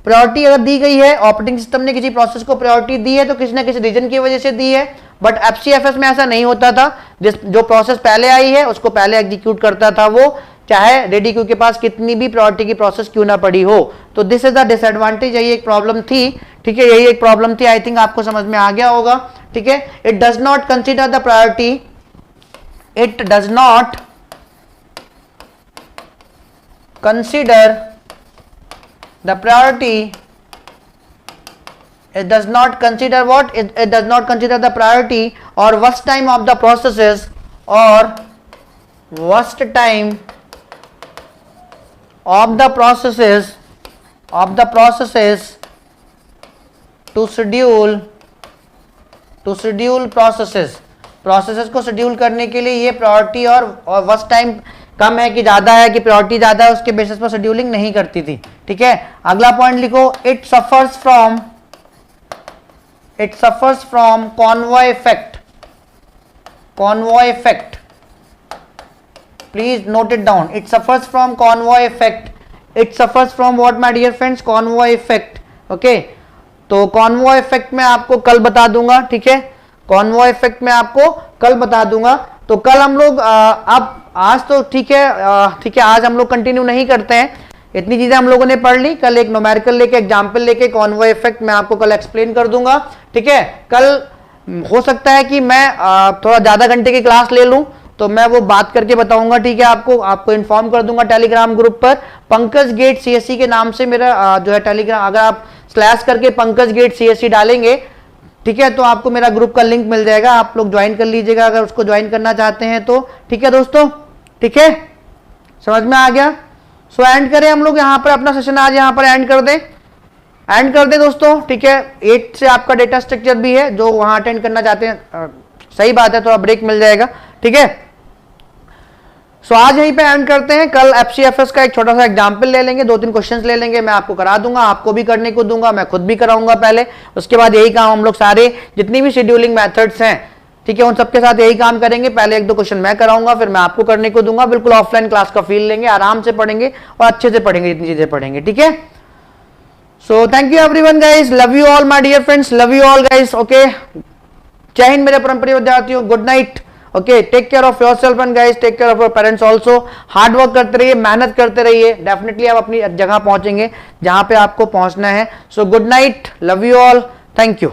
प्रायोरिटी अगर दी गई है, ऑपरेटिंग सिस्टम ने किसी प्रोसेस को प्रायोरिटी दी है तो किसी ना किसी रीजन की वजह से दी है। बट एफसीएफएस में ऐसा नहीं होता था, जो प्रोसेस पहले आई है उसको पहले एग्जीक्यूट करता था वो, चाहे रेडी क्यू के पास कितनी भी प्रायोरिटी की प्रोसेस क्यों ना पड़ी हो। तो दिस इज द डिसएडवांटेज, यही एक प्रॉब्लम थी, ठीक है, यही एक प्रॉब्लम थी। आई थिंक आपको समझ में आ गया होगा, ठीक है। It does not consider the priority, it does not consider the priority, it does not consider what, it does not consider the priority or worst time of the processes, or worst time of the processes to schedule processes को schedule करने के लिए ये priority और burst time कम है कि ज्यादा है, कि प्रायोरिटी ज्यादा है, उसके बेसिस पर शेड्यूलिंग नहीं करती थी, ठीक है। अगला पॉइंट लिखो, it suffers from convoy effect, please note it down. It suffers from convoy effect, it suffers from what my dear friends, convoy effect, okay. तो कॉन्वॉय इफेक्ट में आपको कल बता दूंगा, ठीक है, कॉन्वॉय इफेक्ट में आपको कल बता दूंगा। तो कल हम लोग अब आज तो ठीक है, आज हम लोग कंटिन्यू नहीं करते हैं, इतनी चीजें हम लोगों ने पढ़ ली। कल एक न्यूमेरिकल लेके, एग्जाम्पल लेके कॉन्वॉय इफेक्ट मैं आपको कल एक्सप्लेन कर दूंगा, ठीक है। कल हो सकता है कि मैं थोड़ा ज्यादा घंटे की क्लास ले लूं, तो मैं वो बात करके बताऊंगा, ठीक है। आपको इन्फॉर्म कर दूंगा टेलीग्राम ग्रुप पर। पंकज गेट सीएससी के नाम से मेरा जो है टेलीग्राम, अगर आप स्लैश करके पंकज गेट सीएससी डालेंगे, ठीक है, तो आपको मेरा ग्रुप का लिंक मिल जाएगा, आप लोग ज्वाइन कर लीजिएगा अगर उसको ज्वाइन करना चाहते हैं तो, ठीक है दोस्तों, ठीक है, समझ में आ गया। सो एंड करें हम लोग यहाँ पर अपना सेशन, आज यहाँ पर एंड कर दें दोस्तों, ठीक है। 8 से आपका डेटा स्ट्रक्चर भी है, जो वहां अटेंड करना चाहते हैं, सही बात है, थोड़ा ब्रेक मिल जाएगा, ठीक है। सो आज यहीं पे एंड करते हैं। कल एफसीएफएस का एक छोटा सा एग्जांपल ले लेंगे, 2-3 क्वेश्चंस ले लेंगे, मैं आपको करा दूंगा, आपको भी करने को दूंगा, मैं खुद भी कराऊंगा पहले, उसके बाद यही काम हम लोग सारे जितनी भी शेड्यूलिंग मेथड्स हैं, ठीक है, उन सबके साथ यही काम करेंगे। पहले 1-2 क्वेश्चन मैं कराऊंगा, फिर मैं आपको करने को दूंगा, बिल्कुल ऑफलाइन क्लास का फील लेंगे, आराम से पढ़ेंगे और अच्छे से पढ़ेंगे, जितनी चीजें पढ़ेंगे, ठीक है। So thank you everyone guys, love you all my dear friends, love you all guys, okay. Jai Hind मेरे परम प्रिय विद्यार्थियों, good night, okay. Take care of yourself and guys, take care of your parents also. Hard work करते रहिए, मेहनत करते रहिए, definitely आप अपनी जगह पहुंचेंगे जहां पे आपको पहुंचना है। So good night, love you all, thank you.